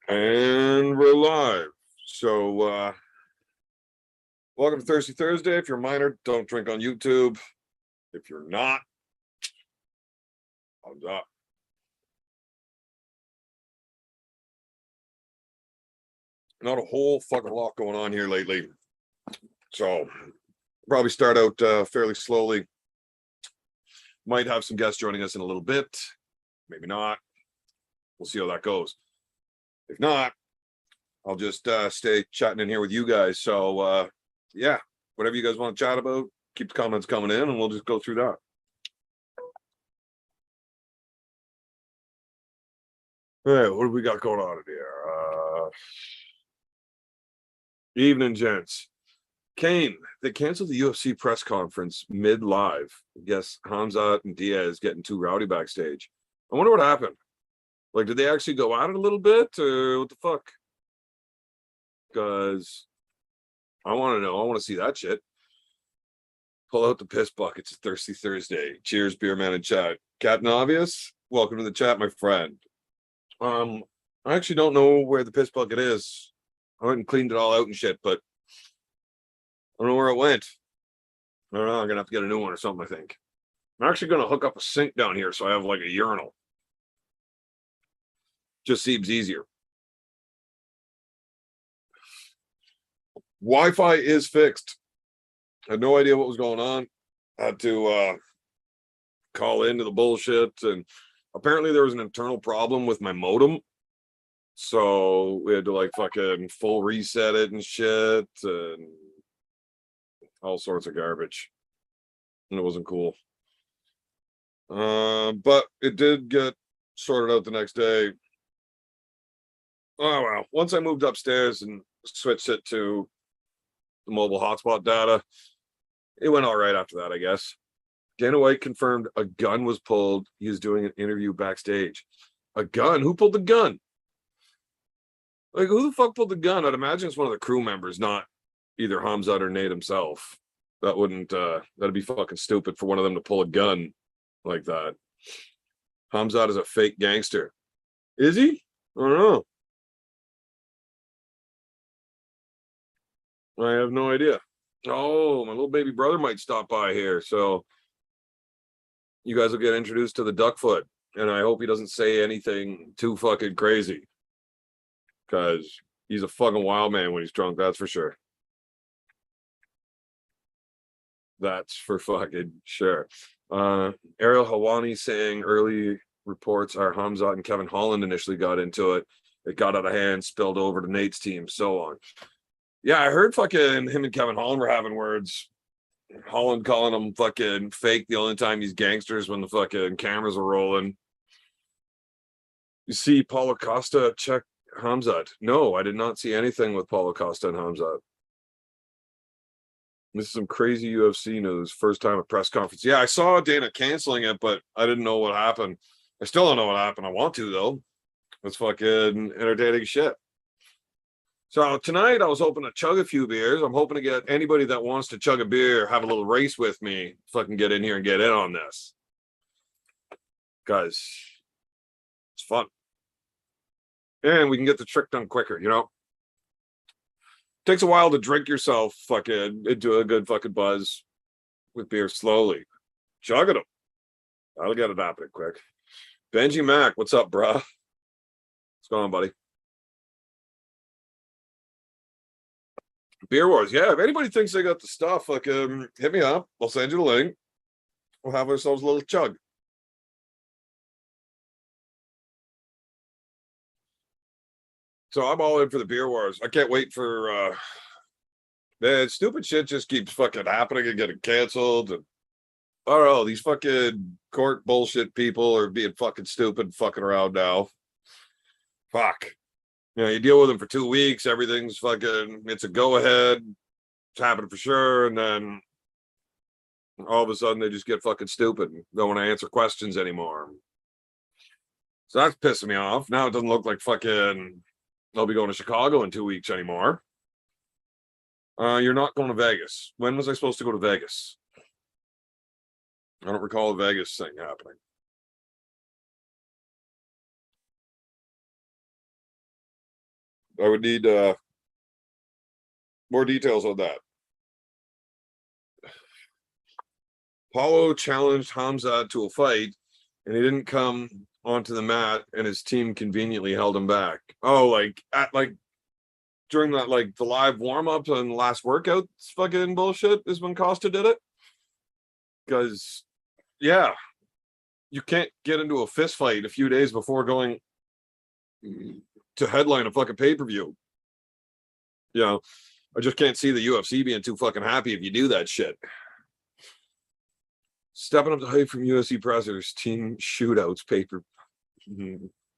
And we're live. So welcome to Thirsty Thursday. If you're a minor, don't drink on YouTube. If you're not, thumbs up. Not a whole fucking lot going on here lately. So probably start out fairly slowly. Might have some guests joining us in a little bit. Maybe not. We'll see how that goes. If not, I'll just stay chatting in here with you guys. So yeah, whatever you guys want to chat about, keep the comments coming in and we'll just go through that. All right, what do we got going on in here? Evening, gents. Kane, they canceled the UFC press conference mid-live. I guess Hamzat and Diaz getting too rowdy backstage. I wonder what happened. Like, did they actually go at it a little bit, or what the fuck? Because I want to know. I want to see that shit. Pull out the piss buckets. It's Thirsty Thursday. Cheers, beer man and chat. Captain Obvious, welcome to the chat, my friend. I actually don't know where the piss bucket is. I went and cleaned it all out and shit, but I don't know where it went. I don't know. I'm gonna have to get a new one or something, I think. I'm actually gonna hook up a sink down here so I have like a urinal. Just seems easier. Wi-Fi is fixed. I had no idea what was going on. Had to call into the bullshit, and apparently there was an internal problem with my modem. So we had to like fucking full reset it and shit and all sorts of garbage. And it wasn't cool. But it did get sorted out the next day. Oh well. Once I moved upstairs and switched it to the mobile hotspot data, it went all right after that, I guess. Dana White confirmed a gun was pulled. He was doing an interview backstage. A gun? Who pulled the gun? Like, who the fuck pulled the gun? I'd imagine it's one of the crew members, not either Hamzat or Nate himself. That wouldn't, that'd be fucking stupid for one of them to pull a gun like that. Hamzat is a fake gangster. Is he? I don't know. I have no idea. Oh, my little baby brother might stop by here. So you guys will get introduced to the Duckfoot. And I hope he doesn't say anything too fucking crazy. Because he's a fucking wild man when he's drunk, that's for sure. That's for fucking sure. Ariel Hawani saying early reports are Hamzat and Kevin Holland initially got into it. It got out of hand, spilled over to Nate's team, so on. Yeah, I heard fucking him and Kevin Holland were having words. Holland calling him fucking fake the only time he's gangsters when the fucking cameras are rolling. You see Paulo Costa check Hamzat? No, I did not see anything with Paulo Costa and Hamzat. This is some crazy UFC news. First time at press conference. Yeah, I saw Dana canceling it, but I didn't know what happened. I still don't know what happened. I want to, though. It's fucking entertaining shit. So tonight I was hoping to chug a few beers. I'm hoping to get anybody that wants to chug a beer, have a little race with me, fucking get in here and get in on this. Guys, it's fun. And we can get the trick done quicker, you know? Takes a while to drink yourself fucking into a good fucking buzz with beer slowly. Chugging them. That'll get it happening quick. Benji Mac, what's up, bruh? What's going on, buddy? Beer Wars. Yeah, if anybody thinks they got the stuff, fucking hit me up. I'll send you the link. We'll have ourselves a little chug. So I'm all in for the Beer Wars. I can't wait for man, stupid shit just keeps fucking happening and getting canceled. And I don't know, these fucking court bullshit people are being fucking stupid, fucking around now. Fuck. You know, you deal with them for 2 weeks, everything's fucking, it's a go ahead, it's happening for sure, and then all of a sudden they just get fucking stupid and don't want to answer questions anymore. So that's pissing me off. Now it doesn't look like fucking I'll be going to Chicago in 2 weeks anymore. You're not going to Vegas. When was I supposed to go to Vegas? I don't recall a Vegas thing happening. I would need more details on that. Paulo challenged Hamzat to a fight, and he didn't come onto the mat, and his team conveniently held him back. Oh, during that, the live warm up and last workout fucking bullshit is when Costa did it. Because, yeah, you can't get into a fist fight a few days before going to headline a fucking pay-per-view. You know, I just can't see the UFC being too fucking happy if you do that shit. Stepping up the hype from UFC pressers, team shootouts,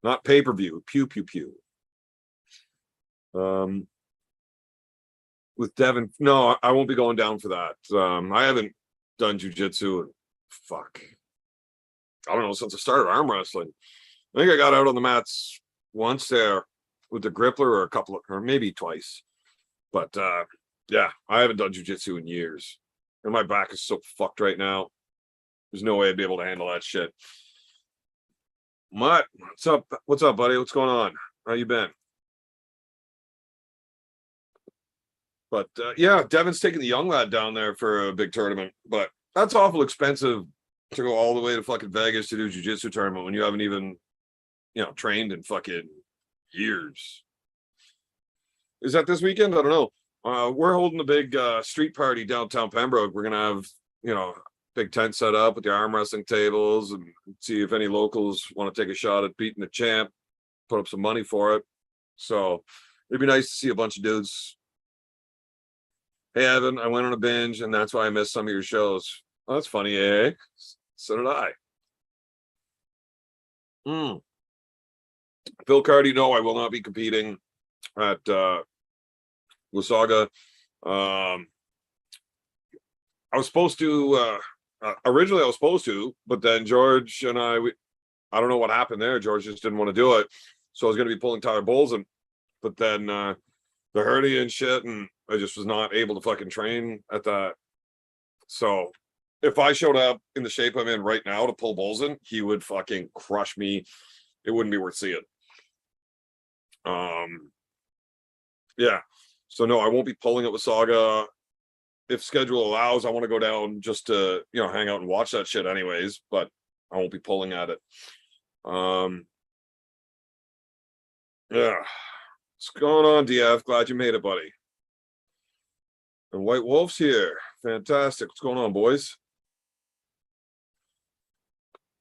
not pay-per-view, pew pew pew. With Devin, no, I won't be going down for that. I haven't done jujitsu in I don't know, since I started arm wrestling. I think I got out on the mats once there with the Grippler or maybe twice. But yeah, I haven't done jujitsu in years. And my back is so fucked right now. There's no way I'd be able to handle that shit. Mutt, what's up? What's up, buddy? What's going on? How you been? But yeah, Devin's taking the young lad down there for a big tournament. But that's awful expensive to go all the way to fucking Vegas to do a jiu-jitsu tournament when you haven't even, trained in fucking years. Is that this weekend? I don't know. We're holding a big street party downtown Pembroke. We're gonna have, big tent set up with the arm wrestling tables and see if any locals want to take a shot at beating the champ, put up some money for it. So it'd be nice to see a bunch of dudes. Hey Evan, I went on a binge and that's why I missed some of your shows. Oh, that's funny, eh? So did I. Phil Cardi, no, I will not be competing at Wasaga. I was supposed to originally I was supposed to, but then George and I don't know what happened there. George just didn't want to do it. So I was going to be pulling Tyler Bolson, but then the hernia and shit, and I just was not able to fucking train at that. So if I showed up in the shape I'm in right now to pull Bolson, he would fucking crush me. It wouldn't be worth seeing. Yeah. So no, I won't be pulling it with Saga. If schedule allows, I want to go down just to, hang out and watch that shit anyways, but I won't be pulling at it. Yeah. What's going on, DF? Glad you made it, buddy. And White Wolf's here. Fantastic. What's going on, boys?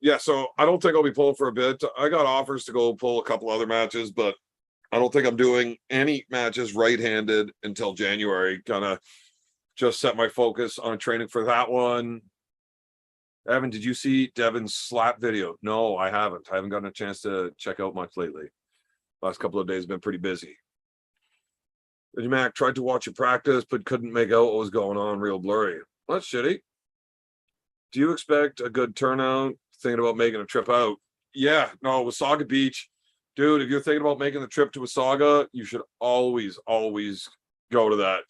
Yeah, so I don't think I'll be pulling for a bit. I got offers to go pull a couple other matches, but I don't think I'm doing any matches right-handed until January. Gonna just set my focus on training for that one. Evan, did you see Devin's slap video? No, I haven't. I haven't gotten a chance to check out much lately. Last couple of days have been pretty busy. Mac tried to watch your practice, but couldn't make out what was going on. Real blurry. Well, that's shitty. Do you expect a good turnout? Thinking about making a trip out? Yeah, no, Wasaga Beach. Dude, if you're thinking about making the trip to Wasaga, you should always go to that.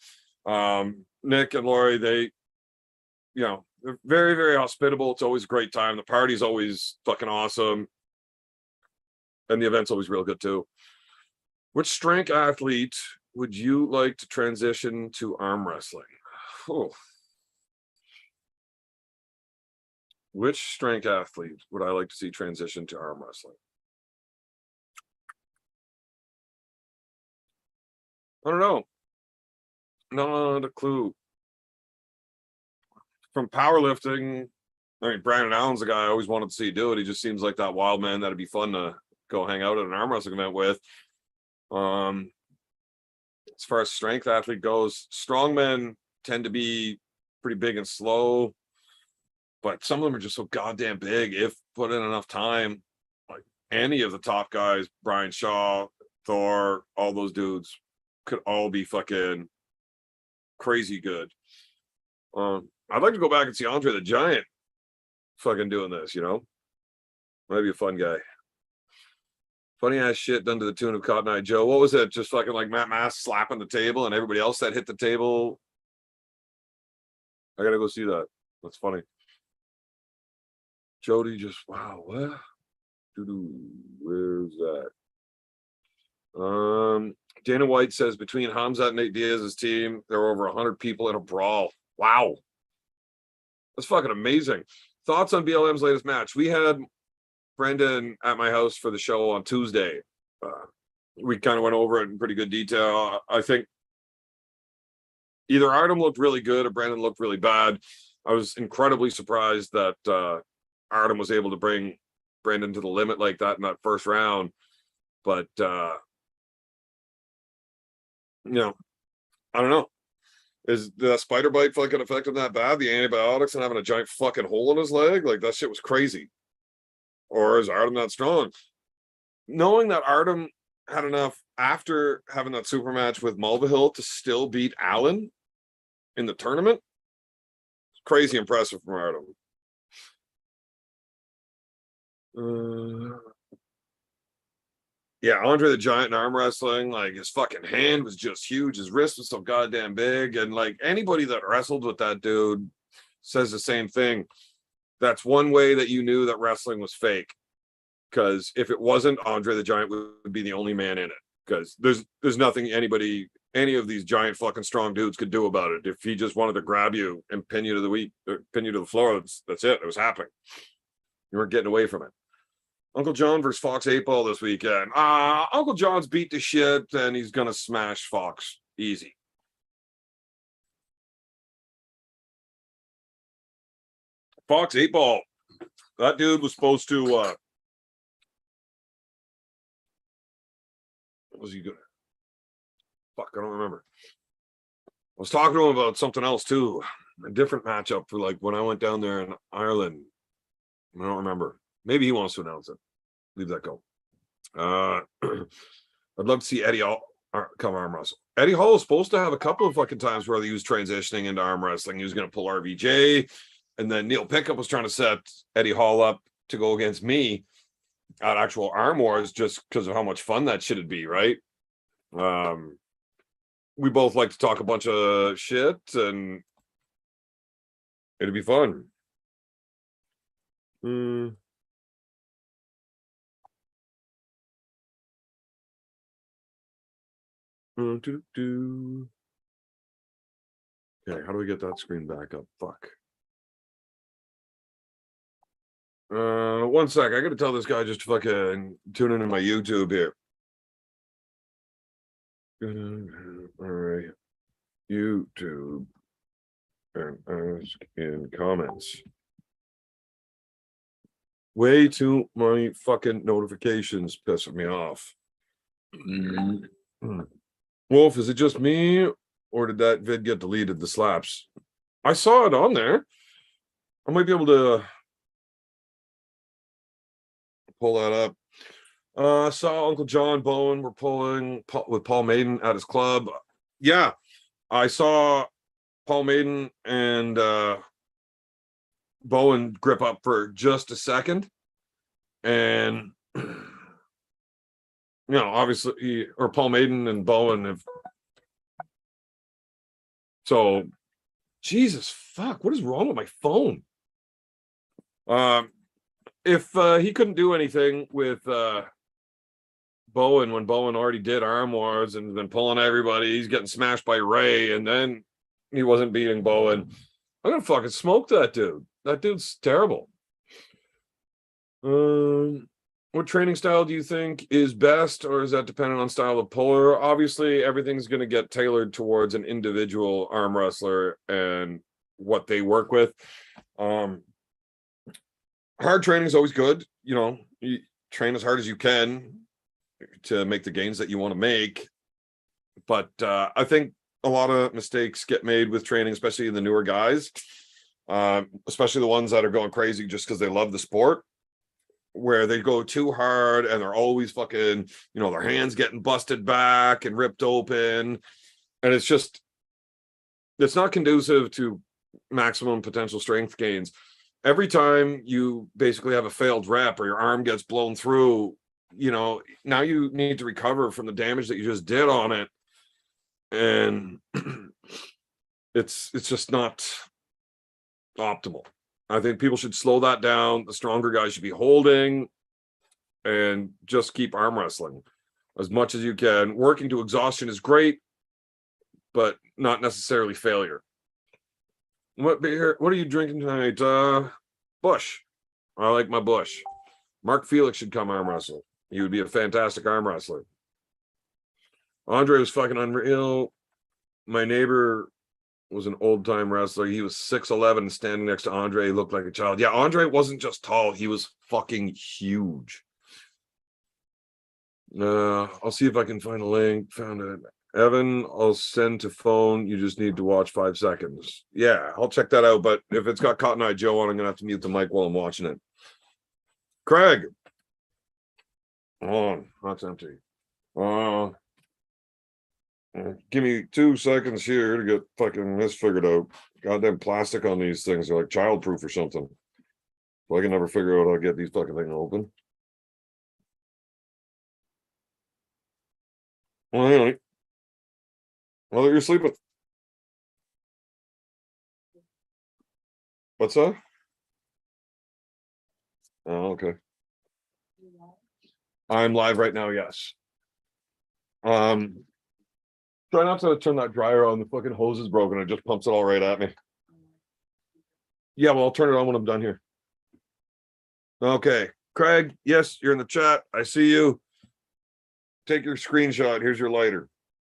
Nick and Lori, they're very, very hospitable. It's always a great time. The party's always fucking awesome. And the event's always real good too. Which strength athlete would you like to transition to arm wrestling? Oh. Which strength athlete would I like to see transition to arm wrestling? I don't know. Not a clue. From powerlifting, I mean, Brandon Allen's the guy I always wanted to see do it. He just seems like that wild man that'd be fun to go hang out at an arm wrestling event with. As far as strength athlete goes, strongmen tend to be pretty big and slow, but some of them are just so goddamn big. If put in enough time, like any of the top guys, Brian Shaw, Thor, all those dudes could all be fucking crazy good. I'd like to go back and see Andre the Giant fucking doing this, Might be a fun guy. Funny ass shit done to the tune of Cotton Eye Joe. What was it? Just fucking like Matt Mass slapping the table and everybody else that hit the table. I gotta go see that. That's funny. Jody just, wow, what? Where's that? Dana White says between Hamzat and Nate Diaz's team, there were over 100 people in a brawl. Wow. That's fucking amazing. Thoughts on BLM's latest match? We had Brendan at my house for the show on Tuesday. We kind of went over it in pretty good detail. I think either Artem looked really good or Brendan looked really bad. I was incredibly surprised that Artem was able to bring Brendan to the limit like that in that first round. But, I don't know. Is the spider bite fucking affecting that bad? The antibiotics and having a giant fucking hole in his leg? Like, that shit was crazy. Or is Artem not strong? Knowing that Artem had enough after having that super match with Mulvihill to still beat Allen in the tournament, it's crazy impressive from Artem. Yeah, Andre the Giant in arm wrestling, like his fucking hand was just huge. His wrist was so goddamn big. And like anybody that wrestled with that dude says the same thing. That's one way that you knew that wrestling was fake. Because if it wasn't, Andre the Giant would be the only man in it. Because there's nothing any of these giant fucking strong dudes could do about it. If he just wanted to grab you and pin you to the floor, that's it. It was happening. You weren't getting away from it. Uncle John versus Fox 8-Ball this weekend. Uncle John's beat the shit and he's gonna smash Fox easy. Fox 8-Ball. That dude was supposed to what was he good? Fuck, I don't remember. I was talking to him about something else too. A different matchup for like when I went down there in Ireland. I don't remember. Maybe he wants to announce it. Leave that go. I'd love to see Eddie Hall come arm wrestle. Eddie Hall is supposed to have a couple of fucking times where he was transitioning into arm wrestling. He was going to pull RVJ, and then Neil Pickup was trying to set Eddie Hall up to go against me at actual Arm Wars just because of how much fun that shit'd be, right? We both like to talk a bunch of shit, and it'd be fun. Okay, how do we get that screen back up? Fuck. 1 sec. I gotta tell this guy just to fucking tune into my YouTube here. All right. YouTube and ask in comments. Way too many fucking notifications pissing me off. Wolf, is it just me or did that vid get deleted? The slaps. I saw it on there. I might be able to pull that up. Saw Uncle John Bowen were pulling with Paul Maiden at his club. Yeah, I saw Paul Maiden and Bowen grip up for just a second. And obviously, or Paul Maiden and Bowen have. So, Jesus fuck, what is wrong with my phone? If he couldn't do anything with Bowen when Bowen already did Arm Wars and been pulling everybody, he's getting smashed by Ray, and then he wasn't beating Bowen. I'm gonna fucking smoke that dude. That dude's terrible. What training style do you think is best, or is that dependent on style of puller? Obviously, everything's going to get tailored towards an individual arm wrestler and what they work with. Hard training is always good. You train as hard as you can to make the gains that you want to make. But I think a lot of mistakes get made with training, especially in the newer guys, especially the ones that are going crazy just because they love the sport, where they go too hard and they're always fucking, their hands getting busted back and ripped open. And it's not conducive to maximum potential strength gains. Every time you basically have a failed rep or your arm gets blown through, now you need to recover from the damage that you just did on it. And it's just not optimal. I think people should slow that down. The stronger guys should be holding and just keep arm wrestling. as much as you can. Working to exhaustion is great, but not necessarily failure. What beer? What are you drinking tonight? Bush. I like my Bush. Mark Felix should come arm wrestle. He would be a fantastic arm wrestler. Andre was fucking unreal. My neighbor was an old-time wrestler. He was 6'11", standing next to Andre. He looked like a child. Yeah, Andre wasn't just tall. He was fucking huge. I'll see if I can find a link. Found it. Evan, I'll send to phone. You just need to watch 5 seconds. Yeah, I'll check that out. But if it's got Cotton Eye Joe on, I'm going to have to mute the mic while I'm watching it. Craig. On. That's empty. Give me 2 seconds here to get fucking this figured out. Goddamn plastic on these things. They're like childproof or something. So I can never figure out how to get these fucking things open. Well, anyway. Well, you're sleeping. What's that? Oh, okay. I'm live right now, yes. Try not to turn that dryer on. The fucking hose is broken. It just pumps it all right at me. Yeah, well, I'll turn it on when I'm done here. Okay. Craig, yes, you're in the chat. I see you. Take your screenshot. Here's your lighter.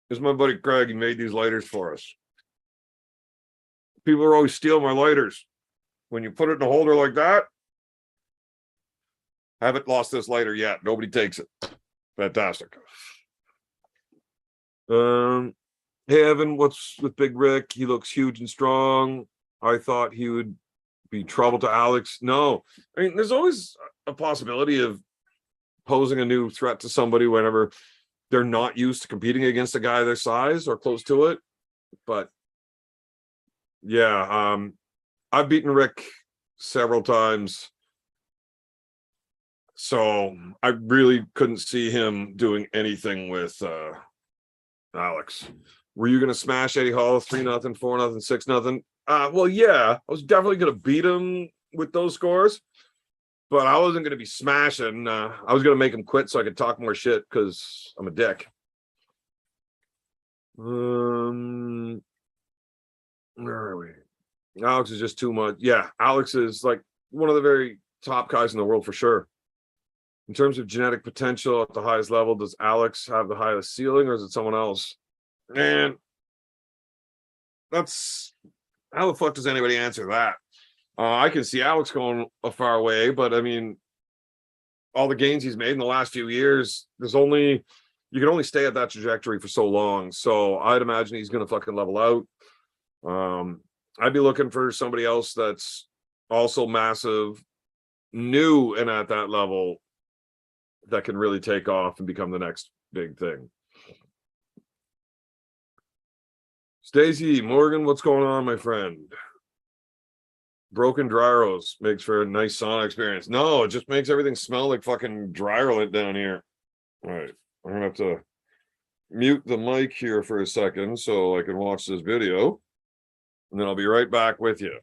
This is my buddy Craig. He made these lighters for us. People are always stealing my lighters. When you put it in a holder like that, haven't lost this lighter yet. Nobody takes it. Fantastic. Hey Evan, what's with Big Rick? He looks huge and strong. I thought he would be trouble to Alex. No, I mean, there's always a possibility of posing a new threat to somebody whenever they're not used to competing against a guy their size or close to it. But yeah, I've beaten Rick several times, so I really couldn't see him doing anything with Alex. Were you gonna smash Eddie Hall 3-0, 4-0, 6-0? Well, yeah, I was definitely gonna beat him with those scores, but I wasn't gonna be smashing. I was gonna make him quit so I could talk more shit because I'm a dick. Where are we? Alex is just too much. Yeah, Alex is like one of the very top guys in the world for sure. In terms of genetic potential at the highest level, does Alex have the highest ceiling or is it someone else? Man, that's how the fuck does anybody answer that? I can see Alex going a far way, but I mean, all the gains he's made in the last few years, you can only stay at that trajectory for so long. So I'd imagine he's going to fucking level out. I'd be looking for somebody else that's also massive, new, and at that level that can really take off and become the next big thing. Stacy Morgan, what's going on, my friend? Broken dryer hose makes for a nice sauna experience. No, it just makes everything smell like fucking dryer lint down here. All right, I'm gonna have to mute the mic here for a second so I can watch this video, and then I'll be right back with you.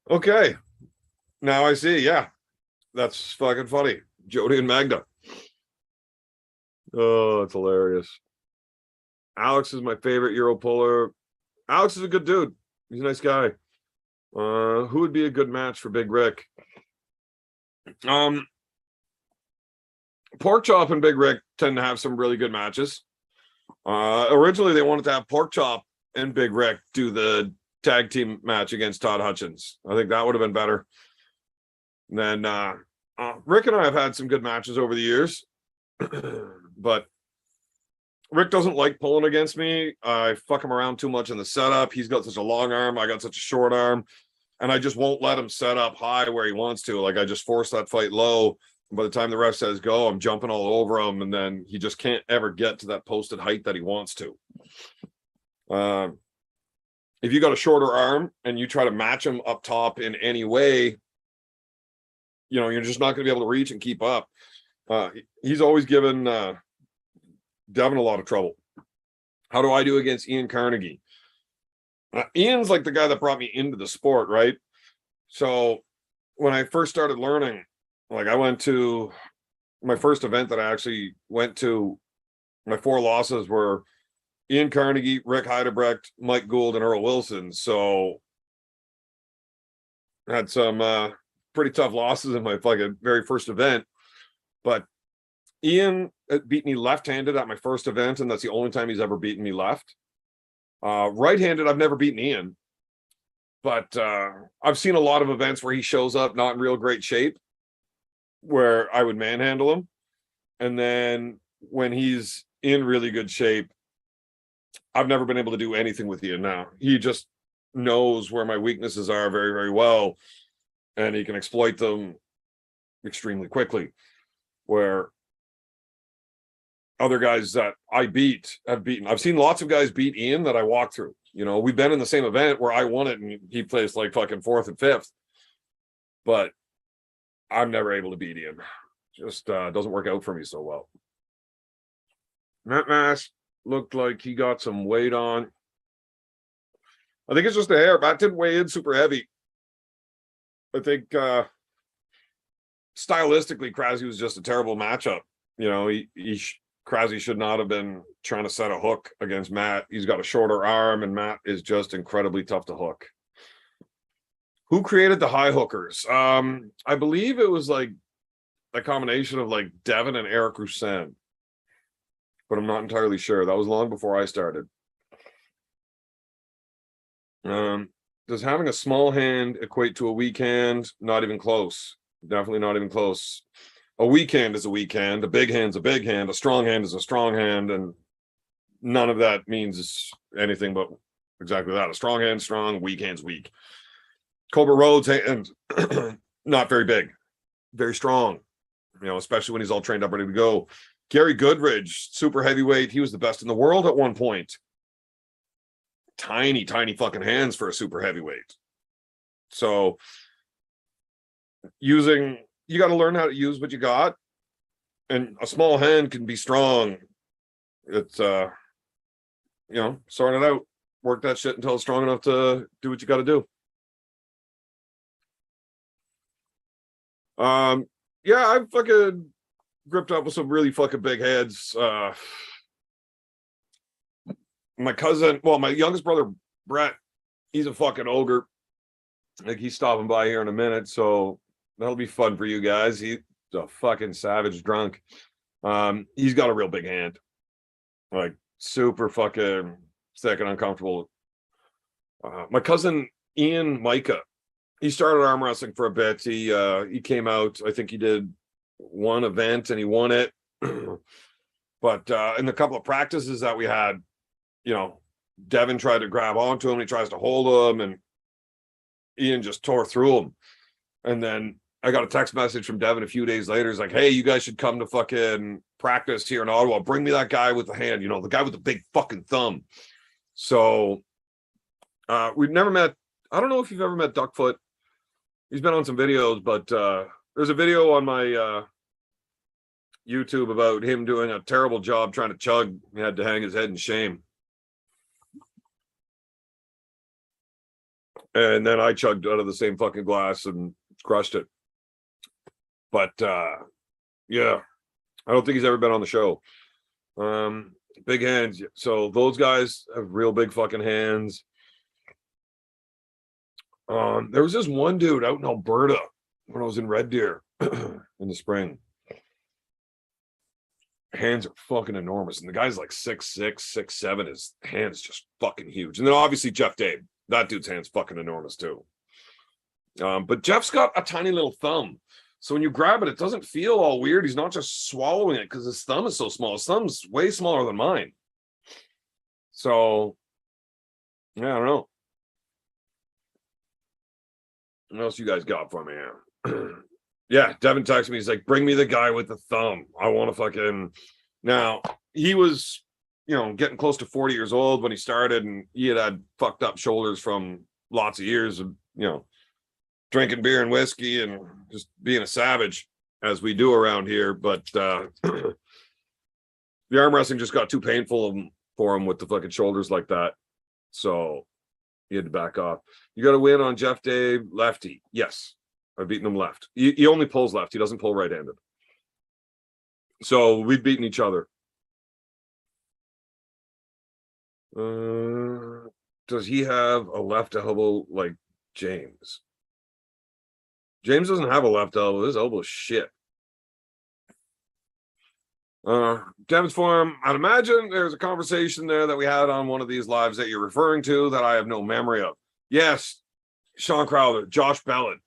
Okay, now I see. Yeah, that's fucking funny. Jody and Magda. Oh, it's hilarious. Alex is my favorite Europolar. Alex is a good dude. He's a nice guy. Who would be a good match for Big Rick? Pork Chop and Big Rick tend to have some really good matches. Originally, they wanted to have Pork Chop and Big Rick do the tag team match against Todd Hutchins. I think that would have been better. And then Rick and I have had some good matches over the years, but Rick doesn't like pulling against me. I fuck him around too much in the setup. He's got such a long arm. I got such a short arm, and I just won't let him set up high where he wants to. Like, I just force that fight low. By the time the ref says go, I'm jumping all over him, and then he just can't ever get to that posted height that he wants to. If you got a shorter arm and you try to match him up top in any way, you're just not going to be able to reach and keep up. He's always given Devin a lot of trouble. How do I do against Ian Carnegie? Ian's like the guy that brought me into the sport, right? So when I first started learning, like I went to my first event that I actually went to, my 4 losses were Ian Carnegie, Rick Heidebrecht, Mike Gould, and Earl Wilson. So I had some pretty tough losses in my fucking very first event. But Ian beat me left-handed at my first event, and that's the only time he's ever beaten me left. Right-handed, I've never beaten Ian. But I've seen a lot of events where he shows up not in real great shape, where I would manhandle him. And then when he's in really good shape, I've never been able to do anything with Ian now. He just knows where my weaknesses are very, very well, and he can exploit them extremely quickly. Where other guys that I beat have beaten. I've seen lots of guys beat Ian that I walked through. We've been in the same event where I won it and he placed like fucking 4th and 5th. But I'm never able to beat Ian. Just doesn't work out for me so well. Matt Mass looked like he got some weight on. I think it's just the hair. Matt didn't weigh in super heavy. I think stylistically, Krause was just a terrible matchup. Krause should not have been trying to set a hook against Matt. He's got a shorter arm, and Matt is just incredibly tough to hook. Who created the high hookers? I believe it was like a combination of like Devin and Eric Roussin, but I'm not entirely sure. That was long before I started. Does having a small hand equate to a weak hand? Not even close. Definitely not even close. A weak hand is a weak hand. A big hand's a big hand. A strong hand is a strong hand. And none of that means anything but exactly that. A strong hand's strong, weak hand's weak. Cobra Rhodes' hand, not very big. Very strong, especially when he's all trained up, ready to go. Gary Goodridge, super heavyweight. He was the best in the world at one point. Tiny, tiny fucking hands for a super heavyweight. So you got to learn how to use what you got, and a small hand can be strong. It's sort it out, work that shit until it's strong enough to do what you got to do. Yeah, I've fucking gripped up with some really fucking big heads. My cousin, my youngest brother Brett, he's a fucking ogre. Like, he's stopping by here in a minute, so that'll be fun for you guys. He's a fucking savage drunk. He's got a real big hand, like super fucking thick and uncomfortable. My cousin Ian Micah, he started arm wrestling for a bit. He came out, I think he did one event and he won it. But in the couple of practices that we had, Devin tried to grab onto him. He tries to hold him, and Ian just tore through him. And then I got a text message from Devin a few days later. He's like, hey, you guys should come to fucking practice here in Ottawa. Bring me that guy with the hand, the guy with the big fucking thumb. So we've never met. I don't know if you've ever met Duckfoot. He's been on some videos, but there's a video on my YouTube about him doing a terrible job trying to chug. He had to hang his head in shame. And then I chugged out of the same fucking glass and crushed it. But yeah, I don't think he's ever been on the show. Big hands. So those guys have real big fucking hands. There was this one dude out in Alberta when I was in Red Deer in the spring. Hands are fucking enormous. And the guy's like 6'6", 6'7". His hands just fucking huge. And then obviously Jeff Dave. That dude's hand's fucking enormous too. But Jeff's got a tiny little thumb. So when you grab it, it doesn't feel all weird. He's not just swallowing it because his thumb is so small. His thumb's way smaller than mine. So, yeah, I don't know. What else you guys got for me here? Yeah, Devin texted me. He's like, bring me the guy with the thumb. I want to fucking... Now, he was, getting close to 40 years old when he started, and he had fucked up shoulders from lots of years of, drinking beer and whiskey and just being a savage as we do around here. But the arm wrestling just got too painful for him with the fucking shoulders like that. So he had to back off. You got to win on Jeff Day lefty. Yes, I've beaten him left. He only pulls left. He doesn't pull right-handed. So we've beaten each other. Does he have a left elbow like James? James doesn't have a left elbow. His elbow's shit. Devin's Forum, I'd imagine there's a conversation there that we had on one of these lives that you're referring to that I have no memory of. Yes, Sean Crowther, Josh Bellin,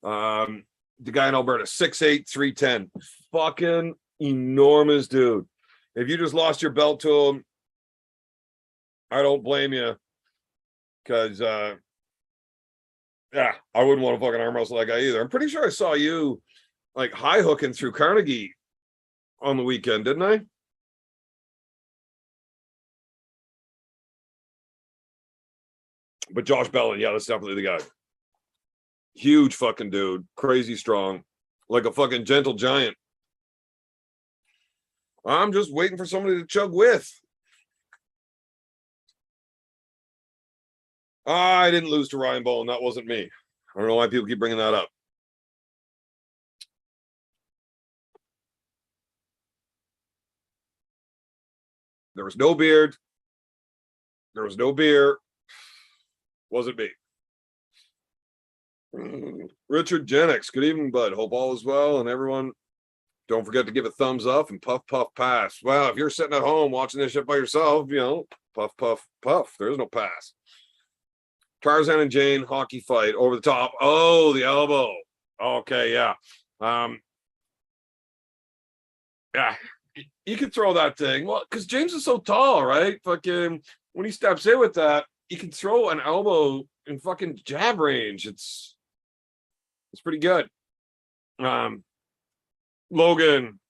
the guy in Alberta, 6'8", 310. Fucking enormous dude. If you just lost your belt to him, I don't blame you. Because, yeah, I wouldn't want to fucking arm wrestle that guy either. I'm pretty sure I saw you, like, high hooking through Carnegie on the weekend, didn't I? But Josh Bellin, yeah, that's definitely the guy. Huge fucking dude, crazy strong, like a fucking gentle giant. I'm just waiting for somebody to chug with. I didn't lose to Ryan Bowen. That wasn't me. I don't know why people keep bringing that up. There was no beard. There was no beer. Wasn't me. Richard Jennings. Good evening, bud. Hope all is well. And everyone, don't forget to give a thumbs up and puff, puff, pass. Well, if you're sitting at home watching this shit by yourself, you know, puff, puff, puff. There's no pass. Tarzan and Jane hockey fight over the top. Oh, the elbow. Okay, yeah. Yeah, you could throw that thing. Well, because James is so tall, right? Fucking when he steps in with that, he can throw an elbow in fucking jab range. It's pretty good. Logan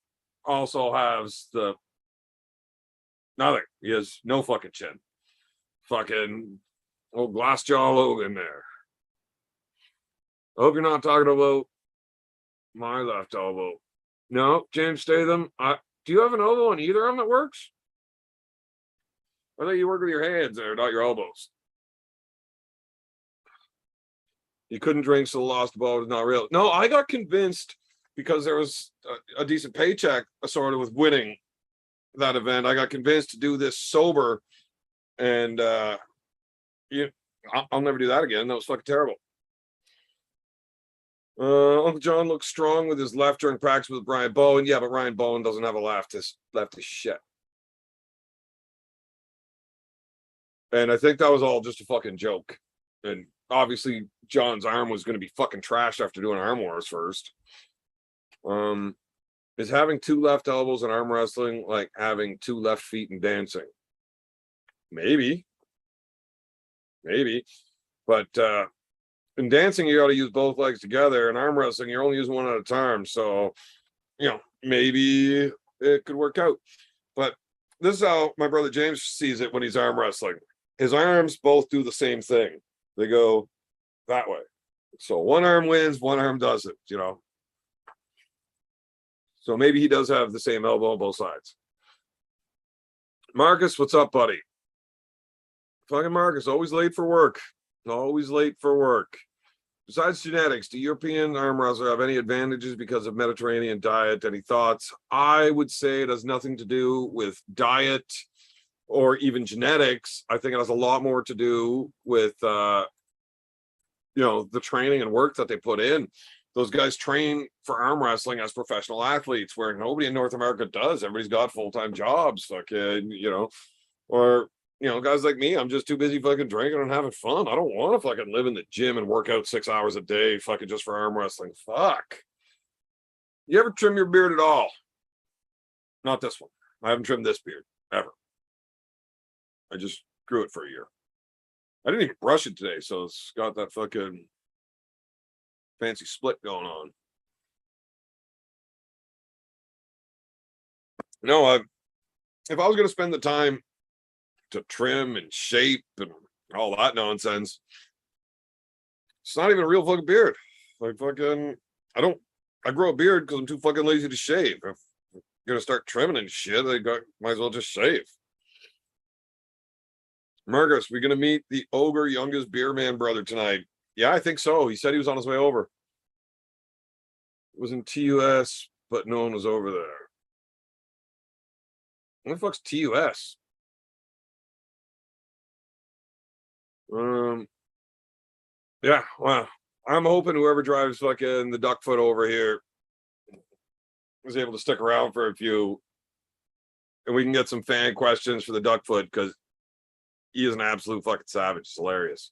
also has the nothing. He has no fucking chin. Fucking old Glassjaw Logan there. I hope you're not talking about my left elbow. No, James Statham. Do you have an elbow on either of them that works? I thought you work with your hands there, not your elbows. You couldn't drink, so the lost ball was not real. No, I got convinced because there was a decent paycheck sort of with winning that event. I got convinced to do this sober, and I'll never do that again. That was fucking terrible. Uncle John looks strong with his left during practice with Ryan Bowen. Yeah, but Ryan Bowen doesn't have a left. His left is shit. And I think that was all just a fucking joke. And obviously, John's arm was going to be fucking trashed after doing arm wars first. Is having two left elbows in arm wrestling like having two left feet in dancing? Maybe. But in dancing, you got to use both legs together. In arm wrestling, you're only using one at a time. So, maybe it could work out. But this is how my brother James sees it when he's arm wrestling. His arms both do the same thing. They go that way. So one arm wins, one arm doesn't, So maybe he does have the same elbow on both sides. Marcus, what's up, buddy? Fucking Marcus, always late for work. Always late for work. Besides genetics, do European arm wrestlers have any advantages because of Mediterranean diet? Any thoughts? I would say it has nothing to do with diet or even genetics. I think it has a lot more to do with, the training and work that they put in. Those guys train for arm wrestling as professional athletes, where nobody in North America does. Everybody's got full-time jobs, fucking, or guys like me, I'm just too busy fucking drinking and having fun. I don't want to fucking live in the gym and work out 6 hours a day fucking just for arm wrestling. Fuck. You ever trim your beard at all? Not this one. I haven't trimmed this beard ever. I just grew it for a year. I didn't even brush it today, so it's got that fucking fancy split going on. No, if I was going to spend the time to trim and shape and all that nonsense, it's not even a real fucking beard. Like fucking, I grow a beard because I'm too fucking lazy to shave. If I'm gonna start trimming and shit, might as well just shave. Marcus, we're gonna meet the ogre youngest beer man brother tonight. Yeah, I think so. He said he was on his way over. It was in TUS, but no one was over there. What the fuck's TUS? Yeah, well, I'm hoping whoever drives fucking the Duckfoot over here is able to stick around for a few, and we can get some fan questions for the Duckfoot because he is an absolute fucking savage. It's hilarious.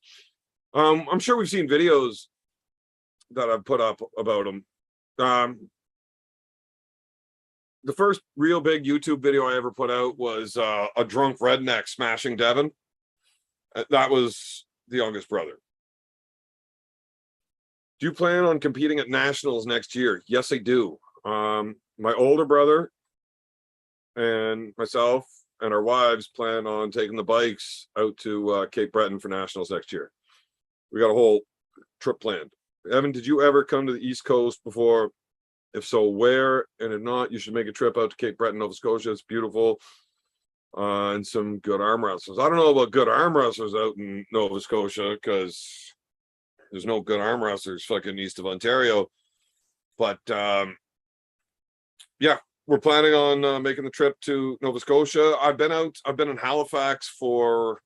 I'm sure we've seen videos that I've put up about him. The first real big YouTube video I ever put out was a drunk redneck smashing Devin. That was the youngest brother. Do you plan on competing at nationals next year? Yes, I do. My older brother and myself and our wives plan on taking the bikes out to Cape Breton for nationals next year. We got a whole trip planned. Evan, did you ever come to the East Coast before? If so, where? And if not, you should make a trip out to Cape Breton, Nova Scotia. It's beautiful. And some good arm wrestlers. I don't know about good arm wrestlers out in Nova Scotia because there's no good arm wrestlers fucking east of Ontario. But yeah, we're planning on making the trip to Nova Scotia. I've been in Halifax for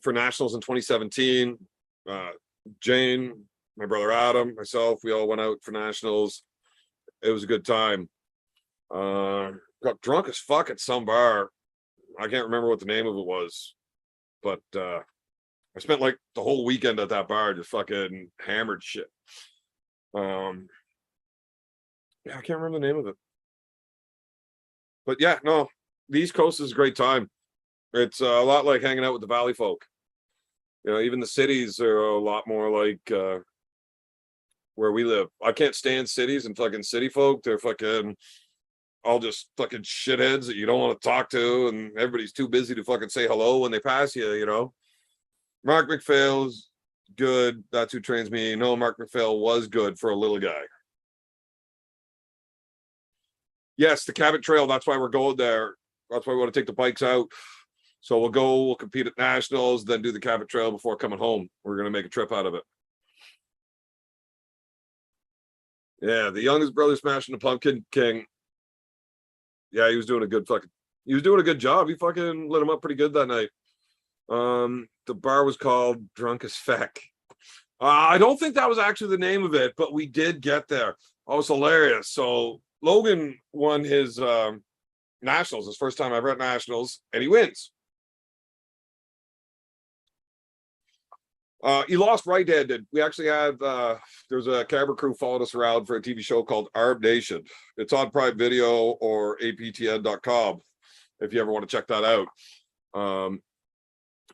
nationals in 2017. Jane, my brother Adam, myself, we all went out for nationals. It was a good time. Got drunk as fuck at some bar. I can't remember what the name of it was, but I spent like the whole weekend at that bar just fucking hammered shit. Yeah, I can't remember the name of it. But yeah, no, the East Coast is a great time. It's a lot like hanging out with the Valley folk. You know, even the cities are a lot more like where we live. I can't stand cities and fucking city folk. They're fucking all just fucking shitheads that you don't want to talk to, and everybody's too busy to fucking say hello when they pass you, you know. Mark McPhail's good. That's who trains me. No, Mark McPhail was good for a little guy. Yes, the Cabot Trail. That's why we're going there. That's why we want to take the bikes out. So we'll compete at nationals, then do the Cabot Trail before coming home. We're going to make a trip out of it. Yeah, the youngest brother smashing the Pumpkin King. Yeah, he was doing a good job. He fucking lit him up pretty good that night. The bar was called Drunk as Feck. I don't think that was actually the name of it, but we did get there. Oh, it's hilarious. So Logan won his nationals, his first time ever at nationals, and he wins. He lost right-handed. We actually had there's a camera crew followed us around for a TV show called Arb Nation. It's on Prime Video or aptn.com if you ever want to check that out.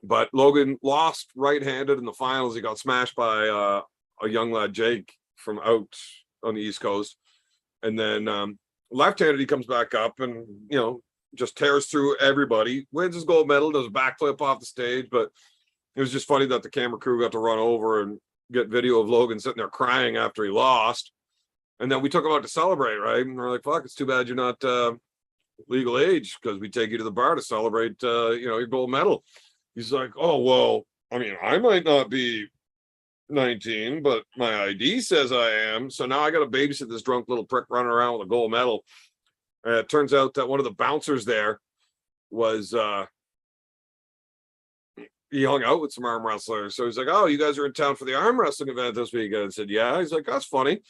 But Logan lost right-handed in the finals. He got smashed by a young lad, Jake, from out on the East Coast. And then left-handed, he comes back up and, you know, just tears through everybody, wins his gold medal, does a backflip off the stage. But it was just funny that the camera crew got to run over and get video of Logan sitting there crying after he lost. And then we took him out to celebrate, right? And we're like, fuck, it's too bad you're not legal age because we take you to the bar to celebrate, your gold medal. He's like, oh, well, I mean, I might not be 19, but my ID says I am. So now I got to babysit this drunk little prick running around with a gold medal. It turns out that one of the bouncers there was, he hung out with some arm wrestlers. So he's like, oh, you guys are in town for the arm wrestling event this weekend. I said, yeah. He's like, that's funny.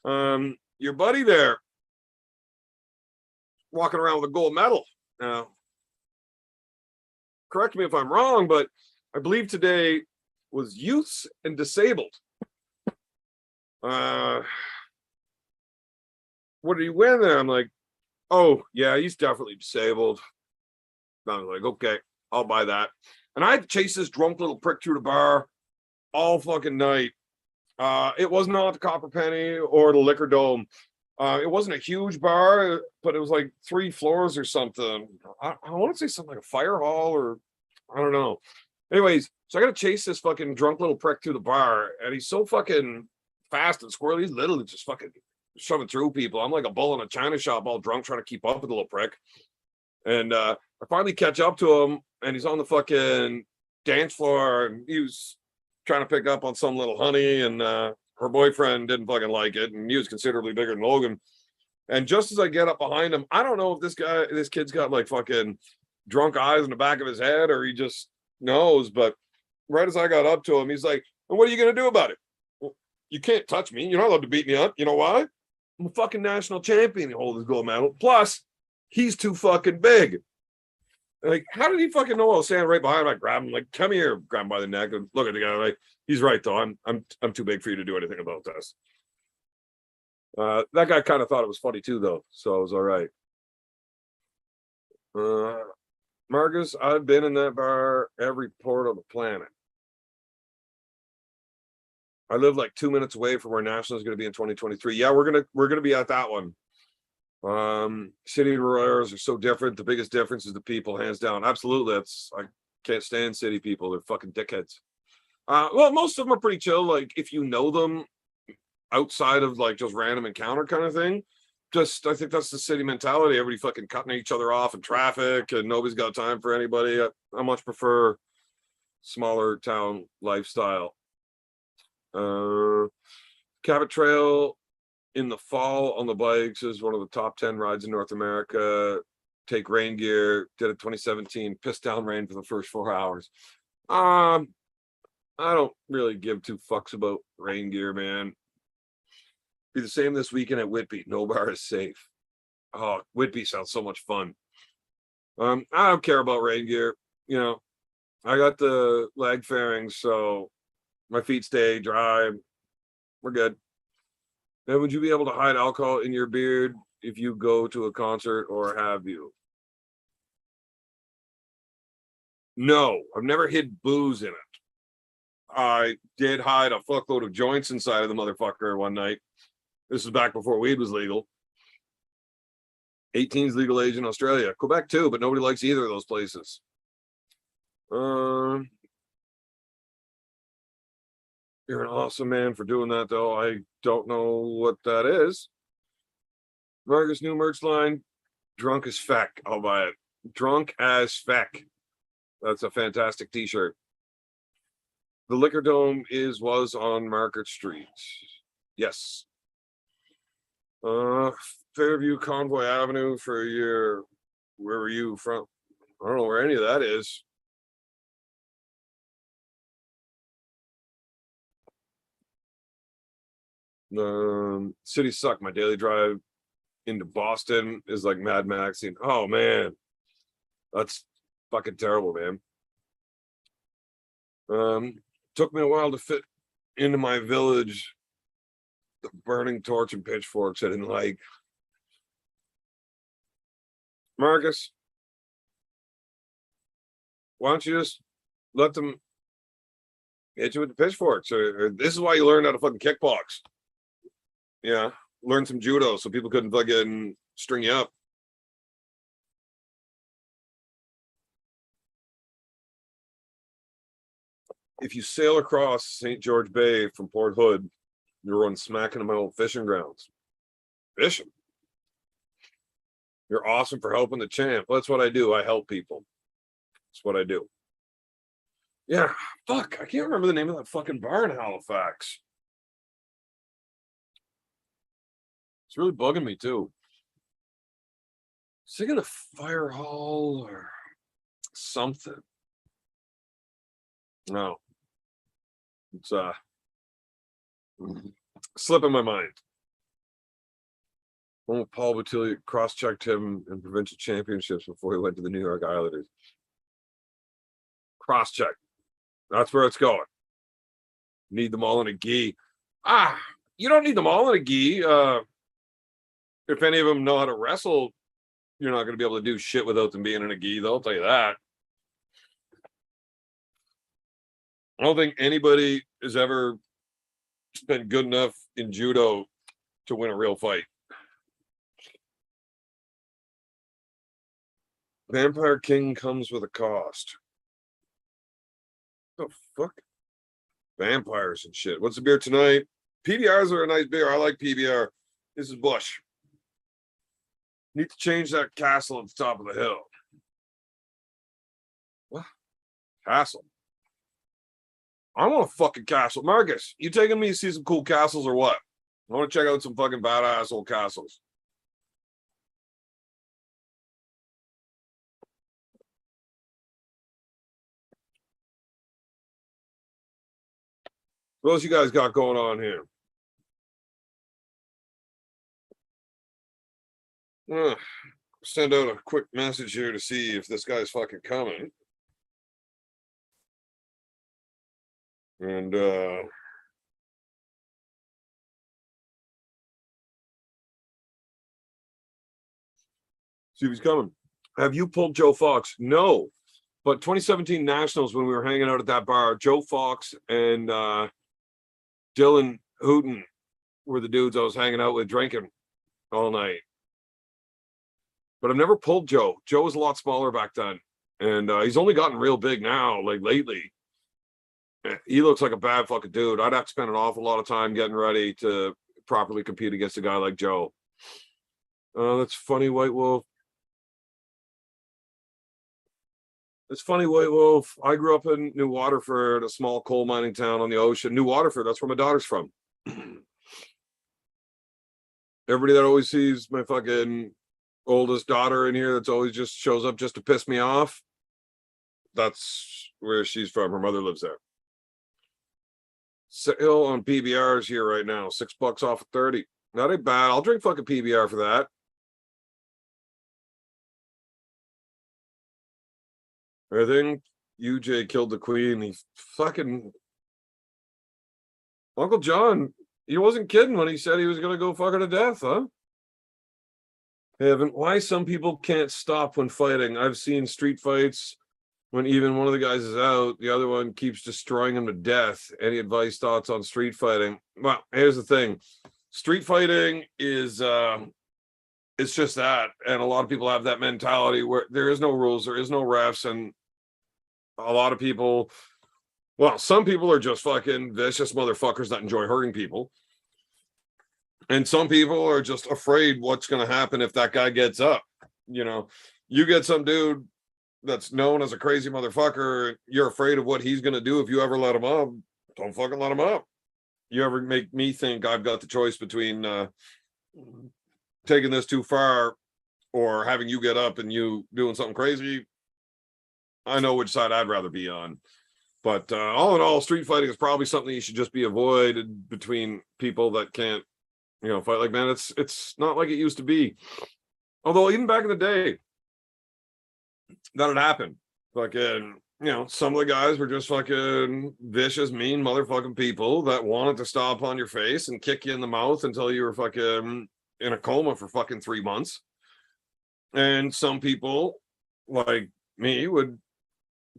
Your buddy there walking around with a gold medal. Now, correct me if I'm wrong, but I believe today was youths and disabled. What did he win there? I'm like, oh, yeah, he's definitely disabled. I was like, okay, I'll buy that. And I had to chase this drunk little prick through the bar all fucking night. It was not the Copper Penny or the Liquor Dome. It wasn't a huge bar, but it was like 3 floors or something. I want to say something like a fire hall or I don't know. Anyways, so I gotta chase this fucking drunk little prick through the bar, and he's so fucking fast and squirrely. He's literally just fucking shoving through people. I'm like a bull in a china shop, all drunk, trying to keep up with the little prick. And I finally catch up to him, and he's on the fucking dance floor, and he was trying to pick up on some little honey, and her boyfriend didn't fucking like it, and he was considerably bigger than Logan. And just as I get up behind him, I don't know if this kid's got like fucking drunk eyes in the back of his head, or he just knows. But right as I got up to him, he's like, "Well, what are you gonna do about it? Well, you can't touch me. You're not allowed to beat me up. You know why? I'm a fucking national champion. He holds his gold medal. Plus, he's too fucking big." Like, how did he fucking know I was standing right behind him? I grab him, like, "Come here," grab him by the neck, and look at the guy. Like, he's right though. I'm too big for you to do anything about this. That guy kind of thought it was funny too, though, so it was all right. Marcus, I've been in that bar every port on the planet. I live like 2 minutes away from where National is going to be in 2023. Yeah, we're gonna be at that one. City royals are so different. The biggest difference is the people, hands down. Absolutely, I can't stand city people. They're fucking dickheads. Well, most of them are pretty chill. Like if you know them outside of like just random encounter kind of thing. Just I think that's the city mentality. Everybody fucking cutting each other off in traffic, and nobody's got time for anybody. I much prefer smaller town lifestyle. Cabot Trail in the fall on the bikes is one of the top 10 rides in North America. Take rain gear. Did it 2017. Pissed down rain for the first 4 hours. I don't really give two fucks about rain gear, man. Be the same this weekend at Whitby. No bar is safe. Oh, Whitby sounds so much fun. I don't care about rain gear. You know, I got the leg fairings, so my feet stay dry. We're good. Then would you be able to hide alcohol in your beard if you go to a concert, or have you? No, I've never hid booze in it. I did hide a fuckload of joints inside of the motherfucker one night. This was back before weed was legal. 18 is legal age in Australia. Quebec too, but nobody likes either of those places. You're an awesome man for doing that, though. I don't know what that is. Marcus new merch line, drunk as feck. I'll buy it. Drunk as feck. That's a fantastic t-shirt. The Liquor Dome was on Market Street. Yes. Fairview Convoy Avenue for your, where were you from? I don't know where any of that is. City suck. My daily drive into Boston is like Mad Maxing. Oh man, that's fucking terrible, man. Took me a while to fit into my village. The burning torch and pitchforks I didn't like. Marcus, why don't you just let them hit you with the pitchforks? This is why you learned how to fucking kickbox. Yeah, learn some judo so people couldn't fucking string you up. If you sail across St. George Bay from Port Hood, you're run smack into my old fishing grounds. Fishing. You're awesome for helping the champ. That's what I do. I help people. That's what I do. Yeah, fuck. I can't remember the name of that fucking bar in Halifax. It's really bugging me too. Thinking of Fire Hall or something. No. It's slipping my mind. Paul Buttiglione cross-checked him in provincial championships before he went to the New York Islanders. Cross-check. That's where it's going. Need them all in a gi. You don't need them all in a gi. If any of them know how to wrestle, you're not going to be able to do shit without them being in a gi, though. I'll tell you that. I don't think anybody has ever been good enough in judo to win a real fight. Vampire King comes with a cost. The fuck? Vampires and shit. What's the beer tonight? PBRs are a nice beer. I like PBR. This is Bush. Need to change that castle at the top of the hill. What? Castle? I want a fucking castle. Marcus, you taking me to see some cool castles or what? I want to check out some fucking badass old castles. What else you guys got going on here? Send out a quick message here to see if this guy's fucking coming. And see if he's coming. Have you pulled Joe Fox? No. But 2017 Nationals, when we were hanging out at that bar, Joe Fox and Dylan Hooten were the dudes I was hanging out with drinking all night. But I've never pulled Joe. Joe was a lot smaller back then. And he's only gotten real big now, like lately. He looks like a bad fucking dude. I'd have to spend an awful lot of time getting ready to properly compete against a guy like Joe. That's funny, White Wolf. It's funny, White Wolf. I grew up in New Waterford, a small coal mining town on the ocean. New Waterford, that's where my daughter's from. Everybody that always sees my fucking oldest daughter in here that's always just shows up just to piss me off, that's where she's from. Her mother lives there. Sale on PBRs here right now. $6 off of 30. Not a bad. I'll drink fucking PBR for that. I think UJ killed the queen. He fucking Uncle John, he wasn't kidding when he said he was gonna go fuck her to death, huh? Evan, why some people can't stop when fighting? I've seen street fights when even one of the guys is out, the other one keeps destroying him to death. Any advice, thoughts on street fighting? Well, here's the thing. Street fighting is it's just that. And a lot of people have that mentality where there is no rules, there is no refs, and a lot of people, well, some people are just fucking vicious motherfuckers that enjoy hurting people. And some people are just afraid what's going to happen if that guy gets up. You know, you get some dude that's known as a crazy motherfucker, you're afraid of what he's going to do if you ever let him up. Don't fucking let him up. You ever make me think I've got the choice between taking this too far or having you get up and you doing something crazy? I know which side I'd rather be on. But all in all, street fighting is probably something you should just be avoided between people that can't, you know, fight like man. It's not like it used to be. Although even back in the day, that had happened. Fucking, you know, some of the guys were just fucking vicious, mean motherfucking people that wanted to stomp on your face and kick you in the mouth until you were fucking in a coma for fucking 3 months. And some people like me would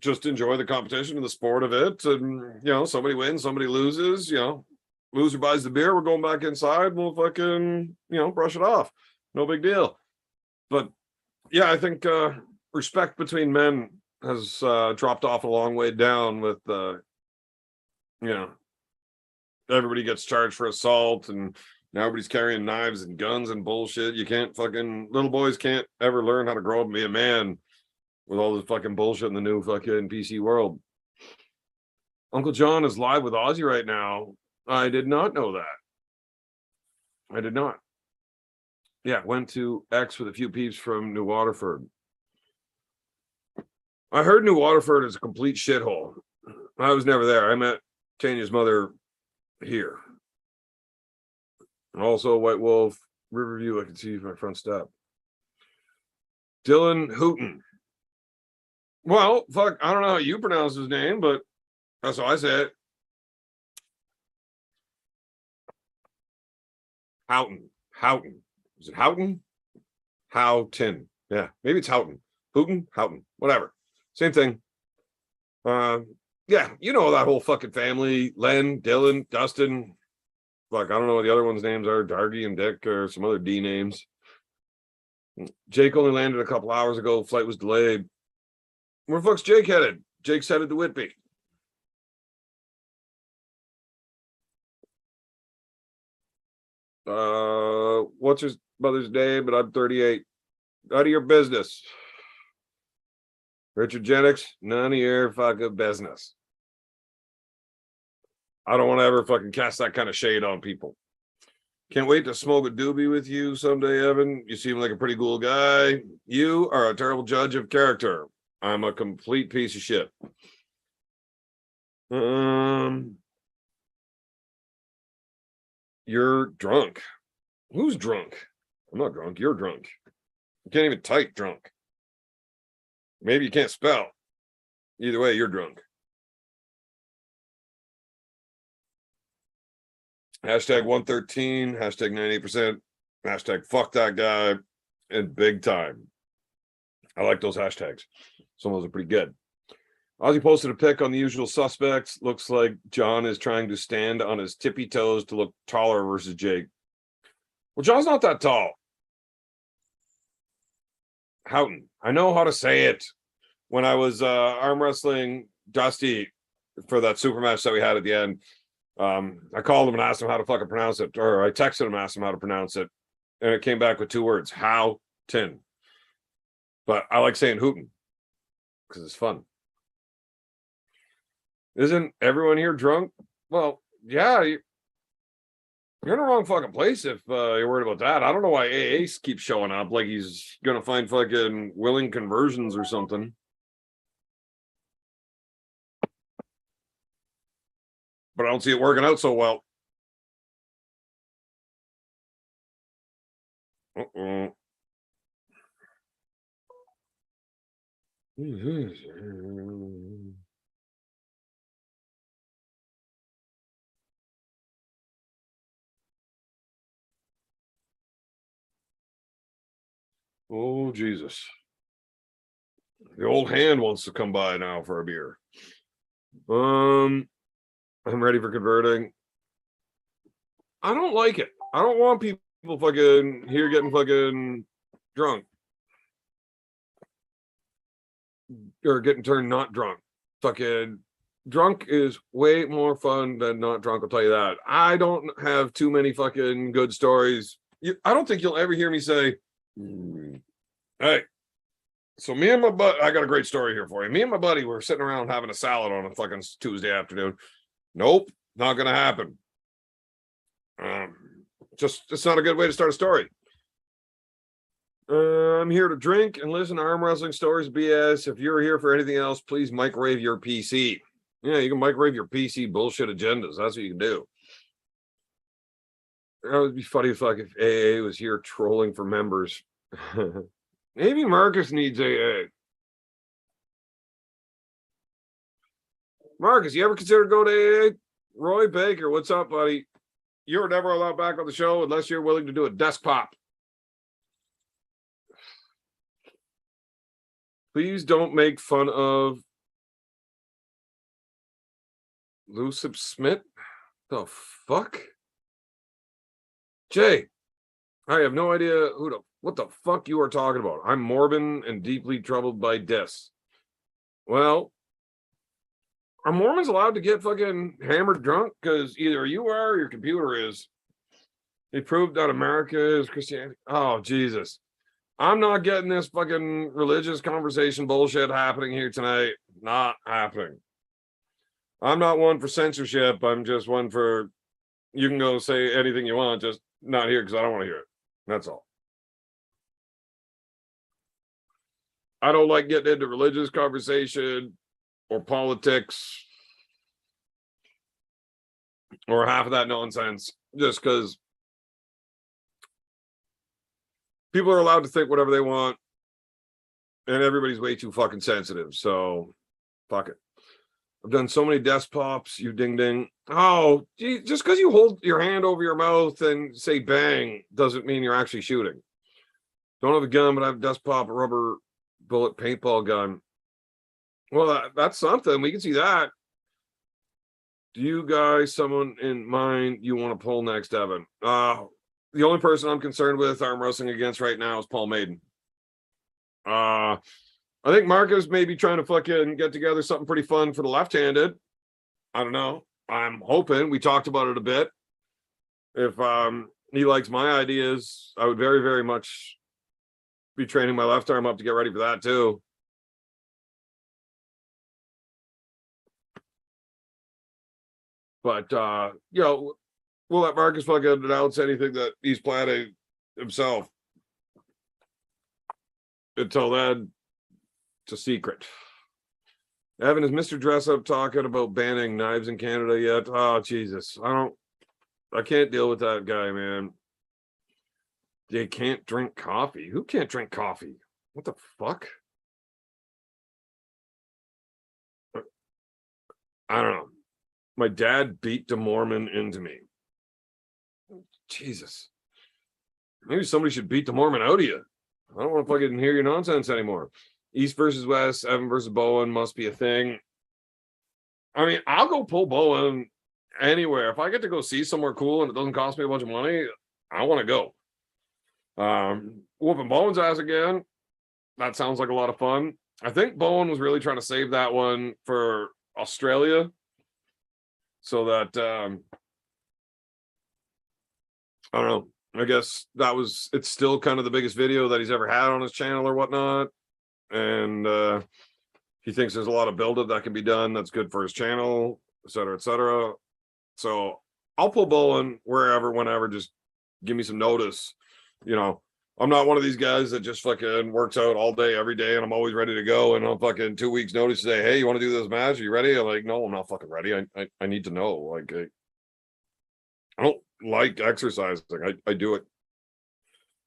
just enjoy the competition and the sport of it. And, you know, somebody wins, somebody loses, you know, loser buys the beer, we're going back inside, we'll fucking, you know, brush it off. No big deal. But yeah, I think respect between men has dropped off a long way down with you know, everybody gets charged for assault and now everybody's carrying knives and guns and bullshit. You can't fucking, little boys can't ever learn how to grow up and be a man with all this fucking bullshit in the new fucking PC world. Uncle John is live with Ozzy right now. I did not know that. I did not. Yeah, went to X with a few peeps from New Waterford. I heard New Waterford is a complete shithole. I was never there. I met Tanya's mother here. And also White Wolf, Riverview, I can see my front step. Dylan Hooten. Well, fuck, I don't know how you pronounce his name, but that's how I say it. Houghton. Houghton. Is it Houghton? Houghton. Yeah, maybe it's Houghton. Houghton? Houghton. Whatever. Same thing. Yeah, you know that whole fucking family. Len, Dylan, Dustin. Fuck, I don't know what the other ones' names are. Dargy and Dick or some other D names. Jake only landed a couple hours ago. Flight was delayed. Where the fuck's Jake headed? Jake's headed to Whitby. What's his mother's name? But I'm 38. None of your business. Richard Jennings, none of your fucking business. I don't want to ever fucking cast that kind of shade on people. Can't wait to smoke a doobie with you someday, Evan. You seem like a pretty cool guy. You are a terrible judge of character. I'm a complete piece of shit. You're drunk. Who's drunk? I'm not drunk. You're drunk. You can't even type drunk. Maybe you can't spell. Either way, you're drunk. Hashtag 113, hashtag 98%, hashtag fuck that guy, and big time. I like those hashtags. Some of those are pretty good. Ozzy posted a pic on the usual suspects. Looks like John is trying to stand on his tippy toes to look taller versus Jake. Well, John's not that tall. Houghton. I know how to say it. When I was arm wrestling Dusty for that super match that we had at the end, I called him and asked him how to fucking pronounce it, or I texted him and asked him how to pronounce it, and it came back with 2 words: Houghton. But I like saying Hooten because it's fun. Isn't everyone here drunk? Well, yeah, you're in the wrong fucking place if you're worried about that. I don't know why AA keeps showing up like he's gonna find fucking willing conversions or something. But I don't see it working out so well. Uh-oh. Oh, Jesus. The old hand wants to come by now for a beer. I'm ready for converting. I don't like it. I don't want people fucking here getting fucking drunk. Or getting turned not drunk. Fucking drunk is way more fun than not drunk, I'll tell you that. I don't have too many fucking good stories. I don't think you'll ever hear me say, hey, so me and my buddy, I got a great story here for you. Me and my buddy were sitting around having a salad on a fucking Tuesday afternoon. Nope, not gonna happen. Just it's not a good way to start a story. I'm here to drink and listen to arm wrestling stories, BS. If you're here for anything else, please microwave your PC. Yeah, you can microwave your PC bullshit agendas. That's what you can do. That would be funny if AA was here trolling for members. Maybe Marcus needs AA. Marcus, you ever consider going to AA? Roy Baker, what's up, buddy? You're never allowed back on the show unless you're willing to do a desk pop. Please don't make fun of Lucip Smith. The fuck? Jay, I have no idea what the fuck you are talking about. I'm morbid and deeply troubled by this. Well, are Mormons allowed to get fucking hammered drunk? Because either you are or your computer is. They proved that America is Christianity. Oh, Jesus. I'm not getting this fucking religious conversation bullshit happening here tonight. Not happening. I'm not one for censorship. I'm just one for, you can go say anything you want, just not here because I don't want to hear it. That's all. I don't like getting into religious conversation or politics or half of that nonsense just because people are allowed to think whatever they want and everybody's way too fucking sensitive. So fuck it. I've done so many desk pops, you ding ding. Oh, gee, just because you hold your hand over your mouth and say bang doesn't mean you're actually shooting. Don't have a gun, but I have a desk pop, a rubber bullet paintball gun. Well, that's something. We can see that. Do you guys, someone in mind you want to pull next, Evan? The only person I'm concerned with arm wrestling against right now is Paul Maiden. I think Marcus may be trying to fucking get together something pretty fun for the left-handed. I don't know. I'm hoping. We talked about it a bit. If he likes my ideas. I would very, very much be training my left arm up to get ready for that too. But we'll let Marcus fucking announce anything that he's planning himself. Until then, it's a secret. Evan, is Mr. Dress Up talking about banning knives in Canada yet? Oh, Jesus. I can't deal with that guy, man. They can't drink coffee. Who can't drink coffee? What the fuck? I don't know. My dad beat DeMormon into me. Jesus. Maybe somebody should beat DeMormon out of you. I don't want to fucking hear your nonsense anymore. East versus West, Evan versus Bowen must be a thing. I mean, I'll go pull Bowen anywhere. If I get to go see somewhere cool and it doesn't cost me a bunch of money, I want to go. Whooping Bowen's ass again. That sounds like a lot of fun. I think Bowen was really trying to save that one for Australia. So that I don't know. I guess it's still kind of the biggest video that he's ever had on his channel or whatnot. And he thinks there's a lot of build-up that can be done that's good for his channel, et cetera, et cetera. So I'll pull Bowen wherever, whenever, just give me some notice. You know, I'm not one of these guys that just fucking works out all day, every day, and I'm always ready to go. And I'm fucking 2 weeks notice say, hey, you want to do this match? Are you ready? I'm like, no, I'm not fucking ready. I need to know. Like, I don't like exercising. I do it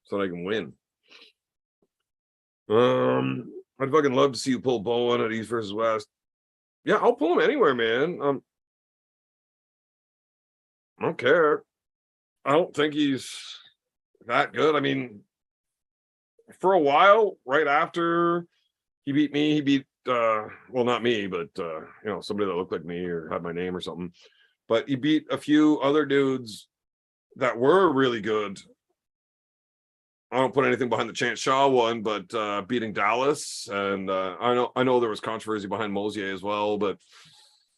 so that I can win. I'd fucking love to see you pull Bowen at East versus West. Yeah, I'll pull him anywhere, man. I don't care. I don't think he's that good. I mean, for a while, right after he beat me, he beat well, not me, but somebody that looked like me or had my name or something. But he beat a few other dudes that were really good. I don't put anything behind the Chance Shaw one, but beating Dallas, and I know there was controversy behind Mosier as well, but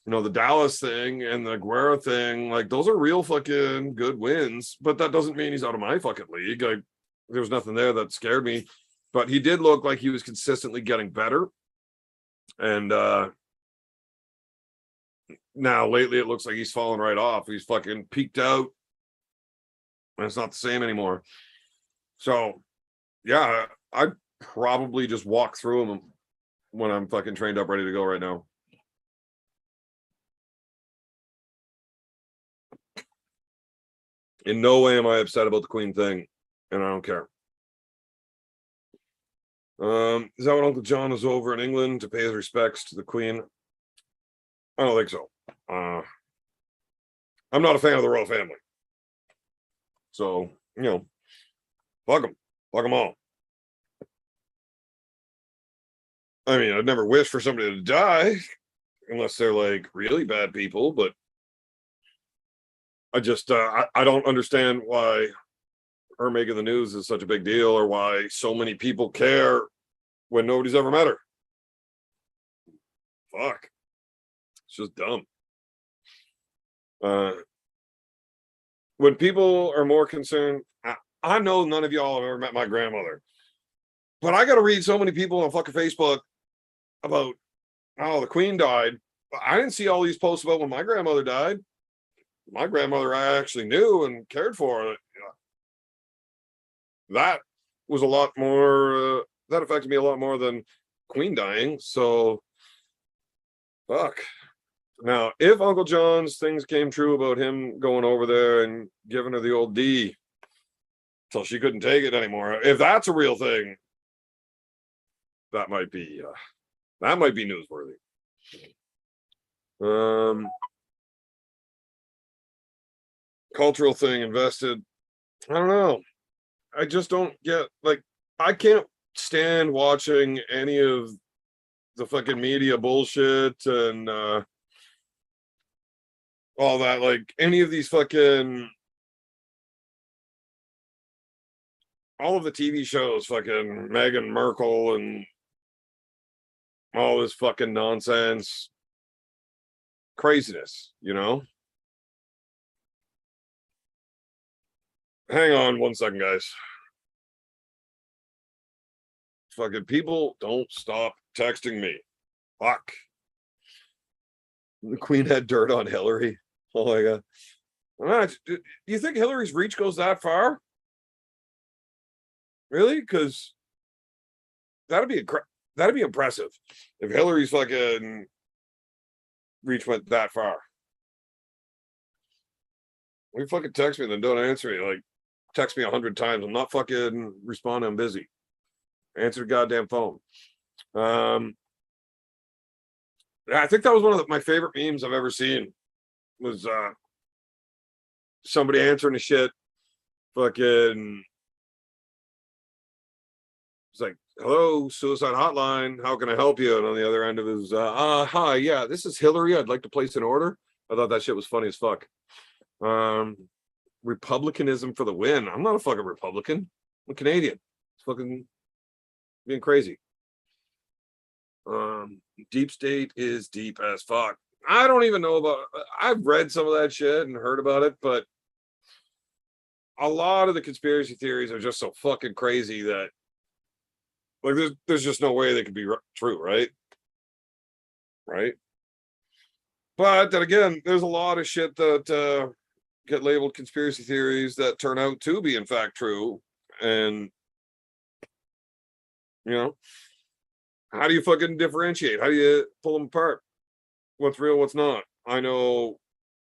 the Dallas thing and the Guerra thing, like, those are real fucking good wins. But that doesn't mean he's out of my fucking league. Like, there was nothing there that scared me, but he did look like he was consistently getting better. And now lately it looks like he's fallen right off. He's fucking peaked out, and it's not the same anymore. So, yeah, I'd probably just walk through them when I'm fucking trained up, ready to go right now. In no way am I upset about the Queen thing, and I don't care. Is that what Uncle John is over in England to pay his respects to the Queen? I don't think so. I'm not a fan of the royal family. So, fuck them. Fuck them all. I mean, I'd never wish for somebody to die unless they're like really bad people, but I just I don't understand why her making the news is such a big deal, or why so many people care when nobody's ever met her. Fuck. It's just dumb. When people are more concerned, I know none of y'all have ever met my grandmother, but I got to read so many people on fucking Facebook about, oh, the Queen died. I didn't see all these posts about when my grandmother died. My grandmother I actually knew and cared for. That was a lot more, that affected me a lot more than Queen dying. So, fuck. Now, if Uncle John's things came true about him going over there and giving her the old D till she couldn't take it anymore, if that's a real thing, that might be newsworthy. Cultural thing invested. I don't know. I just don't get, like, I can't stand watching any of the fucking media bullshit and all that, like any of these fucking, all of the TV shows, fucking Meghan Markle and all this fucking nonsense, craziness, Hang on 1 second, guys. Fucking people don't stop texting me. Fuck. The Queen had dirt on Hillary. Oh my god. Do you think Hillary's reach goes that far? Really? Because that'd be impressive if Hillary's fucking reach went that far. When you fucking text me, then don't answer me. Like, text me 100 times. I'm not fucking responding. I'm busy. Answer the goddamn phone. I think that was one of my favorite memes I've ever seen. Was somebody answering a shit, fucking. It's like, hello, suicide hotline. How can I help you? And on the other end of it was, hi, yeah, this is Hillary. I'd like to place an order. I thought that shit was funny as fuck. Republicanism for the win. I'm not a fucking Republican. I'm a Canadian. It's fucking being crazy. Deep state is deep as fuck. I don't even know about. I've read some of that shit and heard about it, but a lot of the conspiracy theories are just so fucking crazy that, like, there's just no way they could be true, right? Right. But then again, there's a lot of shit that get labeled conspiracy theories that turn out to be in fact true, and you know, how do you fucking differentiate? How do you pull them apart? What's real, what's not? I know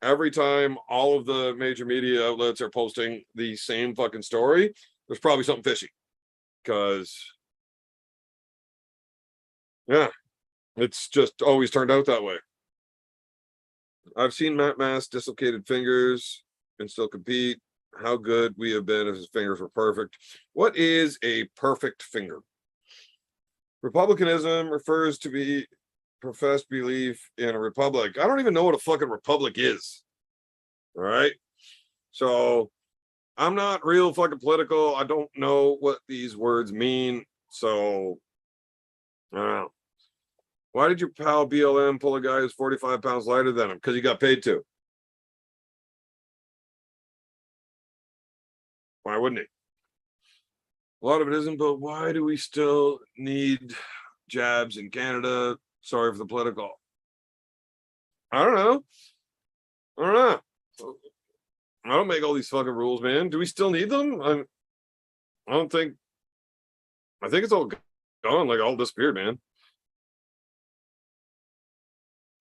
every time all of the major media outlets are posting the same fucking story, there's probably something fishy. Because, yeah, it's just always turned out that way. I've seen Matt Mass dislocated fingers and still compete. How good we have been if his fingers were perfect. What is a perfect finger? Republicanism refers to be professed belief in a republic. I don't even know what a fucking republic is. All right. So I'm not real fucking political. I don't know what these words mean. So I don't know. Why did your pal BLM pull a guy who's 45 pounds lighter than him? Because he got paid to. Why wouldn't he? A lot of it isn't, but why do we still need jabs in Canada? Sorry for the political. I don't know. I don't know. I don't make all these fucking rules, man. Do we still need them? I don't think. I think it's all gone, like all disappeared, man.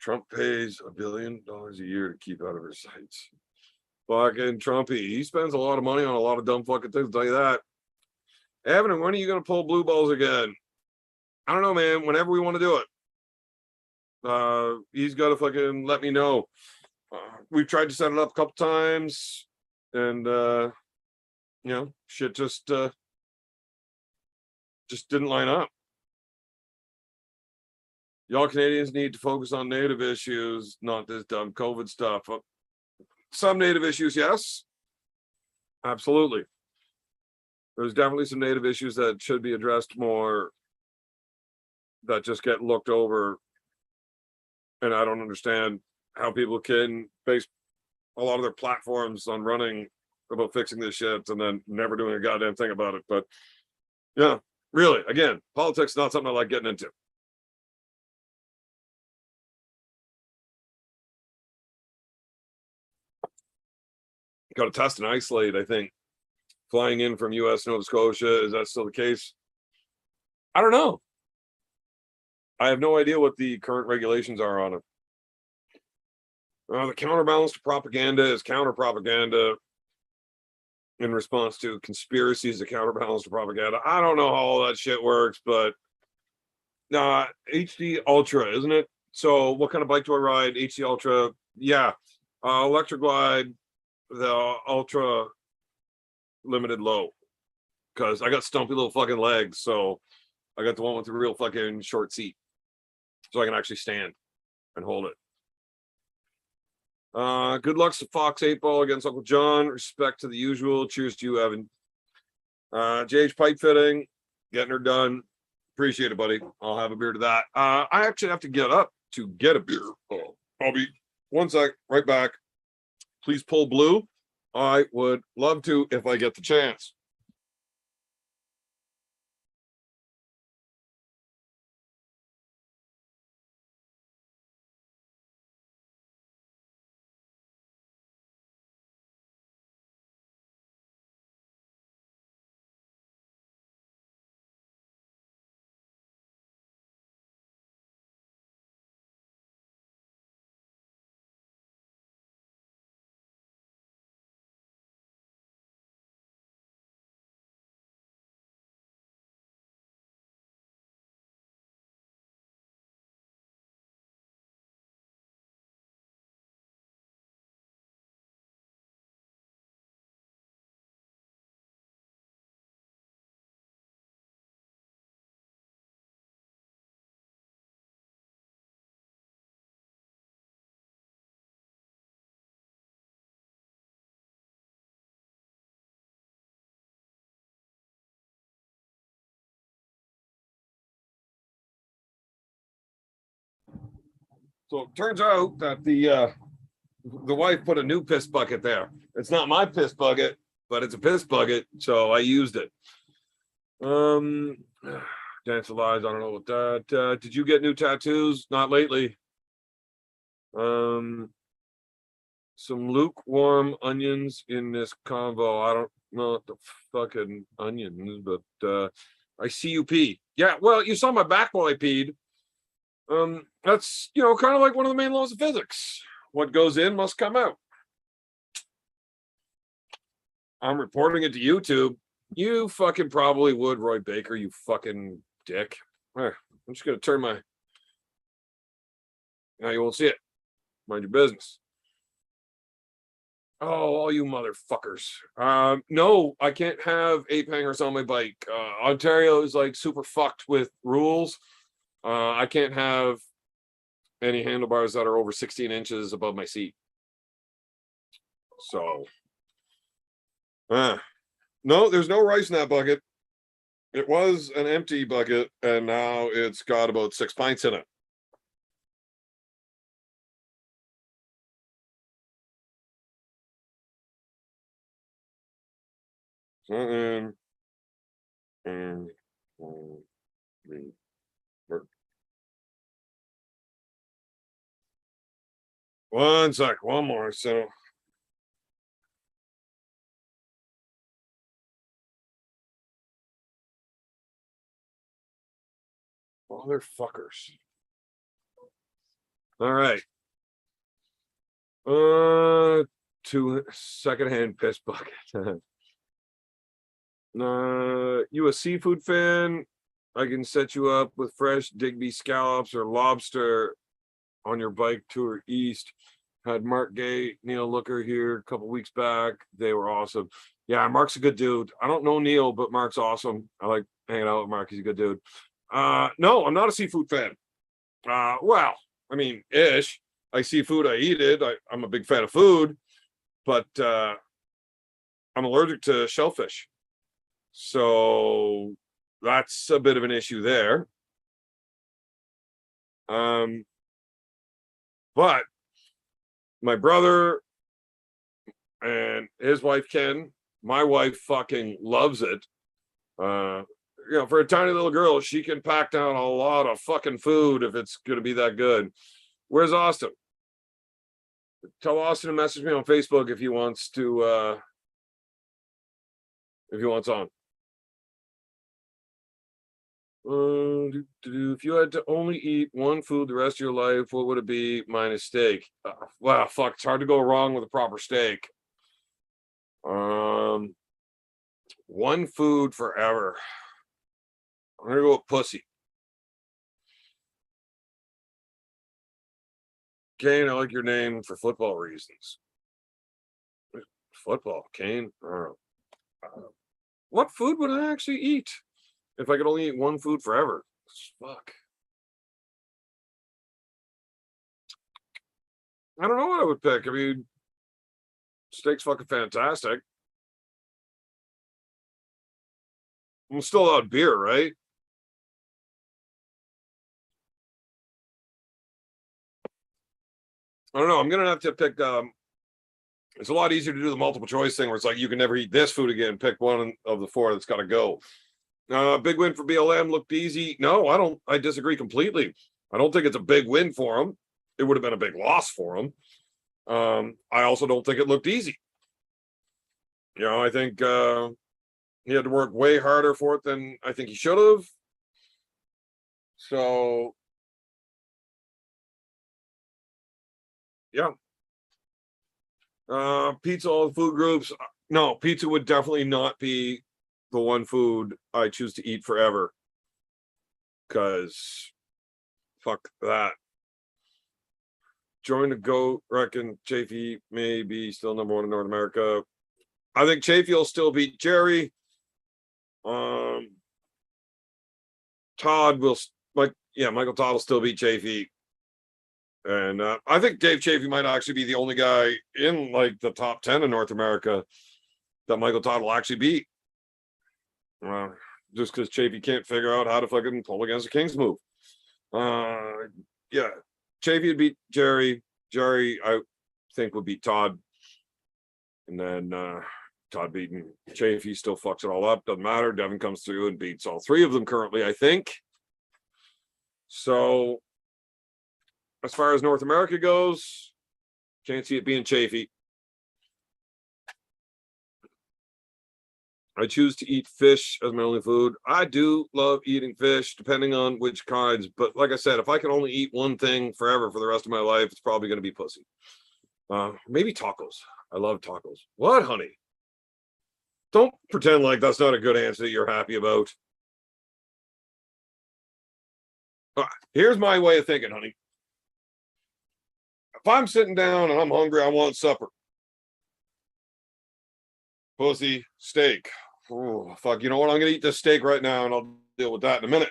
Trump pays $1 billion a year to keep out of her sights. Fucking Trumpy. He spends a lot of money on a lot of dumb fucking things, I'll tell you that. Evan, when are you going to pull blue balls again? I don't know, man. Whenever we want to do it. He's got to fucking let me know. We've tried to set it up a couple times, and shit just didn't line up. Y'all Canadians need to focus on native issues, not this dumb COVID stuff. Some native issues, yes, absolutely. There's definitely some native issues that should be addressed more, that just get looked over, and I don't understand how people can base a lot of their platforms on running about fixing this shit and then never doing a goddamn thing about it. But yeah, really, again, politics is not something I like getting into. Got to test and isolate, I think. Flying in from US Nova Scotia, is that still the case? I don't know. I have no idea what the current regulations are on it. The counterbalance to propaganda is counter propaganda in response to conspiracies to counterbalance to propaganda. I don't know how all that shit works, but HD Ultra, isn't it? So what kind of bike do I ride? HD Ultra, yeah. Electric Glide, the Ultra limited low, because I got stumpy little fucking legs, so I got the one with the real fucking short seat, so I can actually stand and hold it. Good luck to Fox 8 Ball against Uncle John. Respect to the usual. Cheers to you, Evan. JH Pipe Fitting, getting her done. Appreciate it, buddy. I'll have a beer to that. I actually have to get up to get a beer. I'll be 1 sec, right back. Please pull blue I would love to if I get the chance. So it turns out that the wife put a new piss bucket there. It's not my piss bucket, but it's a piss bucket, so I used it. Dance of Lies, I don't know what that. Did you get new tattoos? Not lately. Some lukewarm onions in this convo. I don't know what the fucking onions, but I see you pee. Yeah, well, you saw my back while I peed. That's kind of like one of the main laws of physics. What goes in must come out. I'm reporting it to YouTube. You fucking probably would, Roy Baker, you fucking dick. I'm just gonna turn my. Now you won't see it. Mind your business. Oh, all you motherfuckers. No, I can't have ape hangers on my bike. Ontario is like super fucked with rules. I can't have any handlebars that are over 16 inches above my seat. So, no, there's no rice in that bucket. It was an empty bucket, and now it's got about 6 pints in it. And one sec, one more. So motherfuckers. All right. Two secondhand piss bucket. You a seafood fan? I can set you up with fresh Digby scallops or lobster on your bike tour east. Had Mark Gay, Neil Looker here a couple weeks back. They were awesome. Yeah, Mark's a good dude. I don't know Neil, but Mark's awesome. I like hanging out with Mark. He's a good dude. No, I'm not a seafood fan. Well, I mean, ish. I see food, I eat it. I'm a big fan of food, but I'm allergic to shellfish. So that's a bit of an issue there. But my brother and his wife Ken, my wife fucking loves it. For a tiny little girl, she can pack down a lot of fucking food if it's gonna be that good. Where's Austin? Tell Austin to message me on Facebook if he wants to if he wants on. If you had to only eat one food the rest of your life, what would it be minus steak? Wow, fuck, it's hard to go wrong with a proper steak. One food forever. I'm gonna go with pussy. Kane, I like your name for football reasons. Football, Kane. What food would I actually eat if I could only eat one food forever? Fuck. I don't know what I would pick. I mean, steak's fucking fantastic. I'm still out beer, right? I don't know. I'm gonna have to pick It's a lot easier to do the multiple choice thing where it's like you can never eat this food again. Pick one of the four that's got to go. Big win for BLM. Looked easy. No, I don't. I disagree completely. I don't think it's a big win for him. It would have been a big loss for him. I also don't think it looked easy. I think he had to work way harder for it than I think he should have. So, yeah. Pizza, all the food groups. No, pizza would definitely not be the one food I choose to eat forever. Because fuck that. Join the GOAT, reckon Chafee may be still number one in North America. I think Chafee will still beat Jerry. Todd will Michael Todd will still beat Chafee. And I think Dave Chafee might actually be the only guy in like the top 10 in North America that Michael Todd will actually beat. Just because Chafee can't figure out how to fucking pull against the King's move. Yeah. Chafee would beat Jerry. Jerry, I think, would beat Todd. And then Todd beating Chafee still fucks it all up. Doesn't matter. Devin comes through and beats all three of them currently, I think. So, as far as North America goes, can't see it being Chafee. I choose to eat fish as my only food. I do love eating fish, depending on which kinds. But like I said, if I can only eat one thing forever for the rest of my life, it's probably going to be pussy. Maybe tacos. I love tacos. What, honey? Don't pretend like that's not a good answer that you're happy about. Here's my way of thinking, honey. If I'm sitting down and I'm hungry, I want supper. Pussy, steak. Oh, fuck. You know what? I'm going to eat this steak right now and I'll deal with that in a minute.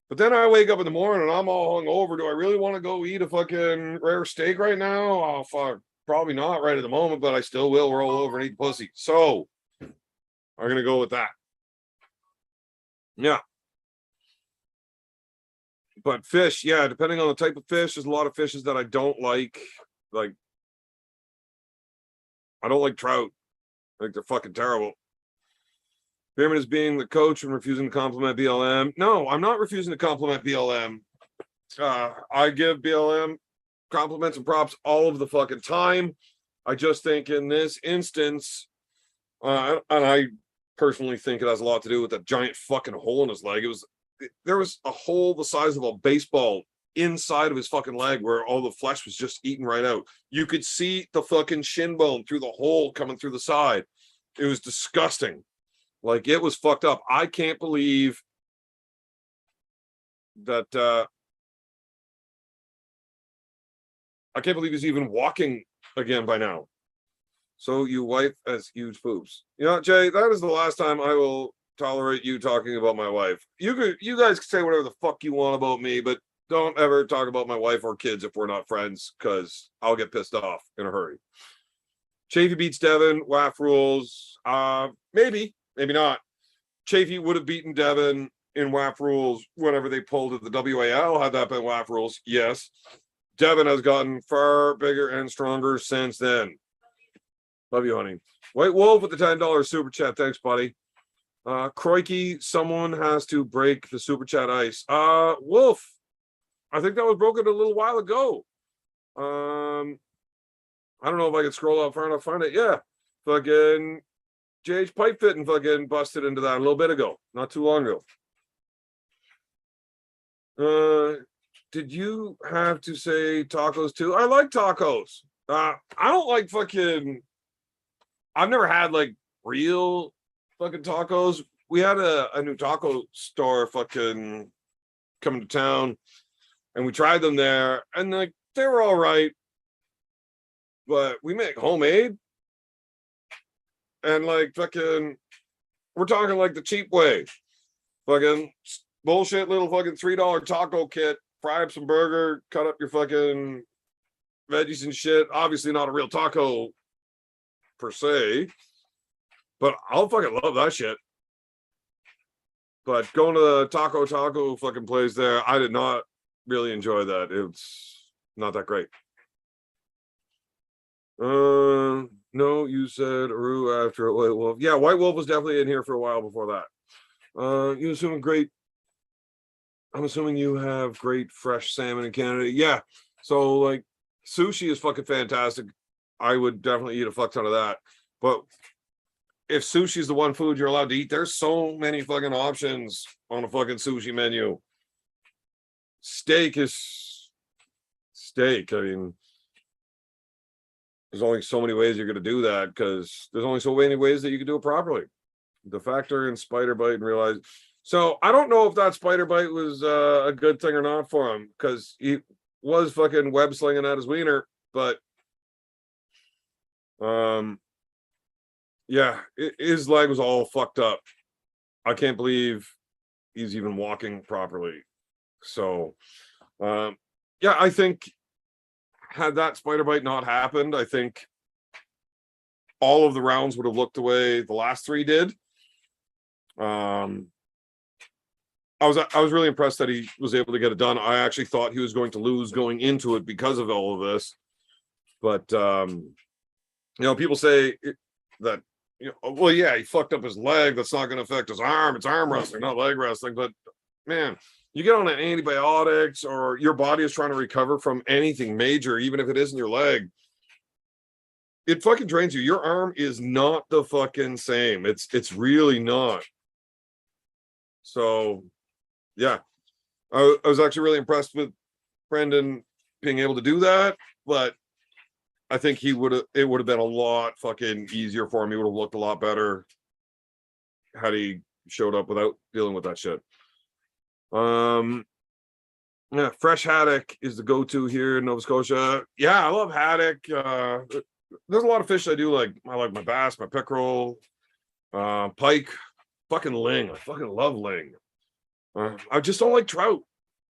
But then I wake up in the morning and I'm all hungover. Do I really want to go eat a fucking rare steak right now? Oh, fuck. Probably not right at the moment, but I still will roll over and eat pussy. So I'm going to go with that. Yeah. But fish, yeah, depending on the type of fish, there's a lot of fishes that I don't like. Like, I don't like trout. I think they're fucking terrible. Beerman is being the coach and refusing to compliment BLM. No, I'm not refusing to compliment BLM. I give BLM compliments and props all of the fucking time. I just think in this instance, and I personally think it has a lot to do with that giant fucking hole in his leg. There was a hole the size of a baseball inside of his fucking leg where all the flesh was just eaten right out. You could see the fucking shin bone through the hole coming through the side. It was disgusting. Like, it was fucked up. I can't believe that I can't believe he's even walking again by now. So your wife has huge boobs. You know, Jay, that is the last time I will tolerate you talking about my wife. You guys can say whatever the fuck you want about me, but don't ever talk about my wife or kids if we're not friends, because I'll get pissed off in a hurry. Chafee beats Devin. WAF rules. Maybe not. Chafee would have beaten Devin in WAF rules whenever they pulled at the WAL. Had that been WAF rules, yes. Devin has gotten far bigger and stronger since then. Love you, honey. White Wolf with the $10 super chat. Thanks, buddy. Croikey, someone has to break the super chat ice. Wolf, I think that was broken a little while ago. I don't know if I can scroll up far enough to find it. Yeah. Fucking JH Pipe Fitting fucking busted into that a little bit ago. Not too long ago. Did you have to say tacos too? I like tacos. I don't like fucking... I've never had like real fucking tacos. We had a new taco store fucking coming to town and we tried them there and like they were all right. But we make homemade and like fucking, we're talking like the cheap way. Fucking bullshit little fucking $3 taco kit, fry up some burger, cut up your fucking veggies and shit. Obviously not a real taco per se, but I'll fucking love that shit. But going to the taco fucking place there, I did not really enjoy that. It's not that great. No, you said Aru after White Wolf. Yeah, White Wolf was definitely in here for a while before that. You assuming great. I'm assuming you have great fresh salmon in Canada. Yeah. So like sushi is fucking fantastic. I would definitely eat a fuck ton of that. But if sushi is the one food you're allowed to eat, there's so many fucking options on a fucking sushi menu. Steak is steak. I mean, there's only so many ways you're going to do that because there's only so many ways that you can do it properly. The factor in spider bite and realize. So I don't know if that spider bite was a good thing or not for him because he was fucking web slinging at his wiener, but yeah, his leg was all fucked up. I can't believe he's even walking properly. So yeah, I think had that spider bite not happened, I think all of the rounds would have looked the way the last three did. I was really impressed that he was able to get it done. I actually thought he was going to lose going into it because of all of this. But people say that well, yeah, he fucked up his leg. That's not going to affect his arm. It's arm wrestling, not leg wrestling. But man, you get on antibiotics or your body is trying to recover from anything major, even if it isn't your leg. It fucking drains you. Your arm is not the fucking same. It's really not. So yeah, I was actually really impressed with Brendan being able to do that, but I think it would have been a lot fucking easier for him. He would have looked a lot better had he showed up without dealing with that shit. Yeah, fresh haddock is the go-to here in Nova Scotia. Yeah, I love haddock. There's a lot of fish I do like. I like my bass, my pickerel, pike, fucking ling. I fucking love ling. I just don't like trout.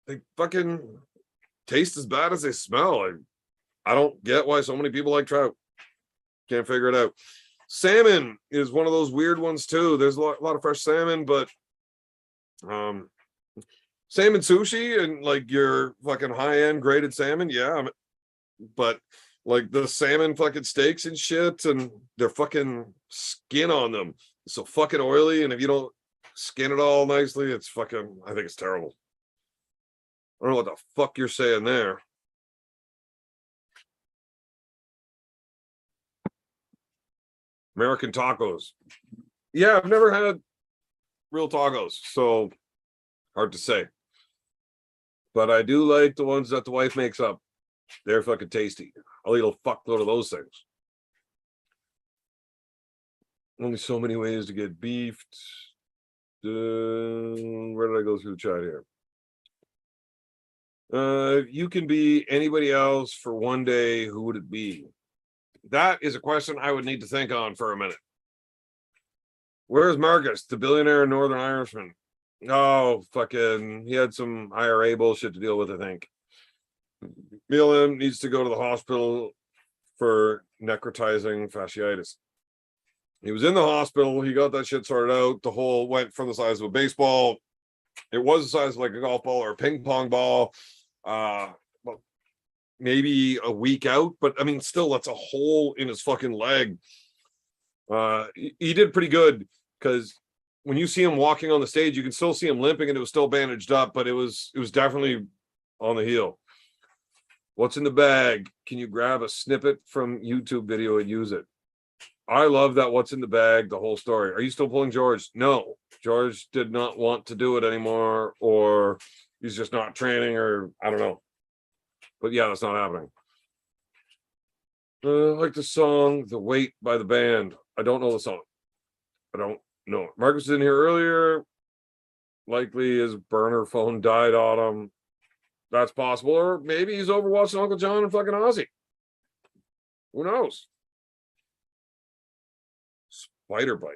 They fucking taste as bad as they smell. I don't get why so many people like trout. Can't figure it out. Salmon is one of those weird ones too. There's a lot of fresh salmon, but salmon sushi and like your fucking high-end graded salmon, yeah. But like the salmon fucking steaks and shit and their fucking skin on them. It's so fucking oily, and if you don't skin it all nicely, it's fucking, I think it's terrible. I don't know what the fuck you're saying there. American tacos. Yeah, I've never had real tacos, so hard to say. But I do like the ones that the wife makes up. They're fucking tasty. I'll eat a fuckload of those things. Only so many ways to get beefed. Where did I go through the chat here? You can be anybody else for one day. Who would it be? That is a question I would need to think on for a minute. Where's Marcus, the billionaire Northern Irishman? Oh, fucking, he had some IRA bullshit to deal with, I think. Milam needs to go to the hospital for necrotizing fasciitis. He was in the hospital. He got that shit sorted out. The hole went from the size of a baseball. It was the size of like a golf ball or a ping pong ball. Well, maybe a week out, but I mean, still, that's a hole in his fucking leg. He did pretty good because when you see him walking on the stage, you can still see him limping, and it was still bandaged up, but it was definitely on the heel. What's in the bag? Can you grab a snippet from YouTube video and use it? I love that. What's in the bag? The whole story. Are you still pulling George? No, George did not want to do it anymore, or he's just not training, or I don't know. But yeah, that's not happening. Like the song "The Weight" by the band. I don't know the song. I don't know. Marcus was in here earlier. Likely his burner phone died on him. That's possible. Or maybe he's overwatching Uncle John and fucking Ozzy. Who knows? Spider bite.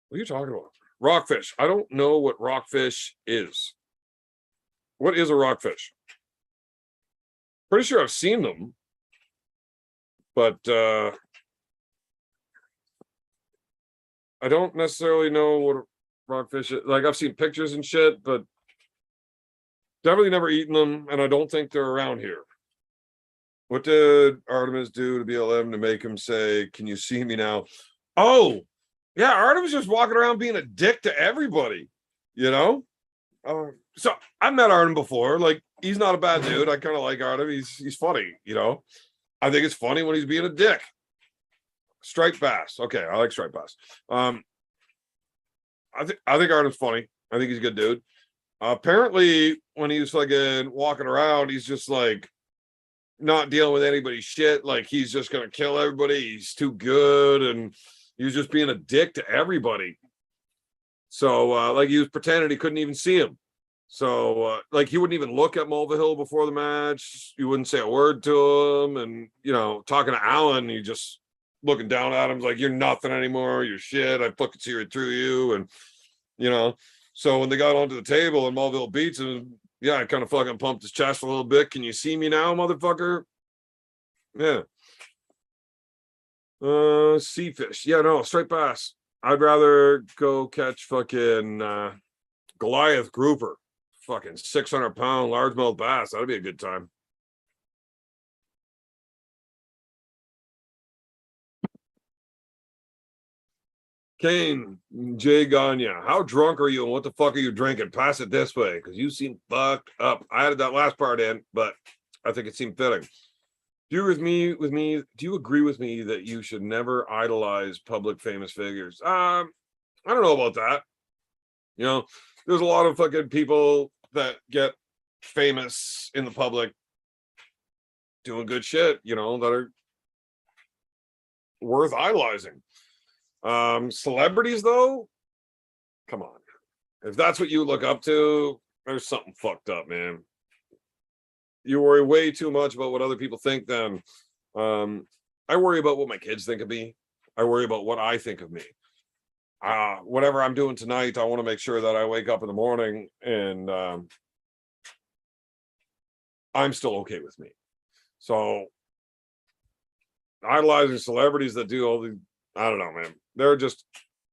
What are you talking about? Rockfish. I don't know what rockfish is. What is a rockfish? Pretty sure I've seen them. But I don't necessarily know what a rockfish is. Like, I've seen pictures and shit, but definitely never eaten them, and I don't think they're around here. What did Artemis do to BLM to make him say, "Can you see me now?" Oh, yeah, Artemis just walking around being a dick to everybody, you know? So I've met Artem before. Like, he's not a bad dude. I kind of like Artem. He's funny, you know. I think it's funny when he's being a dick. Striped bass. Okay, I like striped bass. I think Artem's funny. I think he's a good dude. Apparently, when he was fucking walking around, he's just like not dealing with anybody's shit. Like, he's just gonna kill everybody. He's too good, and he was just being a dick to everybody. So, like, he was pretending he couldn't even see him. So, like, he wouldn't even look at Mulvihill before the match. You wouldn't say a word to him. And, you know, talking to Alan, he just looking down at him like, "You're nothing anymore. You're shit. I fucking see right through you." And, you know, so when they got onto the table and Mulvihill beats him, yeah, I kind of fucking pumped his chest a little bit. "Can you see me now, motherfucker?" Yeah. Sea fish. Yeah, no, straight bass. I'd rather go catch fucking Goliath grouper. Fucking 600-pound largemouth bass. That'd be a good time. Kane, Jay Gagne, how drunk are you and what the fuck are you drinking? Pass it this way, because you seem fucked up. I added that last part in, but I think it seemed fitting. Do you do you agree with me that you should never idolize public famous figures? I don't know about that. You know, there's a lot of fucking people that get famous in the public doing good shit, you know, that are worth idolizing. Celebrities, though, come on. If that's what you look up to, there's something fucked up, man. You worry way too much about what other people think, then I worry about what my kids think of me. I worry about what I think of me. Whatever I'm doing tonight, I want to make sure that I wake up in the morning and I'm still okay with me. So idolizing celebrities that do all the, I don't know, man. They're just,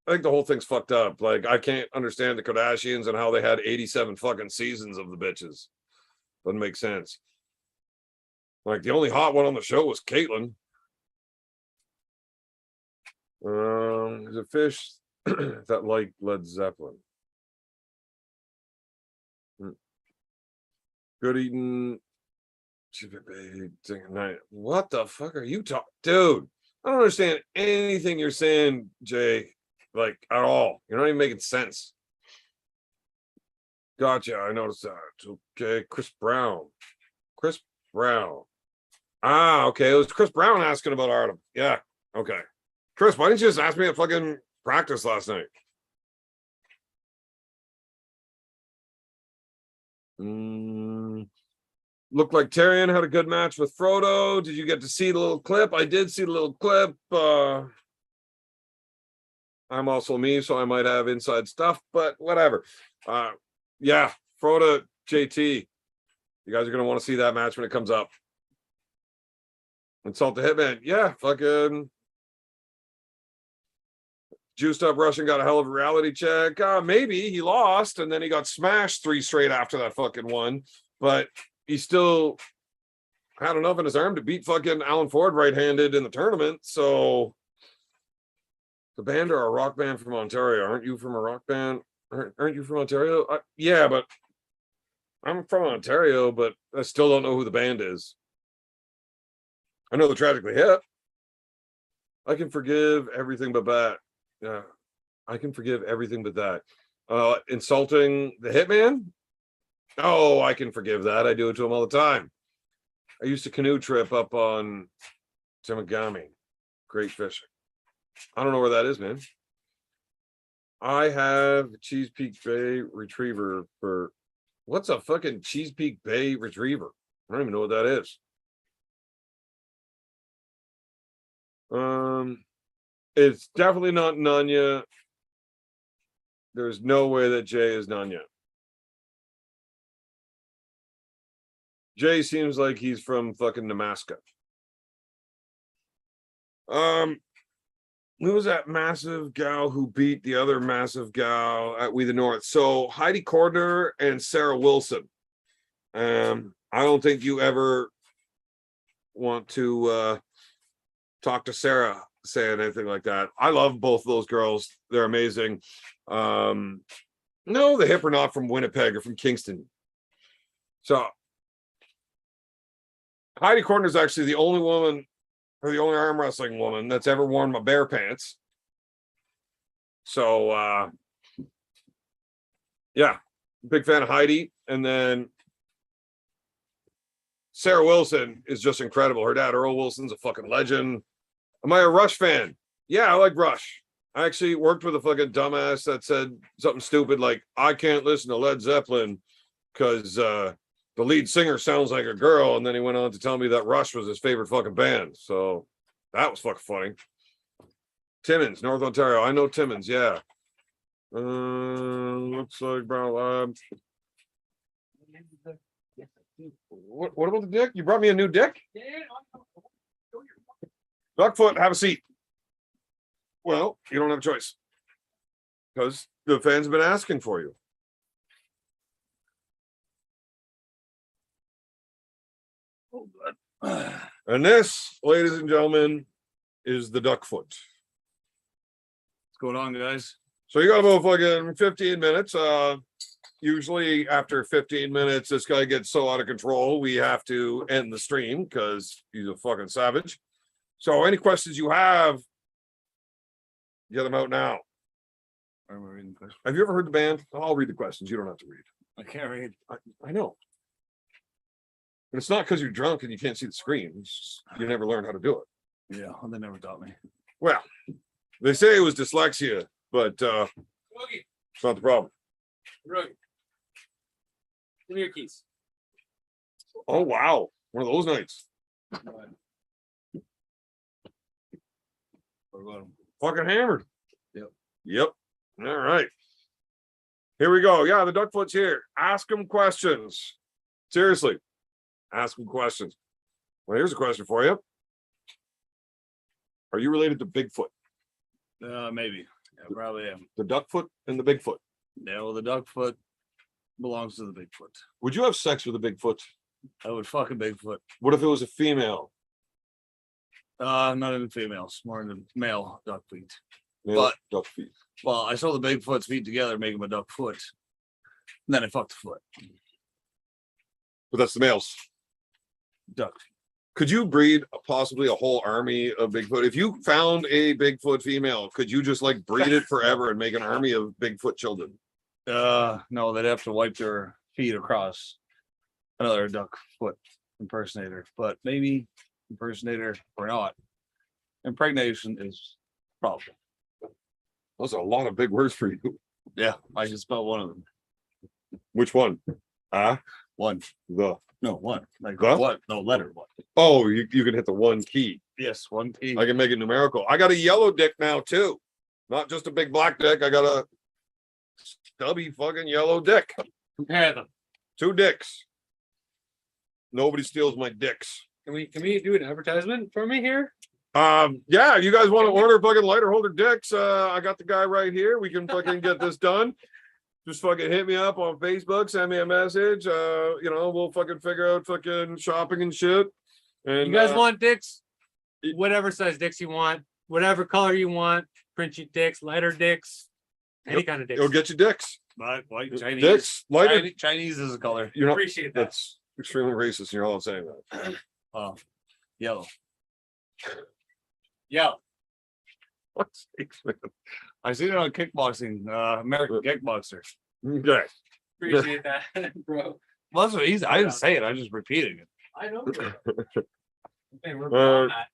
I think the whole thing's fucked up. Like, I can't understand the Kardashians and how they had 87 fucking seasons of the bitches. Doesn't make sense. Like, the only hot one on the show was Caitlyn. There's a fish that like Led Zeppelin. Good eating. What the fuck are you talking, dude? I don't understand anything you're saying, Jay, like, at all. You're not even making sense. Gotcha. I noticed that. Okay. Chris Brown. Okay. It was Chris Brown asking about Artem. Yeah. Okay. Chris, why didn't you just ask me at fucking practice last night? Looked like Tyrion had a good match with Frodo. Did you get to see the little clip? I did see the little clip. I'm also me, so I might have inside stuff, but whatever. Yeah, Frodo, JT. You guys are going to want to see that match when it comes up. Insult the Hitman. Yeah, fucking juiced up Russian got a hell of a reality check. Maybe he lost and then he got smashed 3 straight after that fucking one, but he still had enough in his arm to beat fucking Alan Ford right-handed in the tournament. So the band are a rock band from Ontario. Aren't you from a rock band? Aren't you from Ontario? Yeah, but I'm from Ontario, but I still don't know who the band is. I know they're Tragically Hip. I can forgive everything but that. Yeah, I can forgive everything but that. Insulting the Hitman? Oh, I can forgive that. I do it to him all the time. I used to canoe trip up on Temagami. Great fishing. I don't know where that is, man. I have Chesapeake Bay Retriever for... What's a fucking Chesapeake Bay Retriever? I don't even know what that is. It's definitely not Nanya. There's no way that Jay is Nanya. Jay seems like he's from fucking Namaska. Who was that massive gal who beat the other massive gal at We the North? So Heidi Cordner and Sarah Wilson. I don't think you ever want to talk to Sarah saying anything like that. I love both those girls. They're amazing. No, the hip are not from Winnipeg or from Kingston. So Heidi Korner is actually the only woman or the only arm wrestling woman that's ever worn my bear pants. So yeah, big fan of Heidi. And then Sarah Wilson is just incredible. Her dad, Earl Wilson's a fucking legend. Am I a Rush fan? Yeah, I like Rush. I actually worked with a fucking dumbass that said something stupid like, I can't listen to Led Zeppelin because the lead singer sounds like a girl. And then he went on to tell me that Rush was his favorite fucking band. So that was fucking funny. Timmins, North Ontario. I know Timmins, yeah. Looks like Brown Lab. What about the dick? You brought me a new dick? Duckfoot, have a seat. Well, you don't have a choice because the fans have been asking for you. And this, ladies and gentlemen, is the Duckfoot. What's going on, guys? So you got about fucking 15 minutes. Usually after 15 minutes, this guy gets so out of control, we have to end the stream because he's a fucking savage. So any questions you have, get them out now. Am I reading the question? Have you ever heard the band? I'll read the questions. You don't have to read. I can't read. I know. But it's not because you're drunk and you can't see the screen. It's just, you never learned how to do it. Yeah, well, they never taught me. Well, they say it was dyslexia, but it's not the problem. Rookie. Give me your keys. Oh, wow. One of those nights. Fucking hammered. Yep. All right. Here we go. Yeah, the Duckfoot's here. Ask him questions. Seriously. Ask him questions. Well, here's a question for you. Are you related to Bigfoot? Maybe. I probably am. The Duckfoot and the Bigfoot. Yeah, well, the Duckfoot belongs to the Bigfoot. Would you have sex with a Bigfoot? I would fuck a Bigfoot. What if it was a female? Not in the females, more in the male duck feet. Male But- duck feet. Well, I saw the Bigfoot's feet together, make him a duck foot. And then I fucked the foot. But that's the males. Duck. Could you breed possibly a whole army of Bigfoot? If you found a Bigfoot female, could you just like breed it forever and make an army of Bigfoot children? No, they'd have to wipe their feet across another duck foot impersonator. But maybe impersonator or not. Impregnation is probably. Those are a lot of big words for you. Yeah, I can spell one of them. Which one? One. The. No, one. Like The? what? No, letter one. Oh, you can hit the one key. Yes, one T. I can make it numerical. I got a yellow dick now too. Not just a big black dick. I got a stubby fucking yellow dick. Compare them. 2 dicks. Nobody steals my dicks. Can we do an advertisement for me here? Yeah, you guys want to order fucking lighter holder dicks? I got the guy right here. We can fucking get this done. Just fucking hit me up on Facebook, send me a message. We'll fucking figure out fucking shopping and shit. And You guys want dicks? Whatever size dicks you want, whatever color you want, princhy dicks, lighter dicks, any kind of dicks. it'll get you dicks. White Chinese. Dicks, lighter. Chinese is a color. You're not, Appreciate that. that's extremely racist, and you're all saying that. Oh, yellow. Yo, What sakes, man? I seen it on kickboxing, American Kickboxer. Okay. appreciate that, bro. Well, that's what he's. I didn't say it. I was just repeating it. I know. Okay, we're beyond that.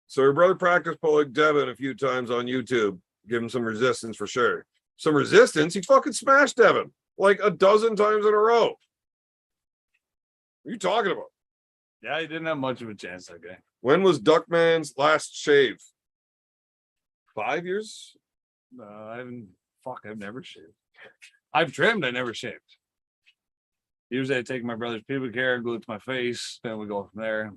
So your brother practiced pulling Devin a few times on YouTube. Give him some resistance for sure. Some resistance? He fucking smashed Devin like a dozen times in a row. What are you talking about? Yeah, he didn't have much of a chance, that guy. When was Duckman's last shave? 5 years? I've never shaved. I've trimmed, I never shaved. Usually I take my brother's pubic hair, glue it to my face, then we go from there.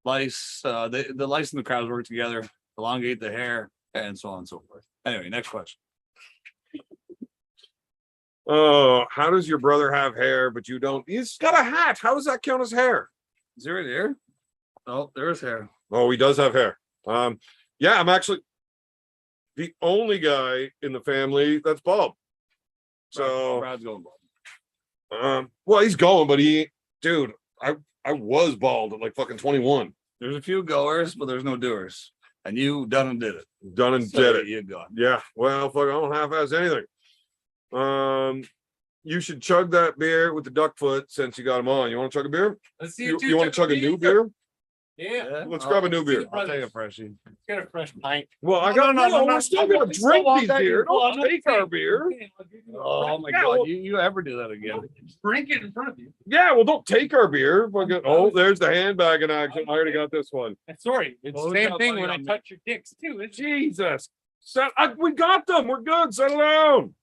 Lice, the lice and the crowds work together, elongate the hair, and so on and so forth. Anyway, next question. Oh, how does your brother have hair, but you don't? He's got a hat. How does that count as hair? Is he right here? Oh, there's hair. Oh, he does have hair. Yeah, I'm actually the only guy in the family that's bald. So, Brad's going bald. well, he's going, but dude, I was bald at like fucking 21. There's a few goers, but there's no doers. And you done and did it. Done and So did it. You're gone. Yeah, well, fuck, I don't half-ass anything. You should chug that beer with the duck foot since you got him on. You want to chug a beer? Let's see You want to chug a new beer? Yeah. Let's grab a new beer. I'll take a freshie. Get a fresh pint. Well, I got no, we're still gonna drink these beer. Don't take our beer. Oh my Yeah, god, well- you ever do that again? Drink it in front of you. Yeah, well, don't take our beer. Oh, there's the handbag in action. I already got this one. Sorry, it's Well, the we same got thing money when I on me. touch your dicks too. It's Jesus. We got them. We're good. Settle down.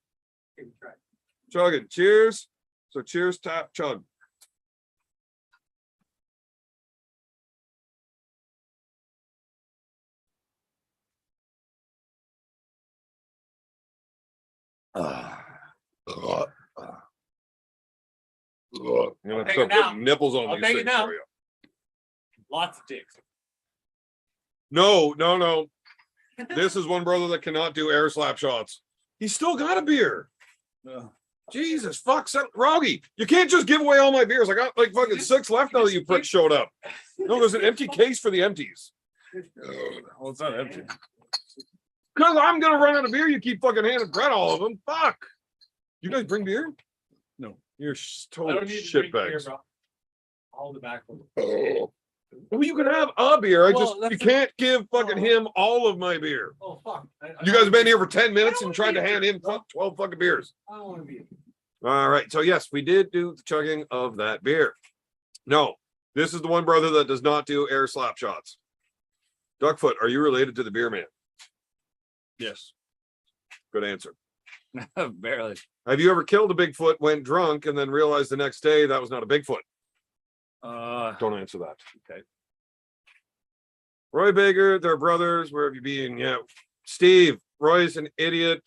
Chug it. Cheers. So cheers, tap, chug. I'm gonna take start it now. putting nipples on I'll these take it things now. for you. Lots of dicks. No. This is one brother that cannot do air slap shots. He's still got a beer. Jesus, fuck, Roggy, you can't just give away all my beers. I got like fucking 6 left now that you prick showed up. No, there's an empty case for the empties. Well, it's not empty. Because I'm gonna run out of beer. You keep fucking handing Brett all of them. Fuck. You guys bring beer? No. You're I total don't need to drink beer, shitbags. bro. All the back one. Oh. Well, you can have a beer. Well, You that's can't give fucking Oh. him all of my beer. Oh fuck! You guys have been here for 10 minutes don't and tried to wanna be hand here, him bro. 12 fucking beers. I don't want to be. All right. So yes, we did do the chugging of that beer. No, this is the one brother that does not do air slap shots. Duckfoot, are you related to the beer man? Yes. Good answer. Barely. Have you ever killed a Bigfoot, went drunk, and then realized the next day that was not a Bigfoot? Don't answer that. Okay. Roy Baker, they're brothers. Where have you been? Yeah. Steve, Roy's an idiot.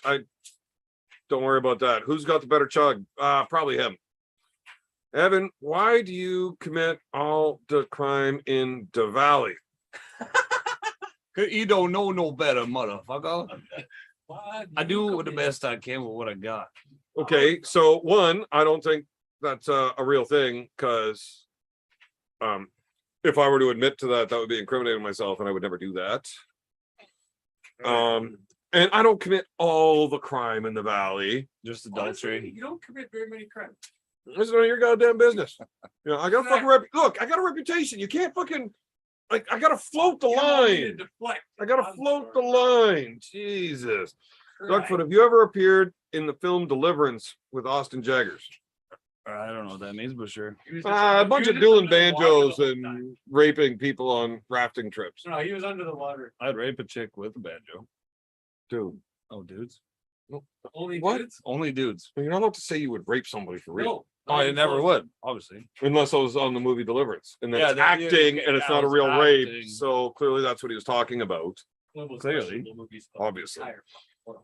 Don't worry about that. Who's got the better chug? Probably him. Evan, why do you commit all the crime in the valley? You don't know no better, motherfucker. What? I do the best I can with what I got. Okay, so one, I don't think that's a real thing because if I were to admit to that, that would be incriminating myself, and I would never do that. And I don't commit all the crime in the valley. Just Honestly, adultery. you don't commit very many crimes. This is none of your goddamn business. You know, I got a fucking look. I got a reputation. You can't fucking like. I gotta float the You don't need to line. deflect. I gotta I'm float the sorry. line. Jesus, Right. Duckfoot, have you ever appeared in the film Deliverance with Austin Jaggers? I don't know what that means, but sure. He was A bunch he of was dueling under the water banjos the whole time. and raping people on rafting trips. No, he was under the water. I'd rape a chick with a banjo. Dude, Oh, dudes. Only What? dudes? Only dudes. you're not allowed to say you would rape somebody for real. No. Oh, I never would, obviously. Unless I was on the movie Deliverance, and that's Yeah, that- yeah, acting, okay, and it's that not a was real rape. acting. So clearly, that's what he was talking about. Clearly. Obviously.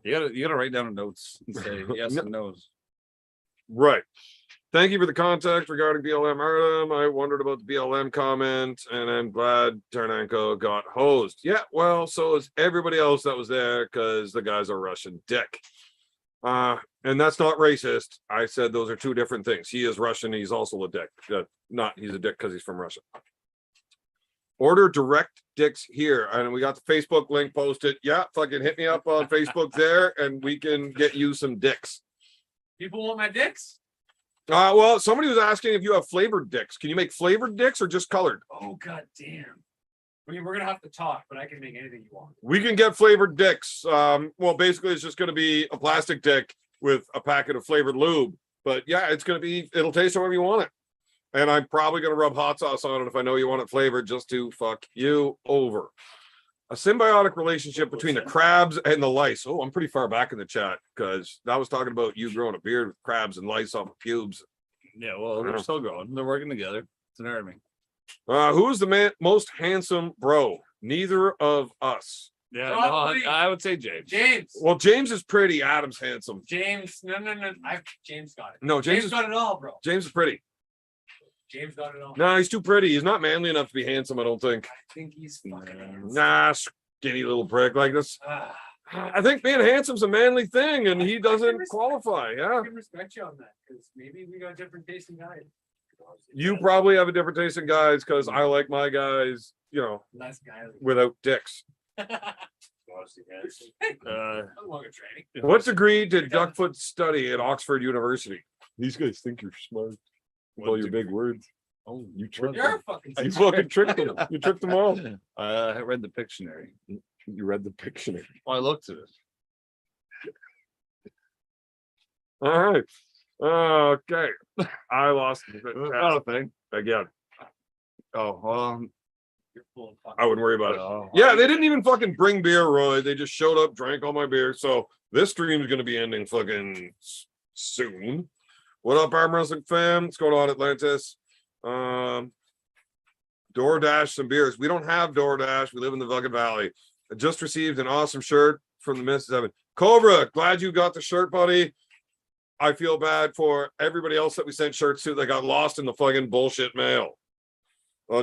You gotta write down notes and say yes and no's. Right. Thank you for the context regarding BLM. Artem, I wondered about the BLM comment, and I'm glad Ternenko got hosed. Yeah, well, so is everybody else that was there because the guy's a Russian dick. And that's not racist. I said those are two different things. He is Russian. He's also a dick. He's a dick because he's from Russia. Order direct dicks here. And we got the Facebook link posted. Yeah, fucking hit me up on Facebook there, and we can get you some dicks. People want my dicks? Well, somebody was asking if you have flavored dicks. Can you make flavored dicks or just colored? Oh god damn. I mean, we're gonna have to talk, but I can make anything you want. We can get flavored dicks. Well, basically, it's just going to be a plastic dick with a packet of flavored lube. But yeah, it'll taste however you want it. And I'm probably going to rub hot sauce on it if I know you want it flavored, just to fuck you over. A symbiotic relationship between the crabs and the lice. Oh, I'm pretty far back in the chat because that was talking about you growing a beard with crabs and lice off of pubes. Yeah, well, they're still growing. They're working together. It's an army. Who's the most handsome bro? Neither of us. Yeah, Probably. no, I would say James. James. Well, James is pretty. Adam's handsome. James. No. James got it. No, James got it all, bro. James is pretty. James got it all. No, he's too pretty. He's not manly enough to be handsome, I don't think. I think he's fucking handsome. Nah, skinny little prick like this. Ah, I think being handsome's a manly thing, and he I doesn't respect- qualify. Yeah. I can respect you on that because maybe we got different taste in guys. You probably have a different taste in guys because I like my guys, Less guy. without dicks. Uh, I'm longer training. What degree did Duckfoot study at Oxford University? These guys think you're smart. With all your big words. Oh, You tricked You're them. a fucking. You fucking tricked them. You tricked them all. I read the Pictionary. You read the Pictionary. Well, I looked at it. All right. Okay. I lost the Not a thing. again. Oh, well. You're full of I wouldn't worry about it. Oh, Yeah, they didn't even fucking bring beer, Roy. They just showed up, drank all my beer. So this stream is going to be ending fucking soon. What up, Arm Wrestling fam? What's going on, Atlantis? DoorDash some beers. We don't have DoorDash. We live in the fucking valley. I just received an awesome shirt from the Mrs. Evan. Cobra, glad you got the shirt, buddy. I feel bad for everybody else that we sent shirts to that got lost in the fucking bullshit mail.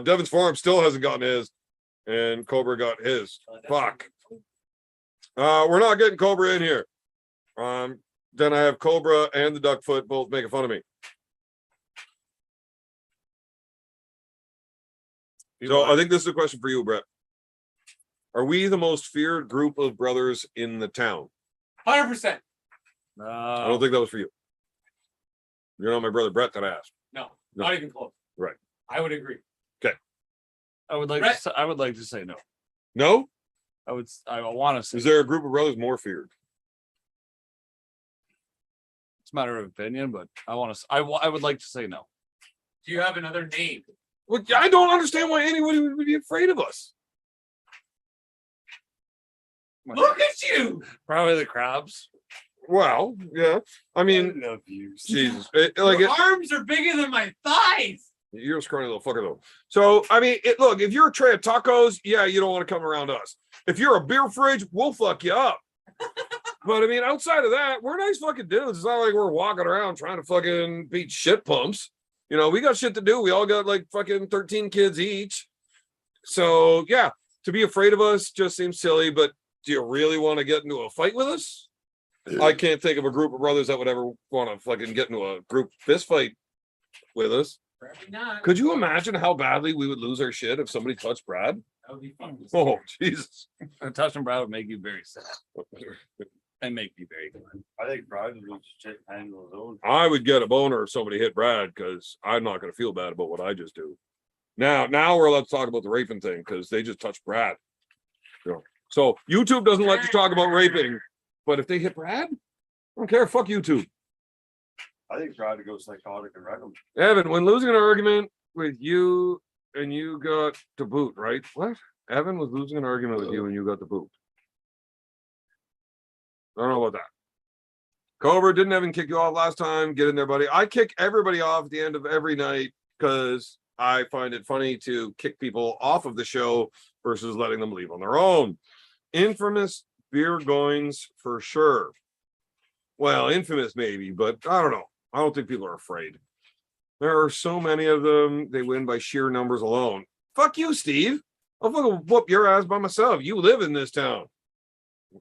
Devin's Farm still hasn't gotten his, and Cobra got his. Fuck. We're not getting Cobra in here. Then I have Cobra and the Duckfoot both making fun of me. So I think this is a question for you, Brett. Are we the most feared group of brothers in the town? 100%. I don't think that was for you. You're not my brother Brett that I asked. No, No. not even close. Right. I would agree. I would like. Brett- To say, I would like to say no. No? I want to say Is there a group of brothers more feared? it's a matter of opinion, but I want to. I would like to say no. Do you have another name? Well, I don't understand why anybody would be afraid of us. Look at you. Probably the crabs. Well, yeah. I mean, love you. Jesus. Your arms are bigger than my thighs. You're a scrawny little fucker though. So I mean, look, if you're a tray of tacos, yeah, you don't want to come around us. If you're a beer fridge, we'll fuck you up. But I mean, outside of that, we're nice fucking dudes. It's not like we're walking around trying to fucking beat shit pumps. We got shit to do. We all got like fucking 13 kids each. So yeah, to be afraid of us just seems silly. But do you really want to get into a fight with us? I can't think of a group of brothers that would ever want to fucking get into a group fist fight with us. Probably not. Could you imagine how badly we would lose our shit if somebody touched Brad? That would be fun. Oh, Jesus. Touching Brad would make you very sad and make me very glad. I think Brad would just handle his own. I would get a boner if somebody hit Brad because I'm not going to feel bad about what I just do. Now we're allowed to talk about the raping thing because they just touched Brad. So YouTube doesn't let you talk about raping, but if they hit Brad, I don't care. Fuck YouTube. I think Brad would go psychotic and wreck him. Evan, when losing an argument with you and you got to boot, right? What? Evan was losing an argument with you and you got to boot. I don't know about that. Cobra, didn't Evan kick you off last time? Get in there, buddy. I kick everybody off at the end of every night because I find it funny to kick people off of the show versus letting them leave on their own. Infamous beer goings for sure. Well, infamous maybe, but I don't know. I don't think people are afraid. There are so many of them, they win by sheer numbers alone. Fuck you, Steve. I'll fucking whoop your ass by myself. You live in this town.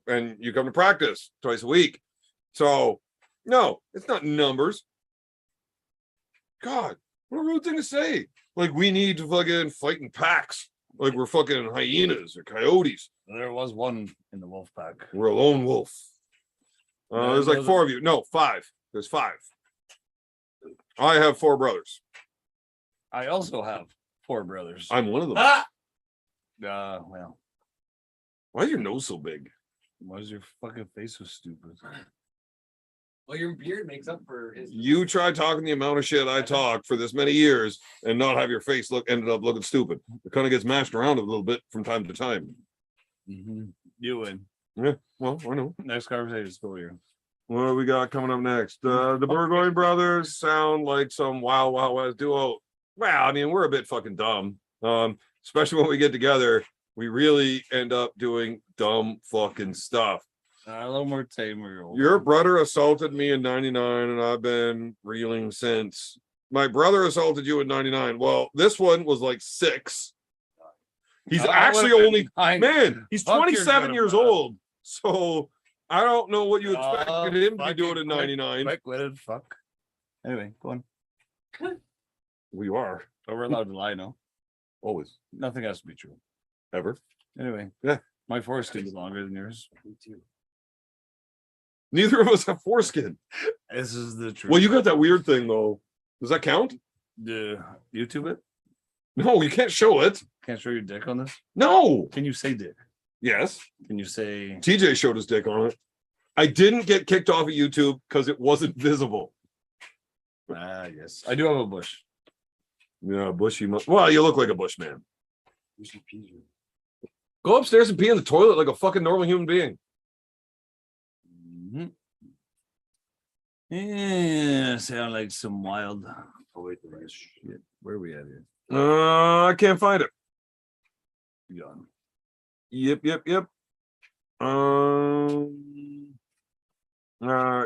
And you come to practice twice a week. So, no, it's not numbers. God, what a rude thing to say. Like, we need to fucking fight in packs. Like, we're fucking hyenas or coyotes. There was one in the wolf pack. We're a lone wolf. No, There's like those 4 of you. No, 5. There's 5. I have 4 brothers. I also have 4 brothers. I'm one of them. Ah! Well, Why is your nose so big? why is your fucking face so stupid? Well, your beard makes up for his. You try talking the amount of shit I talk for this many years and not have your face ended up looking stupid. It kind of gets mashed around a little bit from time to time. You win. Well, I know. Next conversation is for you. What do we got coming up next? The Burgoyne brothers sound like some Wild Wild West duo. Well, I mean, we're a bit fucking dumb. Especially when we get together, we really end up doing dumb fucking stuff. A little more tamer. Your brother assaulted me in '99, and I've been reeling since. My brother assaulted you at 99. Well, this one was like 6. He's I actually would've only been nine. man. He's Fuck your 27 good years brother. old. So I don't know what you expected him to be fucking doing at 99. Quick-witted fuck. Anyway, go on. We are But we're allowed to lie now. always Nothing has to be true. ever. Anyway. Yeah. My foreskin is longer than yours. Neither of us have foreskin. This is the truth. Well, you got that weird thing though. Does that count? the YouTube it. No, you can't show it. Can't show your dick on this. No. Can you say dick? Yes. Can you say TJ showed his dick on it. I didn't get kicked off of YouTube because it wasn't visible. yes. I do have a bush. Yeah, bushy. Well, you look like a bushman. We should pee you. Go upstairs and pee in the toilet like a fucking normal human being. Mhm. Yeah, sound like some wild. Oh, wait, the rest. Shit. Where are we at here? I can't find it. You gone? Yep.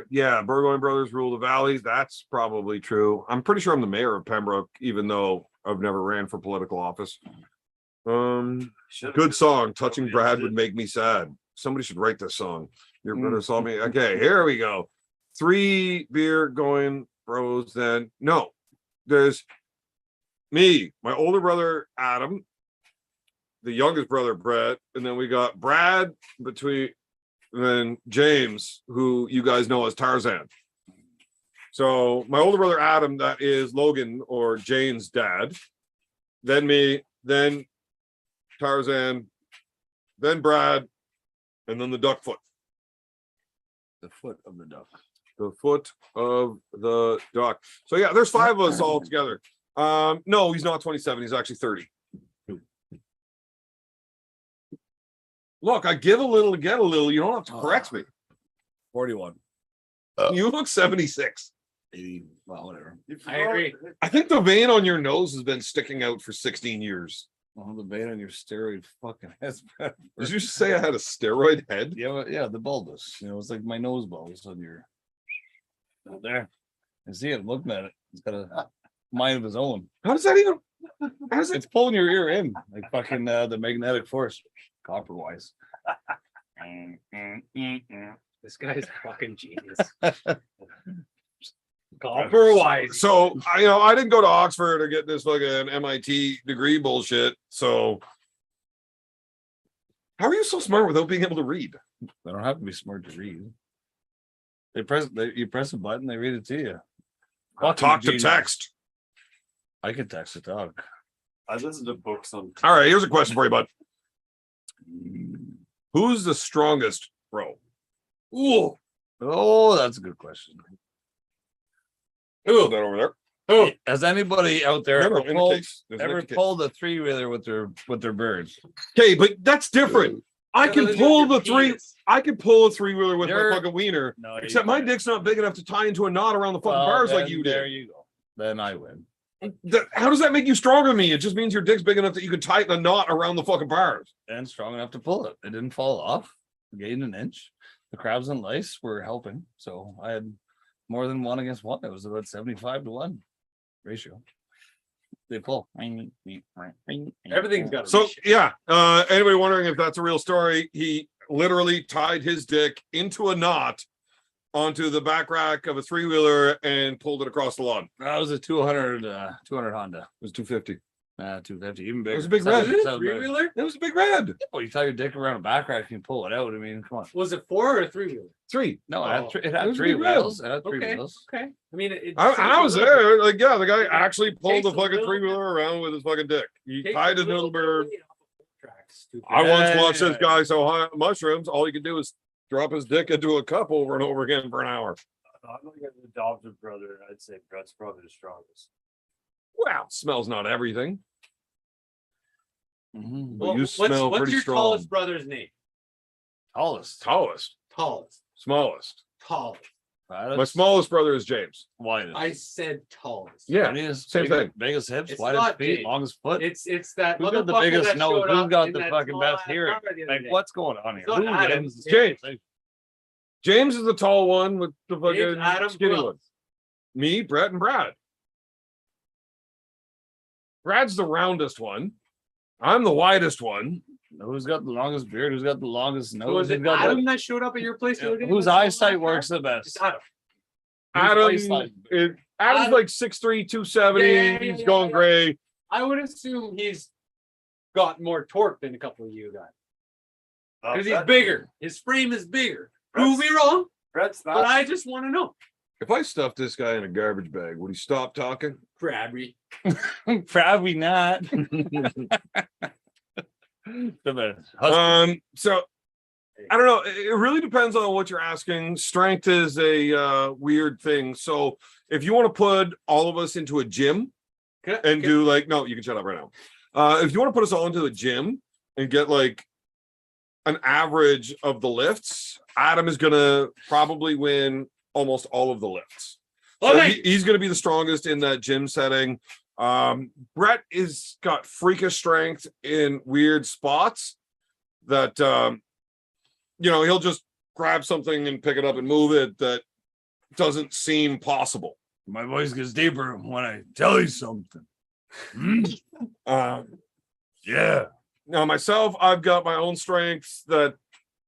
Yeah, Burgoyne Brothers rule the valleys. That's probably true. I'm pretty sure I'm the mayor of Pembroke, even though I've never ran for political office. Good song. Touching Brad would make me sad. Somebody should write this song. Your brother saw me. Okay, here we go. 3 beer going bros. Then no, there's me, my older brother Adam, the youngest brother Brett, and then we got Brad between, and then James, who you guys know as Tarzan. So my older brother Adam, that is Logan or Jane's dad. Then me, then Tarzan, then Brad, and then the duck foot. The foot of the duck. The foot of the duck. So yeah, there's 5 of us all together. No, he's not 27, he's actually 30. Look, I give a little to get a little. You don't have to correct me. 41. You look 76. 80. Well, whatever. I agree. I think the vein on your nose has been sticking out for 16 years. Well, the vein on your steroid fucking has. Did you just say I had a steroid head? Yeah, the bulbous. You know, it's like my nose bulbs on your. Out there. I see it. I'm looking at it. It's got a mind of his own. How does that even? How does it? It's pulling your ear in like fucking the magnetic force, copper wise. This guy's a fucking genius. Copper wise. So I didn't go to Oxford to get this fucking MIT degree bullshit. So how are you so smart without being able to read? They don't have to be smart to read. You press a button, they read it to you. Fucking Talk to genius. text. I can text a dog. I listen to books on. All right, here's a question for you, bud. Who's the strongest, bro? Ooh. Oh, that's a good question. Who that over there? Oh, has anybody out there No, ever in the pulled, case. There's an ever empty case. pulled a 3-wheeler with their birds? Okay, but that's different. I can pull the three. I can pull a 3-wheeler with You're- my fucking wiener. No, Except my dick's not big enough to tie into a knot around the fucking bars like you There did. you go. Then I win. How does that make you stronger than me? It just means your dick's big enough that you can tighten a knot around the fucking bars. And strong enough to pull it. It didn't fall off. Gained an inch. The crabs and lice were helping. So I had more than 1 against 1. It was about 75-1 ratio. They pull. Everything's got a So ratio. yeah, anybody wondering if that's a real story? He literally tied his dick into a knot onto the back rack of a 3-wheeler and pulled it across the lawn. That was a 200 Honda. It was 250. 250, even bigger. was a big Sounds- red. sounds better. Three-wheeler? It was a big red. Oh, you tie your dick around a back rack and you pull it out. I mean, come on. Was it 4 or 3-wheeler? 3. No, Oh, it it had was 3 big red. wheels. It had 3 Okay. wheels. Okay. I mean, it I was there. Like, yeah, the guy actually pulled Takes the a fucking little 3-wheeler around with his fucking dick. He tied his little bird. I I once Yeah, watched yeah, this guy so high on mushrooms, all he could do is drop his dick into a cup over and over again for an hour. I'm like an adopted brother, and I'd say Brett's probably the strongest. Wow, smells not everything. Mhm. But you smell what's pretty your strong. tallest brother's name? Tallest. Tallest, Tallest. smallest. Tallest. My smallest brother is James. Widest. I said tallest. Yeah, Biggest, same thing. Biggest hips, It's widest not feet, big. longest foot. It's that Who's got the motherfucker biggest that nose? showed Who's up got in the that fucking small best ass hearing? car the other Like, day. what's going on here? It's not Who Adam, wins? it's James. James is the tall one with the fucking Adam, skinny who one. Me, Brett, and Brad. Brad's the roundest one. I'm the widest one. Who's got the longest beard? Who's got the longest So nose? was it Who's got Adam that showed up at your place the other day? whose eyesight works the best? It's Adam. Whose Adam, eyesight- Adam's Adam- like 6'3", 270. Yeah, He's going gray. I would assume he's got more torque than a couple of you guys. Because he's bigger. His frame is bigger. Prove me wrong, Brett's but I just want to know. If I stuffed this guy in a garbage bag, would he stop talking? Crabby. Probably not. The best. So I don't know. It really depends on what you're asking. Strength is a weird thing. So if you want to put all of us into a gym and do like, no, you can shut up right now. If you want to put us all into a gym and get like an average of the lifts, Adam is gonna probably win almost all of the lifts. So he's gonna be the strongest in that gym setting. Brett is got freakish strength in weird spots that he'll just grab something and pick it up and move it that doesn't seem possible. My voice gets deeper when I tell you something. Yeah. Now myself, I've got my own strengths that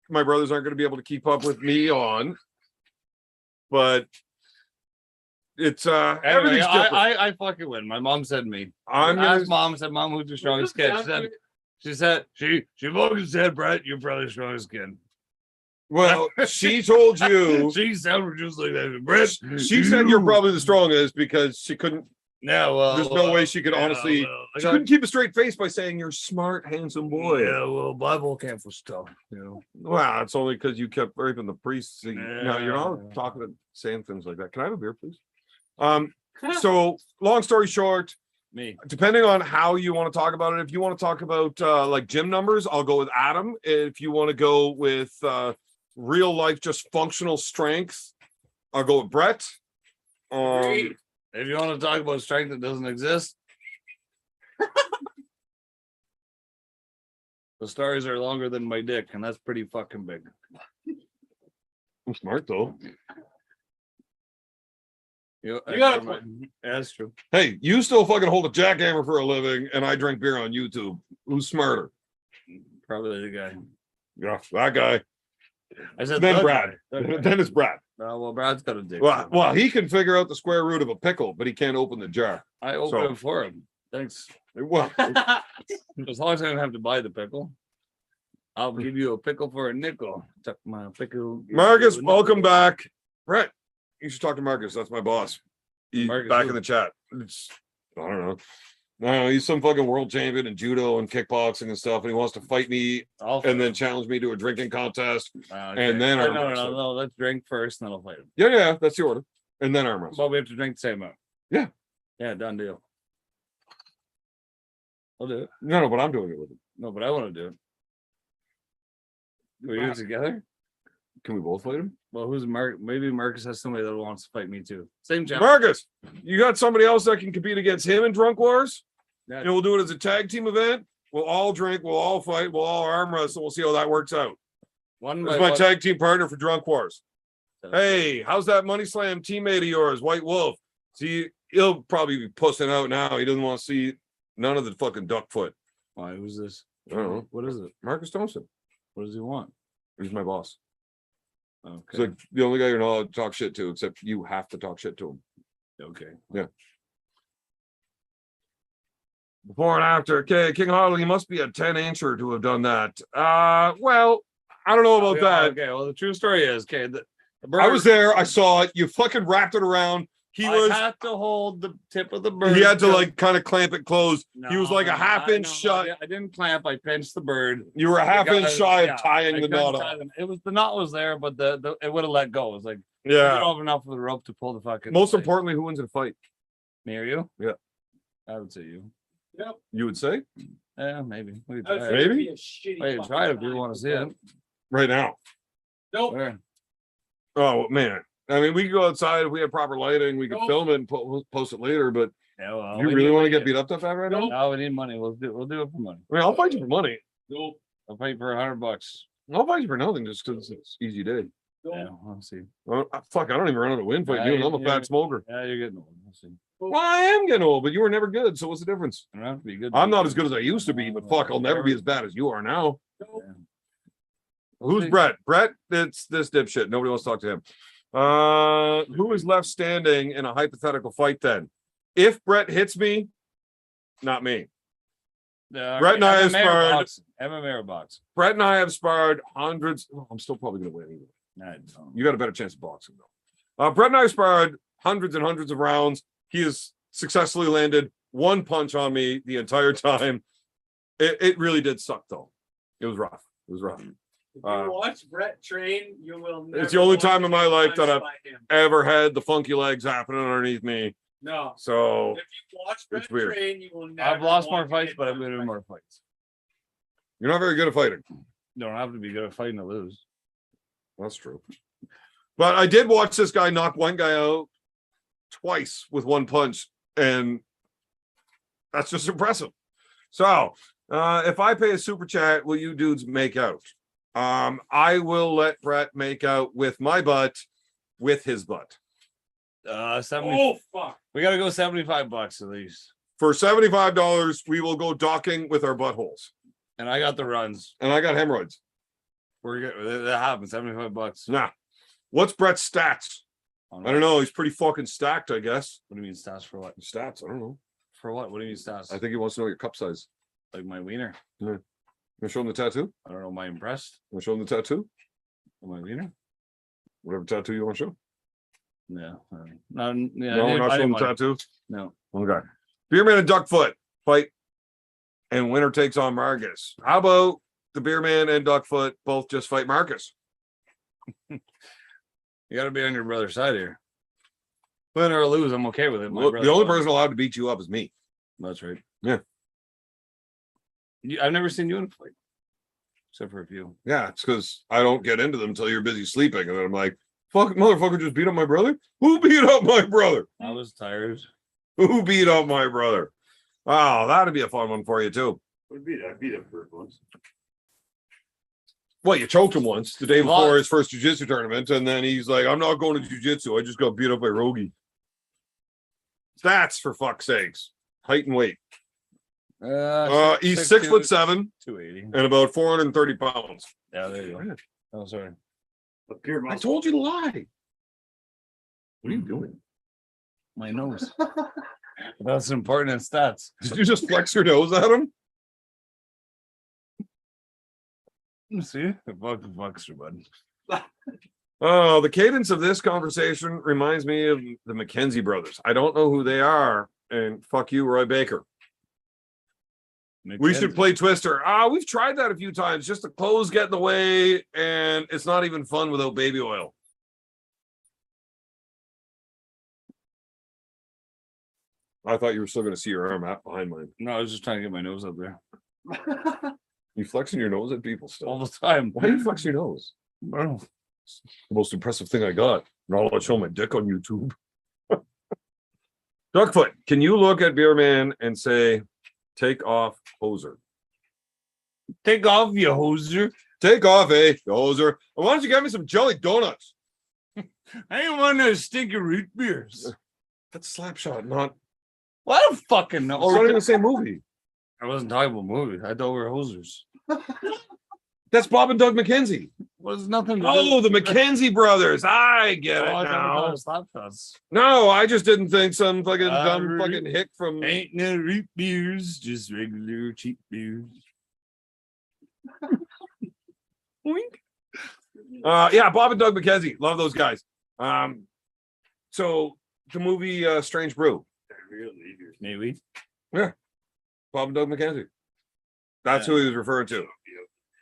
my brothers aren't going to be able to keep up with me on. But it's everything's different. I fucking win. My mom said me. I'm I gonna asked mom, said, Mom, who's the strongest kid? She said, she fucking said, Brett, you're probably the strongest kid. well, she told you She sounded just like that. Brett, she said you're probably the strongest because she couldn't No, well, there's no way she could honestly I she couldn't keep a straight face by saying you're smart, handsome boy. Yeah, well, Bible camp was tough, Well, it's only because you kept raping the priests. No, you're Yeah. not talking saying things like that. Can I have a beer, please? So long story short, Me. depending on how you want to talk about it, if you want to talk about like gym numbers, I'll go with Adam. If you want to go with real life, just functional strength, I'll go with Brett. If you want to talk about strength that doesn't exist, the stars are longer than my dick, and that's pretty fucking big. I'm smart though. You got a point. Yeah, that's true. Hey, you still fucking hold a jackhammer for a living, and I drink beer on YouTube. Who's smarter? Probably the guy. Yeah, that guy. I said Then the Brad. guy. The guy. Then it's Brad. Well, Brad's got a dick. Well, he can figure out the square root of a pickle, but he can't open the jar. I opened it for him. Thanks. Well, As long as I don't have to buy the pickle, I'll give you a pickle for a nickel. Tuck my pickle. Marcus, welcome back. Brett, you should talk to Marcus. That's my boss. He's Marcus back who? in the chat. I don't know. No, he's some fucking world champion in judo and kickboxing and stuff, and he wants to fight me and then challenge me to a drinking contest. And then no, arm no, wrestle. no. Let's drink first, and then I'll fight him. Yeah, that's the order. And then arm wrestle. But we have to drink the same amount. Yeah. Yeah, done deal. I'll do it. No, but I'm doing it with him. No, but I want to do it. Can we do it together? Can we both fight him? Well, who's Mark? Maybe Marcus has somebody that wants to fight me too. Same challenge. Marcus, you got somebody else that can compete against him in Drunk Wars? Yeah. And we'll do it as a tag team event. We'll all drink, we'll all fight, we'll all arm wrestle. We'll see how that works out. One That's by my one. tag team partner for Drunk Wars. Hey, how's that Money Slam teammate of yours, White Wolf? See, he'll probably be pussing out now. He doesn't want to see none of the fucking duck foot. Why? Who's this? I don't know. What is it? Marcus Thompson. What does he want? He's my boss. Okay. He's like the only guy you're not allowed to talk shit to, except you have to talk shit to him. Okay. Before and after. Okay, King Harley, you must be a 10-incher to have done that. Well, I don't know about that. Okay. Well, the true story is, okay, the bird, I was there. I saw it. You fucking wrapped it around. He I was. had to hold the tip of the bird. He had to till- like kind of clamp it closed. He was like a No, half I inch know. shut. I didn't clamp. I pinched the bird. You were a half inch Because- shy yeah, of tying I the couldn't knot tie off. them. It was the knot was there, but the it would have let go. It was like you Yeah. don't have enough of the rope to pull the fucking. Most thing. importantly, who wins in a fight? Me or you? Yeah. I would say you. You would say Yeah, maybe. We could That would try it. Maybe? be a shitty We can fucking try it if you time. want to see it. right now. Nope. Where? Oh man. I mean, we could go outside if we had proper lighting. We could Nope. film it and post it later. But Yeah, well, you we really need want to money. get beat up that bad right now? Nope. No, we need money. We'll do it for money. I mean, I'll fight you for money. Nope. I'll pay for $100. I'll fight you for nothing just because it's easy day. Yeah, Nope. we'll see. Fuck, I don't even run out of win fight. Yeah, you and I'm a you- fat smoker. Yeah, you're getting old. We'll see. Well, I am getting old, but you were never good. So what's the difference? I don't have to be good. I'm not as good as I used to be, but fuck, I'll never be as bad as you are now. Who's Brett? Brett, it's this dipshit. Nobody wants to talk to him. Who is left standing in a hypothetical fight then? If Brett hits me, not me. Brett and I have sparred. MMA or boxing? Brett and I have sparred hundreds. Oh, I'm still probably going to win either. I don't. You got a better chance of boxing though. Brett and I have sparred hundreds and hundreds of rounds. He has successfully landed one punch on me the entire time. It really did suck though. It was rough. It was rough. If you watch Brett train, you will. It's the only time in my life that I've by him. ever had the funky legs happening underneath me. No. So If you watch Brett It's weird. train, you will never. I've lost more want to fights, get but I've knocked been in out. more fights. you're not very good at fighting. Don't have to be good at fighting to lose. That's true. But I did watch this guy knock one guy out twice with one punch, and that's just impressive. So if I pay a super chat, will you dudes make out? I will let Brett make out with my butt with his butt. 70. Oh fuck! We gotta go $75 at least. For $75, we will go docking with our buttholes. And I got the runs. And I got hemorrhoids. We're good. That happens. $75. Nah. What's Brett's stats? I don't know. He's pretty fucking stacked, I guess. What do you mean stats for what? Stats, I don't know. For what? What do you mean stats? I think he wants to know your cup size. Like my wiener. You want to show him the tattoo? I don't know. Am I impressed? You want to show him the tattoo? Of my wiener? Whatever tattoo you want to show? No. No. Yeah. No, I we're not didn't showing the want- tattoo? No. Okay. Beerman and Duckfoot fight, and winner takes on Marcus. How about the Beerman and Duckfoot both just fight Marcus? You got to be on your brother's side here. Win or lose, I'm okay with it. My Look, brother the only won. person allowed to beat you up is me. That's right. Yeah. I've never seen you in a fight, except for a few. Yeah, it's because I don't get into them until you're busy sleeping, and then I'm like, "Fuck, motherfucker, just beat up my brother. Who beat up my brother? I was tired. Who beat up my brother?" Oh, that'd be a fun one for you too. I beat him first once. Well, you choked him once the day Lot. before his first jiu-jitsu tournament, and then he's like, "I'm not going to jiu-jitsu. I just got beat up by Rogie." Stats, for fuck's sakes. Height and weight. He's 6'7" 280. and about 430 pounds. Yeah, there you go. Oh, sorry. A pure I muscle. told you to lie. What are you doing? My nose. That's important in stats. Did you just flex your nose at him? See? The fucking fuckster, bud. Oh, the cadence of this conversation reminds me of the McKenzie brothers. I don't know who they are, and fuck you, Roy Baker. We should play Twister. We've tried that a few times. Just the clothes get in the way, and it's not even fun without baby oil. I thought you were still going to see your arm out behind mine. No, I was just trying to get my nose up there You flexing your nose at people still? all the time. Why do you flex your nose? I don't know. The most impressive thing I got. Not I'll show my dick on YouTube. Duckfoot, can you look at Beerman and say, "Take off, hoser"? Take off, you hoser. Take off, eh, hoser. And why don't you get me some jelly donuts? I ain't want no stinky root beers. That's Slapshot, not. Well, I don't fucking know. It's not even the same movie. I wasn't talking about movies. I thought we were hosers. That's Bob and Doug McKenzie. Was nothing. To Oh, the McKenzie brothers. I get it I now. thought slap shots. No, I just didn't think some fucking Uh, dumb fucking hick from. Ain't no root beers, just regular cheap beers. Wink. Yeah, Bob and Doug McKenzie. Love those guys. So the movie Strange Brew. Maybe. Bob and Doug McKenzie. That's Yeah. who he was referring to.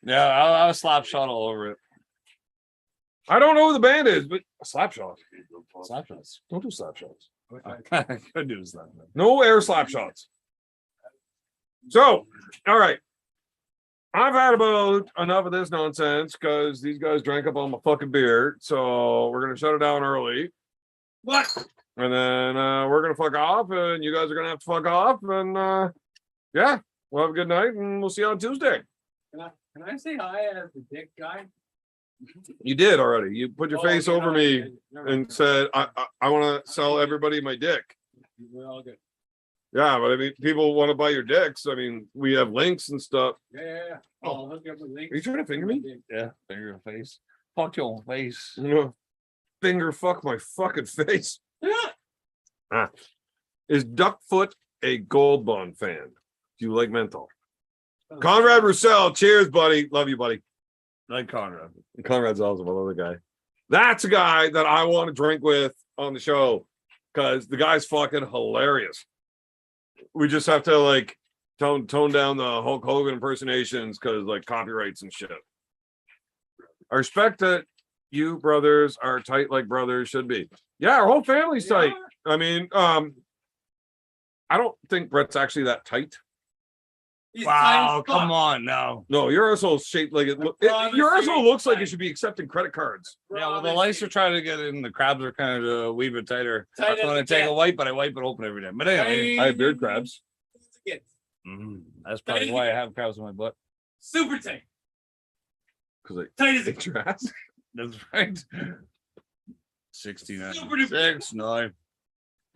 Yeah, I was slap shot all over it. I don't know who the band is, but slap shots. Slap shots. Don't do slap shots. I could do slap shots. No air slap shots. So, all right. I've had about enough of this nonsense because these guys drank up all my fucking beer. So we're gonna shut it down early. What? And then we're gonna fuck off, and you guys are gonna have to fuck off. And yeah, we'll have a good night, and we'll see you on Tuesday. Can I say hi as the dick guy? You did already. You put your Oh, face okay, over no, me never and mind. said, I want to sell everybody my dick. We're all good. Yeah, but I mean, people want to buy your dicks. I mean, we have links and stuff. Yeah. I'll hook you up with links. Are you trying to finger me? Yeah, finger your face. Fuck your face. You know, finger fuck my fucking face. Is Duckfoot a Gold Bond fan? Do you like menthol? Conrad Roussel, cheers, buddy. Love you, buddy. Like Conrad. Conrad's also another guy. That's a guy that I want to drink with on the show because the guy's fucking hilarious. We just have to like tone down the Hulk Hogan impersonations because like copyrights and shit. I respect that you brothers are tight like brothers should be. Yeah, our whole family's tight. I mean, I don't think Brett's actually that tight. Wow, come on now. No, your arsehole shaped like it. Your arsehole looks like it should be accepting credit cards. Yeah, well, the lice are trying to get in. The crabs are kind of a wee bit tighter. Tight I'm as going a to take cat. a wipe, but I wipe it open every day. But anyway, I have beard crabs. that's probably why I have crabs in my butt. Super tight. Because Tight as a your ass. That's right. 69. Super duper. 6, 9.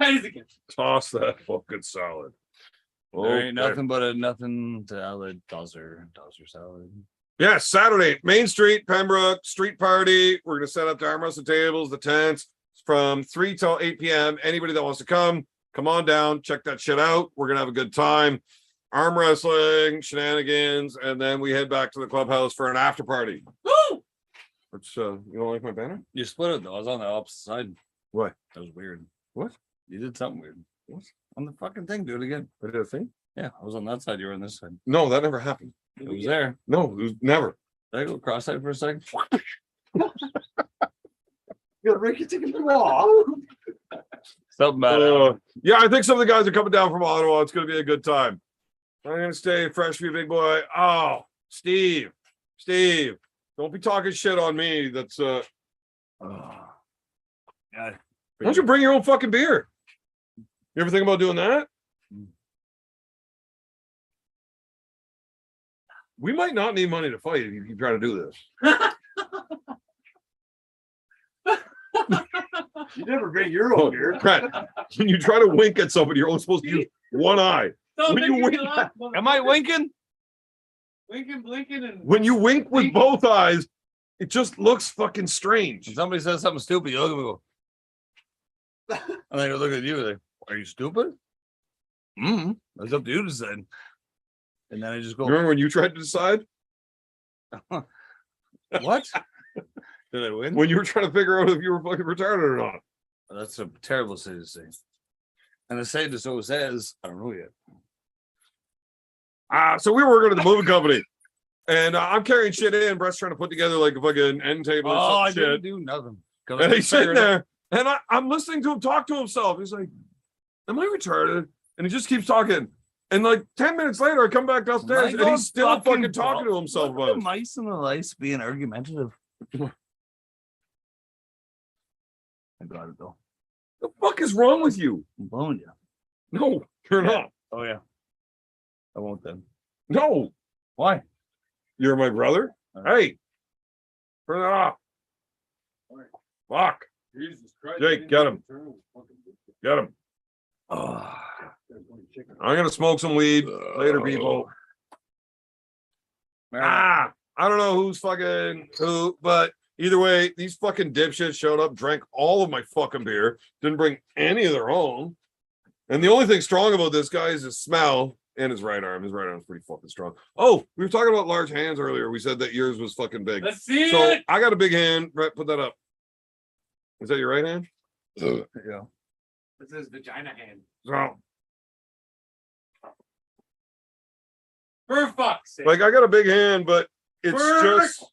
tight as a kid. Toss that fucking salad. There ain't Okay. nothing but a nothing salad. Dozer salad. Yeah, Saturday, Main Street, Pembroke, street party. We're gonna set up the arm wrestling tables, the tents from 3 till 8 p.m. Anybody that wants to come on down, check that shit out. We're gonna have a good time. Arm wrestling, shenanigans, and then we head back to the clubhouse for an after party. Woo! Which you don't like my banner? You split it though. I was on the opposite side. What? That was weird. What? You did something weird. What? On the fucking thing. Do it again. I did a thing? Yeah, I was on that side. You were on this side. No, that never happened. It was there. No, it was never. Did I go cross-eyed for a second? You gotta break your ticket off. Something bad. Yeah, I think some of the guys are coming down from Ottawa. It's gonna be a good time. I'm gonna stay fresh for you, big boy. Oh, Steve, don't be talking shit on me. That's Yeah. why don't you bring your own fucking beer? You ever think about doing that? We might not need money to fight if you keep trying to do this. You never bring your own beer. Brett, when you try to wink at somebody, you're only supposed to use one eye. Don't When make you me wink laugh, Am I winking? Winking, blinking, and When you wink with both eyes, it just looks fucking strange. When somebody says something stupid, you look at me and go. And they look at you like, are you stupid? That's up to you to decide. And then I just go, Remember when you tried to decide? what? Did I win? When you were trying to figure out if you were fucking retarded or not. That's a terrible thing to say. And the scientist always says, I don't know yet. So we were working at the moving company. And I'm carrying shit in. Brett's trying to put together like a fucking end table or Oh, I some shit. didn't do nothing. And he's sitting there. And I'm listening to him talk to himself. He's like, am I retarded? And he just keeps talking. And like 10 minutes later, I come back downstairs and he's still fucking talking to himself Look at about the it. mice and the lice being argumentative. I got it though. The fuck is wrong with you? I'm blowing you. No, you're not. Oh yeah. I won't then. No, Why? you're my brother. Hey, turn that off. Fuck, Jesus Christ. Jake, get him. Get him. Oh. I'm gonna smoke some weed later, people. I don't know who's fucking who, but either way, these fucking dipshits showed up, drank all of my fucking beer, didn't bring any of their own. And the only thing strong about this guy is his smell and his right arm. His right arm's pretty fucking strong. Oh, we were talking about large hands earlier. We said that yours was fucking big. Let's see So it. I got a big hand. Brett, put that up. Is that your right hand? Yeah. This is vagina hand. So, For fuck's sake. like, I got a big hand, but it's Burk! just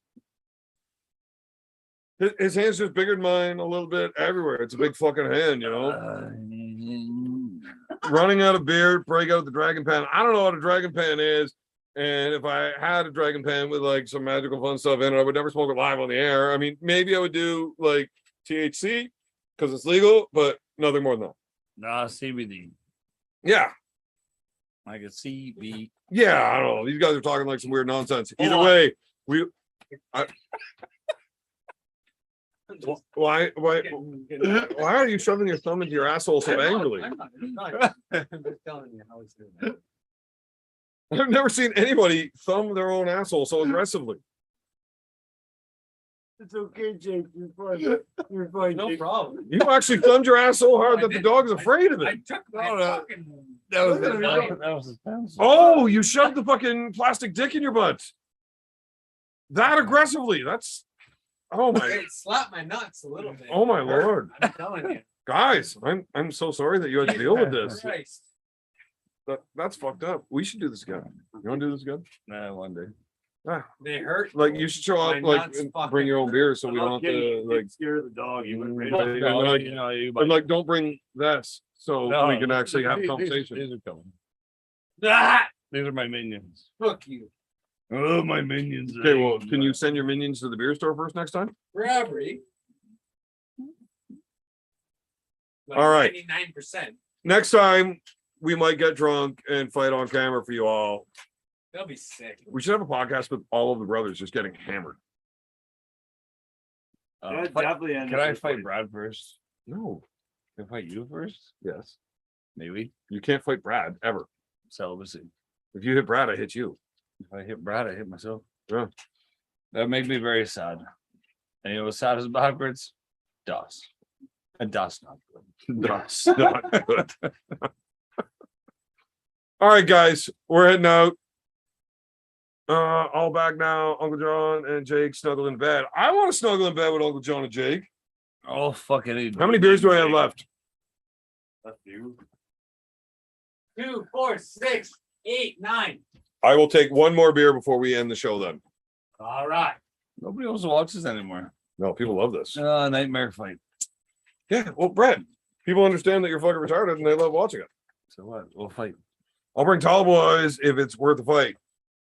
his hand's just bigger than mine a little bit everywhere. It's a big fucking hand, you know. Running out of beer, break out the dragon pan. I don't know what a dragon pan is. And if I had a dragon pan with like some magical fun stuff in it, I would never smoke it live on the air. I mean, maybe I would do like THC because it's legal, but nothing more than that. Nah, CBD. Yeah. Like a CB. Yeah, I don't know. These guys are talking like some weird nonsense. Either Hold on. way, Why are you shoving your thumb into your asshole so angrily? I'm not. I'm just telling you how it's doing. I've never seen anybody thumb their own asshole so aggressively. It's okay, Jake. You're fine. You're fine. No Jake. problem. You actually thumbed your ass so hard that the dog is afraid of I it. took my No, no. fucking. That was That his pencil. Oh, you shoved the fucking plastic dick in your butt. That aggressively. That's oh my It slapped my nuts a little bit. oh my lord. I'm telling you. Guys, I'm so sorry that you had to deal with this. Christ. That's fucked up. We should do this again. You want to do this again? Nah, one day. They hurt. Like you should show My up, like nuts and fucking bring your own beer, so we I'm don't not have kidding. to You like. did scare the dog. You went right No, over. no, No, like- you know, you And like, don't bring this, so No, we can actually have these- conversation. These are coming. Ah! These are my minions. Fuck you. Oh, my minions. Okay, well, can you send your minions to the beer store first next time? Robbery. All right. 99%. Next time, we might get drunk and fight on camera for you all. They'll be sick. We should have a podcast with all of the brothers just getting hammered. Yeah, definitely. Can I fight Brad first? No. Can I fight you first? Yes. Maybe. You can't fight Brad ever. Celibacy. If you hit Brad, I hit you. If I hit Brad, I hit myself. Yeah. That make me very sad. And you know what's sad is backwards? Das. And das not good. That's not good. All right, guys, we're heading out. All back now. Uncle John and Jake snuggle in bed. I want to snuggle in bed with Uncle John and Jake. Oh, fucking. How many beers do I have left? That's you. 2, 4, 6, 8, 9. I will take one more beer before we end the show then. All right. Nobody else watches anymore. No, people love this. Nightmare fight. Yeah, well, Brett, people understand that you're fucking retarded and they love watching it. So what? We'll fight. I'll bring Tall Boys if it's worth the fight.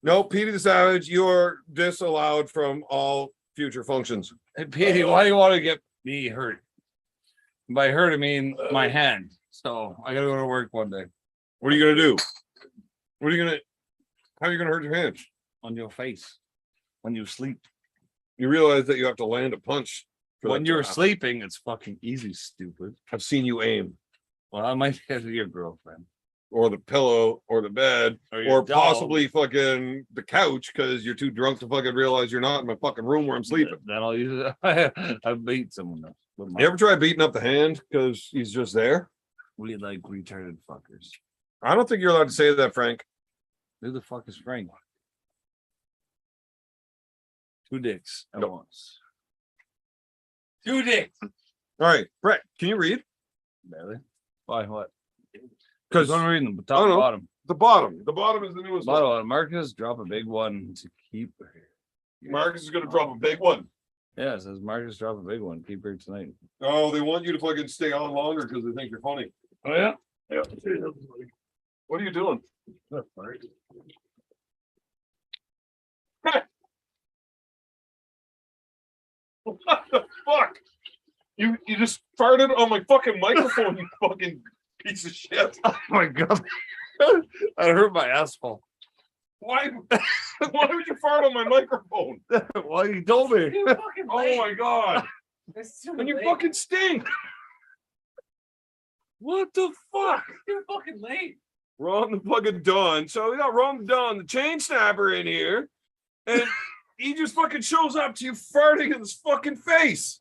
No, Petey the Savage, you're disallowed from all future functions. Hey, Petey, why do you want to get me hurt? By hurt, I mean my hand. So I gotta go to work one day What are you gonna do? What are you gonna? How are you gonna hurt your hand? on your face when you sleep. You realize that you have to land a punch. for When that to you're happen. sleeping, it's fucking easy, stupid. I've seen you aim, Well, I might get your girlfriend or the pillow, or the bed, your or dog. possibly fucking the couch because you're too drunk to fucking realize you're not in my fucking room where I'm sleeping. Then I'll use it. I beat someone else. With my, You ever try beating up the hand because he's just there? we like retarded fuckers. I don't think you're allowed to say that, Frank. Who the fuck is Frank? Two dicks at No. once. 2 dicks. All right, Brett, can you read? Barely. Why? What? Because I'm reading them. I Top don't and know. bottom. the bottom is the newest one. Bottom. Marcus, drop a big one to keep her. Marcus is gonna drop a big one. Yeah, it says Marcus, drop a big one. Keep her tonight. Oh, they want you to fucking stay on longer because they think you're funny. Oh yeah. Yeah. What are you doing? What the fuck? You just farted on my fucking microphone, you fucking piece of shit. Oh my god. I hurt my asshole. Why why would you fart on my microphone? Well, you told me. Too fucking Oh late. my god. It's too And you late. fucking stink. What the fuck? Too fucking late. Ron the fucking Don. So we got Ron the Don, the chain snapper in here, and he just fucking shows up to you farting in his fucking face.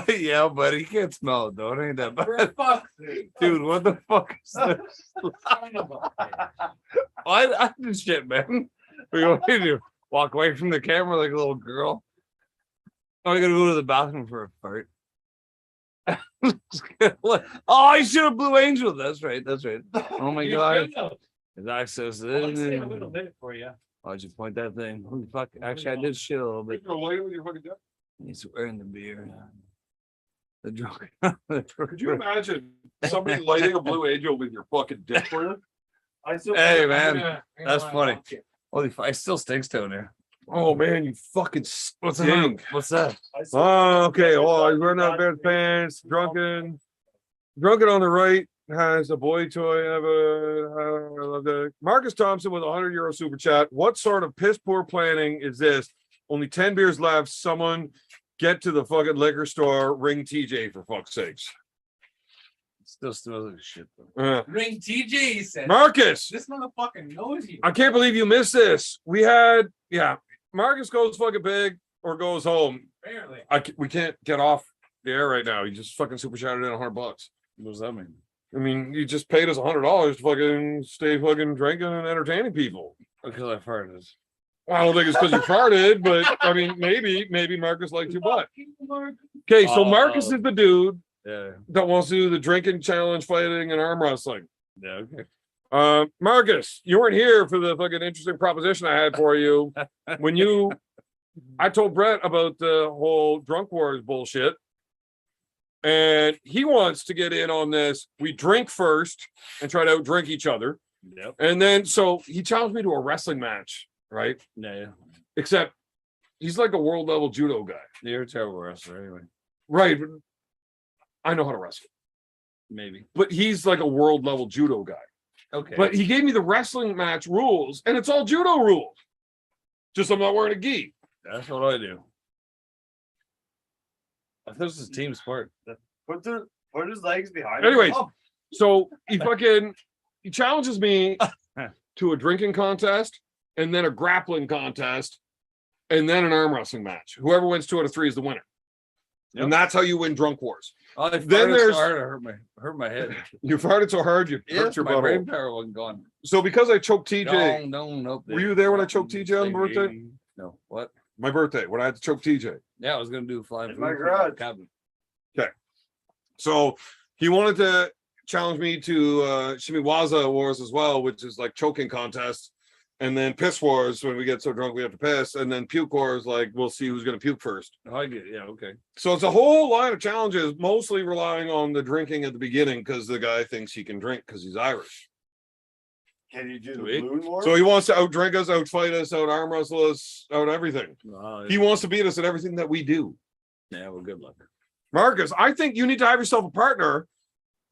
Yeah, but he can't smell it though. It ain't that For bad. fuck's sake. Dude, what the fuck is this? Son of a bitch. I did shit, man. We going to do? Walk away from the camera like a little girl. Oh, I gotta go to the bathroom for a fart. Oh, I should have Blue Angel. That's right. That's right. Oh my You god. should have. His access. I'll say a little bit for you. Why'd you point that thing? Holy fuck. Actually, I did shit a little bit. You're lighter with your fucking dick. He's wearing the beer. The drunk. Could you imagine somebody lighting a Blue Angel with your fucking dick for you? I still. Hey, I'm man. gonna That's wanna funny. watch it. Holy fuck. I still stinks down there. Oh man, you fucking What's that? stink. What's that? I still- Oh, okay. Oh, he's wearing out bad pants, drunken. Drunken on the right has a boy toy. I love that. Marcus Thompson with a €100 super chat. What sort of piss poor planning is this? Only 10 beers left. Someone get to the fucking liquor store, ring TJ for fuck's sakes. Still smells like shit though. Ring TJ, he said. Marcus, This motherfucking knows you. I can't believe you missed this. We had, Marcus goes fucking big or goes home. Apparently. We can't get off the air right now. You just fucking super shouted in $100. What does that mean? I mean, you just paid us $100 to fucking stay fucking drinking and entertaining people. Because I farted. Well, I don't think it's because you farted, but I mean, maybe Marcus liked your butt. Okay, so Marcus is the dude Yeah. that wants to do the drinking challenge, fighting, and arm wrestling. Yeah. Okay. Marcus, you weren't here for the fucking interesting proposition I had for you when I told Brett about the whole drunk wars bullshit, and he wants to get in on this. We drink first and try to outdrink each other, Yep. and then so he challenged me to a wrestling match, right? Yeah. Except he's like a world level judo guy, You're a terrible wrestler anyway. right? I know how to wrestle, Maybe. but he's like a world level judo guy. Okay. But he gave me the wrestling match rules, and it's all judo rules. Just I'm not wearing a gi. That's what I do. I thought this is a team sport. Put his legs behind. Anyways, him. so he challenges me to a drinking contest, and then a grappling contest, and then an arm wrestling match. Whoever wins 2 out of 3 is the winner. Yep. And that's how you win drunk wars. Oh, Then then there's- so hard, it hurt my head. You farted so hard you Yeah, hurt your my brain butthole. power wasn't gone. So because I choked TJ, No. Were you there when I choked TJ on birthday? No. What? my birthday, when I had to choke TJ. Yeah, I was gonna do flying In food my from garage. the cabin. So he wanted to challenge me to Shimiwaza Wars as well, which is like choking contest. And then piss wars when we get so drunk we have to piss. And then puke wars, like we'll see who's going to puke first. Oh, I get. Yeah. Okay. So it's a whole line of challenges, mostly relying on the drinking at the beginning because the guy thinks he can drink because he's Irish. Can you do the Sweet. balloon war? So he wants to outdrink us, outfight us, out arm wrestle us, out everything. Well, He wants to beat us at everything that we do. yeah. Well, good luck. Marcus, I think you need to have yourself a partner,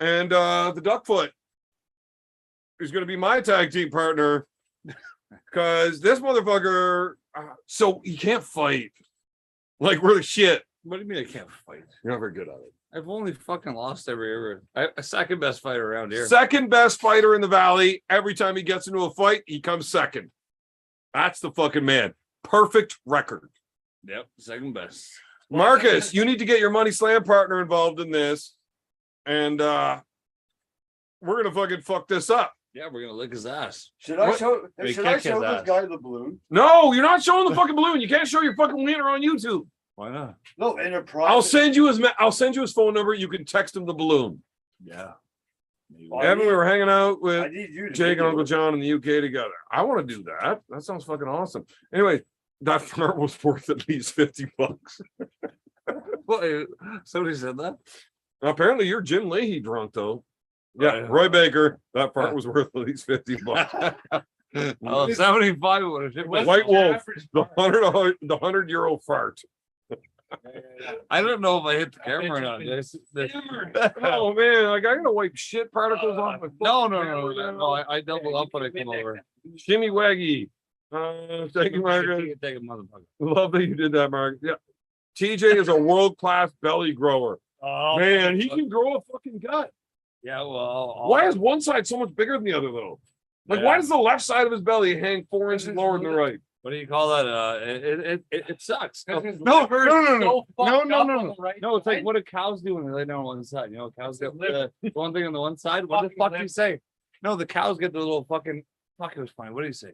and the Duckfoot is going to be my tag team partner because this motherfucker. So he can't fight. Like we're the shit. What do you mean I can't fight? You're not very good at it. I've only fucking lost every year. I second best fighter around here. Second best fighter in the valley. Every time he gets into a fight, he comes second. That's the fucking man. Perfect record. Yep. Second best. Marcus, you need to get your Money Slam partner involved in this, and we're gonna fucking fuck this up. Yeah, we're gonna lick his ass. Should I What? show? They Should I kick his show this ass. guy the balloon? No, you're not showing the fucking balloon. You can't show your fucking wiener on YouTube. Why not? No, in a private. I'll send you his phone number. You can text him the balloon. Yeah. Maybe. Why? Evan, we were hanging out I with need you to Jake and video Uncle it. John in the UK together. I want to do that. That sounds fucking awesome. Anyway, that fart was worth at least $50. What? Somebody said that. Apparently, you're Jim Leahy drunk though. Yeah, Right. Roy Baker. That fart was worth at least $50. Oh, 75 would have hit my- White Wolf, the €100 fart. I don't know if I hit the camera or not. Oh man, like I gotta wipe shit particles off my foot. No. I double up when I come over. Shimmy Waggy. Thank you, Marcus. Take a motherfucker. Love that you did that, Mark. Yeah. TJ is a world-class belly grower. Oh Man, he can grow a fucking gut. Yeah, well. Why is one side so much bigger than the other though? Like, why does the left side of his belly hang 4 inches lower than the right? What do you call that? It sucks. No. No, No, it's like what do cows do when they lay down on one side? You know, cows get the one thing on the one side. What the fuck do you say? No, the cows get the little fucking. Fuck, it was fine. What do you say?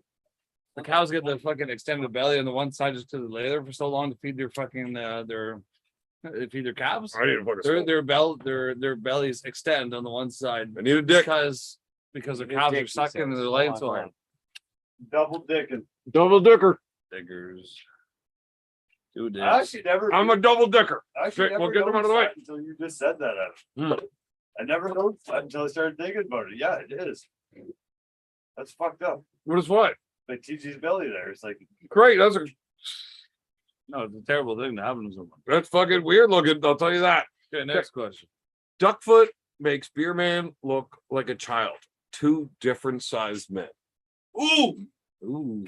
The cows get the fucking extended belly on the one side just to the lay there for so long to feed their fucking feed their calves. I need a fucking Their bellies extend on the one side I need a dick. because the cows are sucking and they're laying so hard. Double dicking. Double dicker. Diggers. Two I dicks. actually never. I'm a double dicker. I actually Okay, we'll never get them out of the noticed way. that until you just said that. Hmm. I never noticed that until I started thinking about it. Yeah, it is. That's fucked up. What is what? Like TG's belly there. It's like Great. No, it's a terrible thing to happen to someone. That's fucking weird looking. I'll tell you that. Okay, next question. Duckfoot makes Beerman look like a child. 2 different sized men. Ooh. Ooh.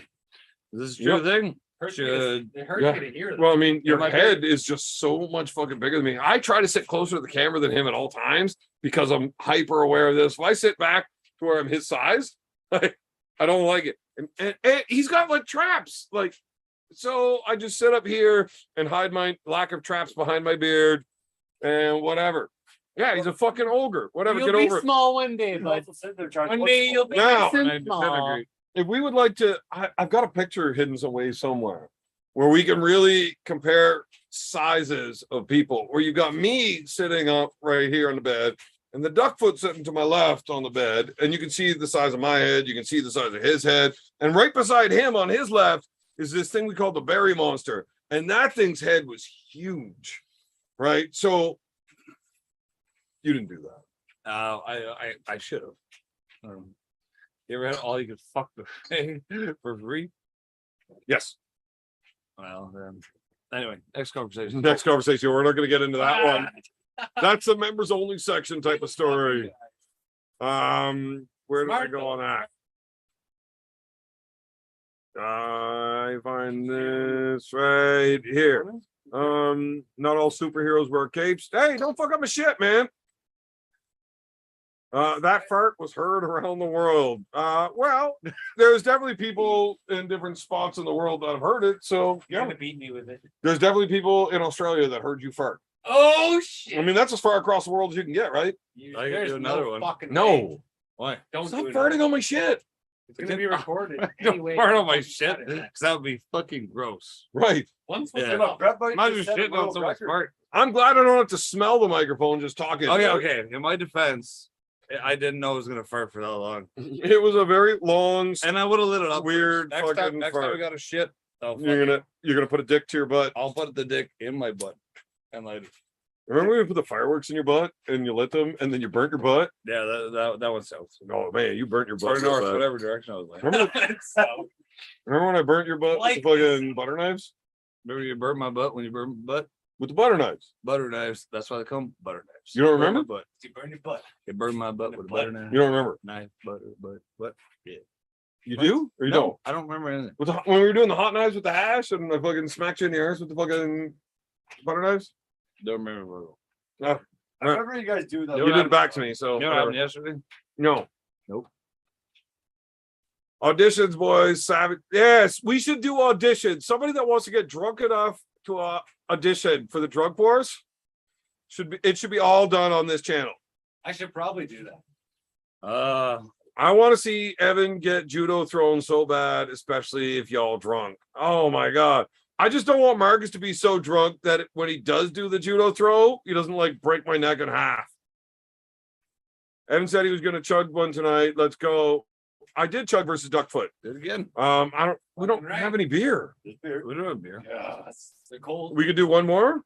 Is this a true Yep. thing? Hurts should. It hurts Yeah. me to hear that. Well, I mean, your my head is just so much fucking bigger than me. I try to sit closer to the camera than him at all times because I'm hyper aware of this. If I sit back to where I'm his size, like, I don't like it. And he's got like traps, like, so I just sit up here and hide my lack of traps behind my beard and whatever. Yeah, he's a fucking ogre. Whatever, You'll get be over it. small one day, You but also sit there trying to one look day small. you'll be Now- nice And I and small. disagree. If we would like to, I've got a picture hidden away somewhere where we can really compare sizes of people. Where you've got me sitting up right here on the bed, and the duckfoot sitting to my left on the bed, and you can see the size of my head, you can see the size of his head, and right beside him on his left is this thing we call the berry monster, and that thing's head was huge, right? So you didn't do that. I should have. You ever had all you could fuck the pay for free? Yes. Well, then. Anyway, next conversation. Next conversation. We're not going to get into that one. That's a members only section type of story. Where did I Smart, go though. on that? I find this right here. Not all superheroes wear capes. Hey, don't fuck up my shit, man. That fart was heard around the world. Well, there's definitely people in different spots in the world that have heard it. So You're yeah, gonna beat me with it. there's definitely people in Australia that heard you fart. Oh shit! I mean, that's as far across the world as you can get, right? I can There's do another no one. fucking way. No, Why? Don't stop do it. farting on my shit. It's gonna be recorded. Don't anyway. fart on my shit, because that would be fucking gross. Right. Once Yeah. yeah. Brett might Imagine just set a shitting on world someone's record. fart. I'm glad I don't have to smell the microphone just talking. Okay. In my defense, I didn't know I was gonna fart for that long, It was a very long. and I would have lit it up. Weird Next time fucking we fart. got a shit, You're gonna put a dick to your butt. I'll put the dick in my butt and light it. Remember when you put the fireworks in your butt and you lit them and then you burnt your butt? Yeah, that one's south. Oh man, you burnt your butt. Or so north, bad. whatever direction I was like. Remember when I burnt your butt with the Like this. fucking butter knives? Remember you burned my butt when you burned my butt? With the butter knives. Butter knives. That's why they call 'em butter knives. You don't Burned remember? my butt. You burn your butt. You burned my butt with a butter knife. You don't remember? Knife, butter, butt. You do? Or you No, don't? I don't remember anything. With the, when we were doing the hot knives with the hash and I fucking smacked you in the arse with the fucking butter knives? Don't remember. I remember you guys do that. You did it back to me, so. You know what whatever. happened yesterday? No. Nope. Auditions, boys. Savage. Yes, we should do auditions. Somebody that wants to get drunk enough to audition for the drug force should be all done on this channel. I should probably do that. I want to see Evan get judo thrown so bad, especially if y'all drunk. Oh my god. I just don't want Marcus to be so drunk that when he does do the judo throw, he doesn't like break my neck in half. Evan said he was going to chug one tonight. Let's go. I did chug versus Duckfoot. did it again. We don't have any beer. This beer. We don't have beer. Yeah, they're cold. We could do one more.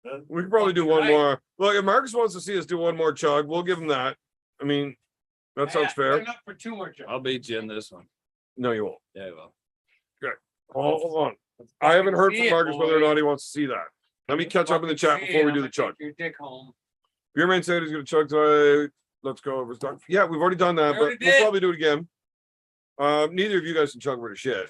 Uh, We could probably do fucking one right. more. Look, if Marcus wants to see us do one more chug, we'll give him that. I mean, that sounds fair. Enough for 2 more jobs. I'll beat you in this one. No, you won't. Yeah, well. Hold on. I haven't heard See from it, Marcus whether or boy. not he wants to see that. Let me catch up in the chat before we do the chug. Your dick home. Beerman said he's gonna chug tonight. Let's go over stuff. Yeah, we've already done that, We but already we'll did. probably do it again. Neither of you guys can chug worth of shit.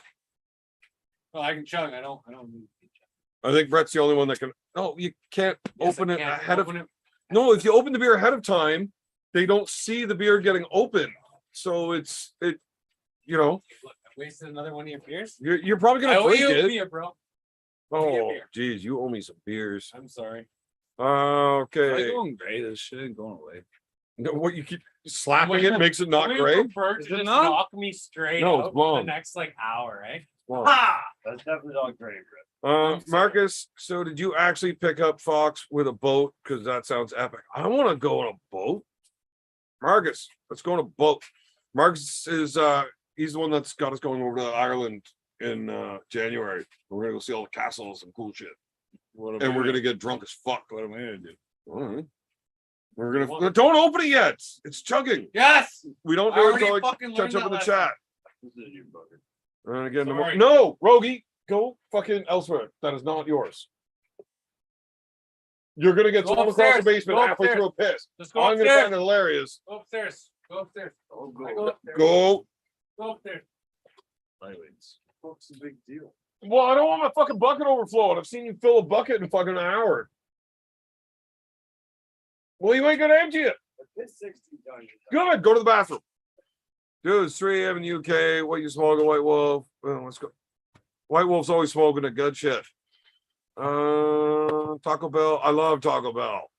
Well, I can chug. I don't need to chug. I think Brett's the only one that can. No, you can't Yes, I open it can. ahead of. Open it. No, if you open the beer ahead of time, they don't see the beer getting open. So you know, Look, I wasted another one of your beers. you're probably I gonna owe drink you a it. beer, bro. owe you a Oh, beer. geez, you owe me some beers. I'm sorry. It's Okay. going great. This shit ain't going away. No, what you keep slapping it makes it not We great. prefer to Is it just not? knock me straight No, it's out for blonde. the next like hour, eh? Well, Ha! That's definitely not great, Brett. I'm sorry. Marcus, so did you actually pick up Fox with a boat? Because that sounds epic. I want to go on a boat. Marcus, let's go on a boat. Marcus is he's the one that's got us going over to Ireland in January. We're gonna go see all the castles and cool shit. What am And I we're gonna- gonna get drunk as fuck. What am I gonna do? All right. We're gonna don't open it yet. It's chugging. Yes! We don't I do it already until I fucking catch learned up in the that chat. This is your bugger. And again, Sorry. no, Rogie, go fucking elsewhere. That is not yours. You're gonna get Go thrown across the upstairs. basement Go halfway through a piss. Just go I'm gonna upstairs. find it hilarious. Go upstairs. Go upstairs. Oh, I go. go upstairs. Go. Go upstairs. Lightweights. What's the big deal? Well, I don't want my fucking bucket overflowing. I've seen you fill a bucket in fucking an hour. Well, you ain't gonna empty it. This 16 done. Good. Go to the bathroom. Dude, it's 3 a.m. in the UK. What you smoking, White Wolf? Let's go. White Wolf's always smoking the good shit. Taco Bell. I love Taco Bell.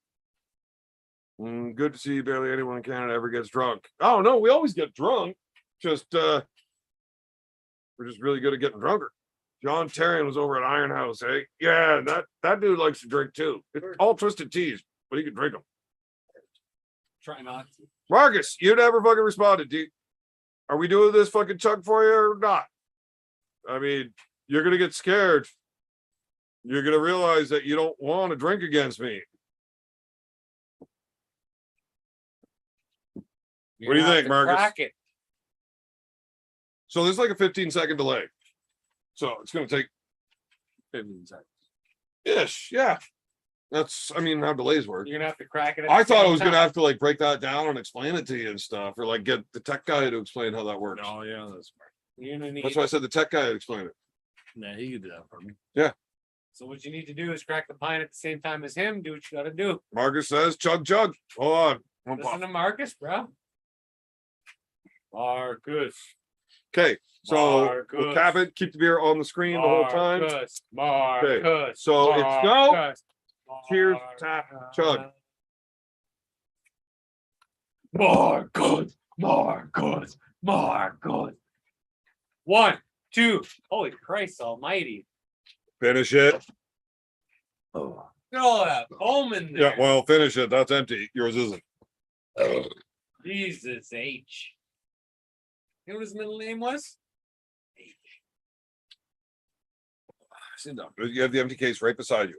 Good to see barely anyone in Canada ever gets drunk. Oh no, we always get drunk. Just we're just really good at getting drunker. John Terrian was over at Iron House, eh? Yeah, that dude likes to drink too. It's all twisted teas, but he can drink them. Try not to. Marcus, you never fucking responded. Are we doing this fucking chug for you or not? I mean, you're gonna get scared. You're gonna realize that you don't want to drink against me. What do you think, Marcus? Crack it. So there's like a 15-second delay. So it's gonna take 15 seconds. ish, yeah. That's I mean how delays work. You're gonna have to crack it. I thought I was gonna have to like break that down and explain it to you and stuff, or like get the tech guy to explain how that works. No, yeah, that's smart. You're gonna need. That's why I said the tech guy would explain it. Nah, he could do that for me. So what you need to do is crack the pint at the same time as him. Do what you gotta do. Marcus says chug chug. Hold on. One Listen puff. to Marcus, bro. Marcus. Okay, so we'll Marcus. cap it, keep the beer on the screen the whole time. Marcus. Marcus. So it's no. Marcus. Cheers, tap, chug. Marcus. Marcus. Marcus. 1, 2. Holy Christ Almighty! Finish it. Look at all that foam in there. Yeah, well, finish it. That's empty. Yours isn't. Jesus H. You know what his middle name was? H. Sit down. You have the empty case right beside you.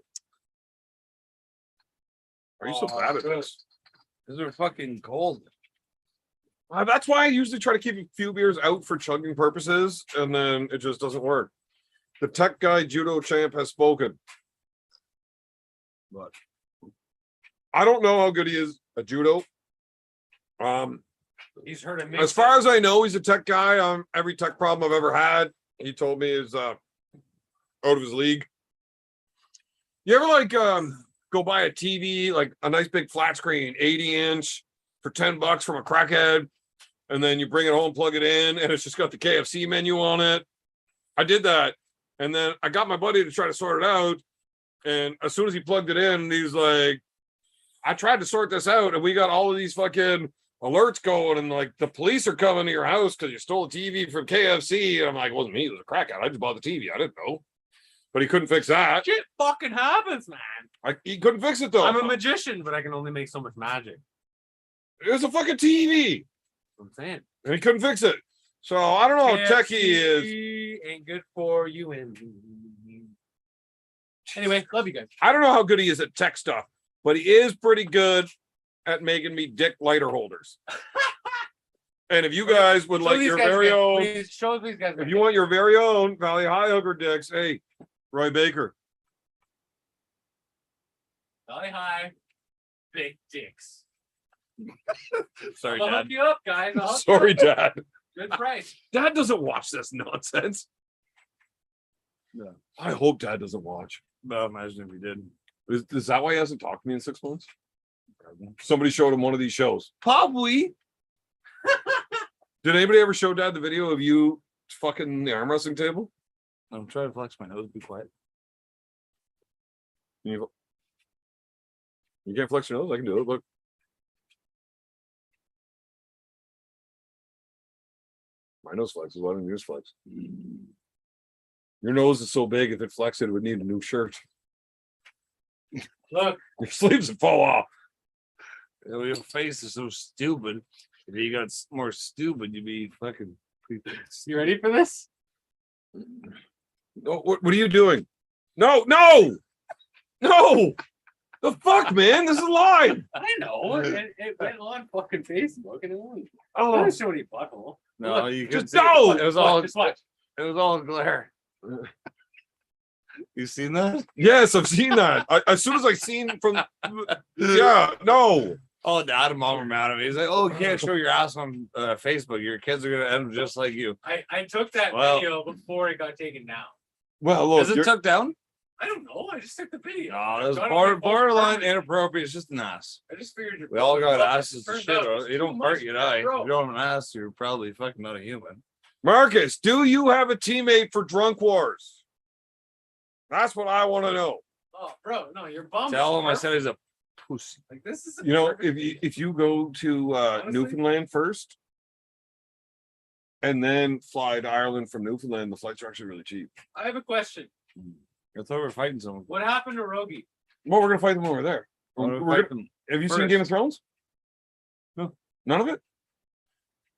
Are you so bad at this? Because they're fucking cold. That's why I usually try to keep a few beers out for chugging purposes, and then it just doesn't work. The tech guy judo champ has spoken. But I don't know how good he is at judo. He's heard of As far as I know, he's a tech guy. Every tech problem I've ever had, he told me is out of his league. You ever like go buy a TV, like a nice big flat screen, 80-inch for $10 from a crackhead, and then you bring it home, plug it in, and it's just got the KFC menu on it? I did that, and then I got my buddy to try to sort it out, and as soon as he plugged it in, he's like, I tried to sort this out, and we got all of these fucking alerts going, and like the police are coming to your house because you stole a TV from KFC. And I'm like, it wasn't me, it was a crackhead. I just bought the TV. I didn't know. But he couldn't fix that. shit fucking happens, man. He couldn't fix it though. I'm a magician, but I can only make so much magic. It was a fucking TV, That's what I'm saying. and he couldn't fix it. So I don't know how techy he is. KFC ain't good for you and me. Anyway, love you guys. I don't know how good he is at tech stuff, but he is pretty good at making me dick lighter holders. And if you guys would like your very own, Please show these guys. if you want your very own Valley High Hooker dicks, hey, Roy Baker. Valley High, big dicks. Sorry, I'll Dad. hook you up, guys. I'll hook you Sorry, up. Dad. Good price. Dad doesn't watch this nonsense. No. I hope Dad doesn't watch. No, imagine if he did. Is that why he hasn't talked to me in 6 months? Somebody showed him one of these shows. Probably. Did anybody ever show Dad the video of you fucking the arm wrestling table? I'm trying to flex my nose. Be quiet. You can't flex your nose. I can do it. Look. My nose flexes. Why don't yours flex? Your nose is so big. If it flexed, it would need a new shirt. Look, Your sleeves would fall off. Your face is so stupid. If you got more stupid, you'd be fucking. you ready for this? No, what are you doing? No. The fuck, man. This is live. I know. It went on fucking Facebook and it won. Oh, I'll show you butthole. No, Look, you just just see it. don't. It was all. Just watch. It was all glare. You seen that? yes, I've seen that. As soon as I seen from, yeah, no. Oh, Dad and Mom were mad at me. He's like, "Oh, you can't show your ass on Facebook. Your kids are gonna end up just like you." I took that Well- video before it got taken down. Well, look, Is it you're- took down? I don't know. I just took the video. No, that's Got it on my phone borderline permanent. inappropriate. It's just an ass. I just figured We all got Well, asses to turns shit out on. it's You don't too fart, much you for die. my If throat. you don't have an ass, you're probably fucking not a human. Marcus, do you have a teammate for Drunk Wars? That's what I want to know. Oh, bro, no, you're bummed. Tell him I said he's a pussy. Like this is. You know, if you go to Honestly? Newfoundland first, and then fly to Ireland from Newfoundland, the flights are actually really cheap. I have a question. I thought we were fighting someone. What happened to Rogie? Well, we're gonna fight them over there. Have you seen Game of Thrones? No. None of it.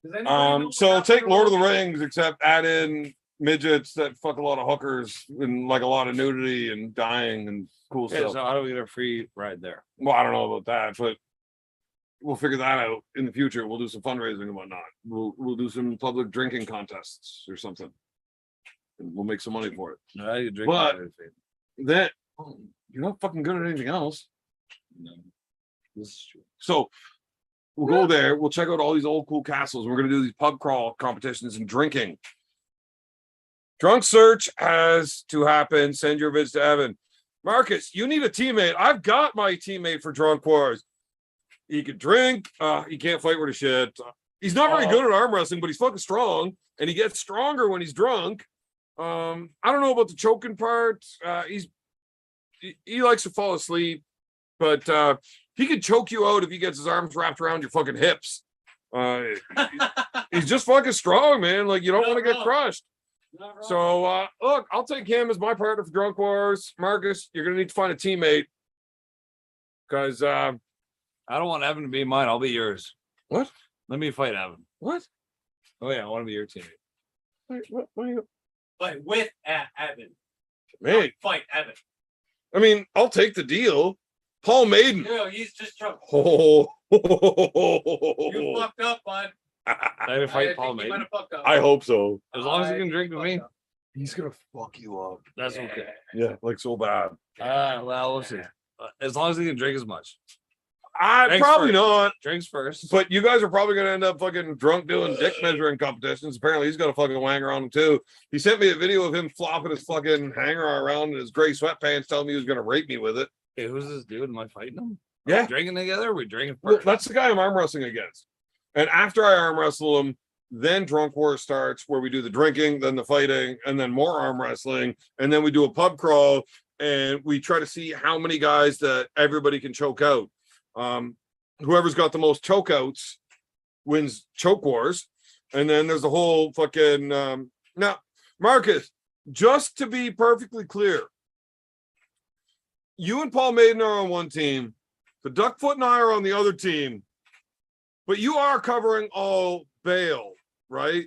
Does anybody know what So happened take to Lord of the Rogie? Rings, except add in midgets that fuck a lot of hookers and like a lot of nudity and dying and cool Yeah, stuff. so how do we get a free ride there? Well, I don't know about that, but we'll figure that out in the future. We'll do some fundraising and whatnot. We'll do some public drinking contests or something. And we'll make some money for it. No, you drink But- everything. Then you're not fucking good at anything else. No. This is true. So we'll go there. We'll check out all these old cool castles. We're gonna do these pub crawl competitions and drinking. Drunk search has to happen. Send your vids to Evan. Marcus, you need a teammate. I've got my teammate for Drunk Wars. He can drink. He can't fight with a shit. He's not very good at arm wrestling, but he's fucking strong, and he gets stronger when he's drunk. I don't know about the choking part. He likes to fall asleep, but he can choke you out if he gets his arms wrapped around your fucking hips. He's just fucking strong, man. Like, you don't want to get crushed. Not wrong. So look, I'll take him as my partner for Drunk Wars. Marcus, you're gonna need to find a teammate. Because I don't want Evan to be mine. I'll be yours. what? Let me fight Evan. What? Oh yeah, I want to be your teammate. What are you? But with Evan. Man, Fight Evan. I mean, I'll take the deal. Paul Maiden. No, he's just drunk. Oh, You fucked up, bud. I had to I fight think Paul you might Maiden. have fucked up. I hope so. As long as he I can drink with fucked me, up. He's gonna fuck you up. that's okay. Yeah, like so bad. Well, we'll see. As long as he can drink as much. I Thanks probably for- not. Drinks first. But you guys are probably gonna end up fucking drunk doing dick measuring competitions. Apparently, he's got a fucking wang around him too. He sent me a video of him flopping his fucking hanger around in his gray sweatpants, telling me he was gonna rape me with it. Hey, who's this dude? Am I fighting him? Yeah. Drinking together? Are we drinking Well, first? that's the guy I'm arm wrestling against. And after I arm wrestle him, then Drunk War starts, where we do the drinking, then the fighting, and then more arm wrestling, and then we do a pub crawl, and we try to see how many guys that everybody can choke out. Whoever's got the most choke outs wins choke wars, and then there's the whole fucking now, Marcus. Just to be perfectly clear, you and Paul Maiden are on one team. The Duckfoot and I are on the other team, but you are covering all bail, right?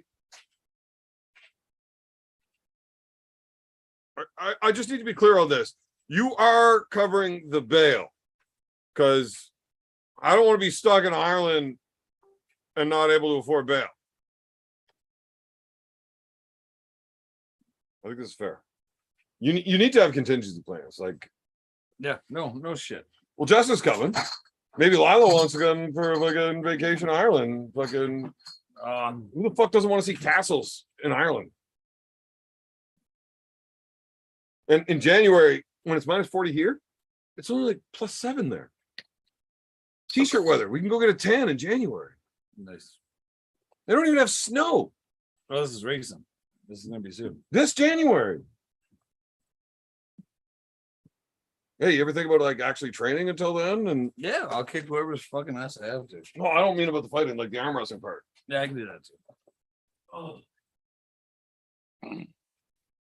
I just need to be clear on this. You are covering the bail, because I don't want to be stuck in Ireland and not able to afford bail. I think this is fair. You need to have contingency plans. Like, Yeah, no shit. well, Justin's coming. Maybe Lila wants to come for a fucking vacation to Ireland. Fucking, who the fuck doesn't want to see castles in Ireland? And in January, when it's minus 40 here, it's only like +7 there. T-shirt weather. We can go get a tan in January. Nice. They don't even have snow Oh, this is racing. This is gonna be soon. this January. Hey, you ever think about like actually training until then? And Yeah, I'll kick whoever's fucking ass I have to. no, I don't mean about the fighting, like the arm wrestling part. Yeah, I can do that too. Oh,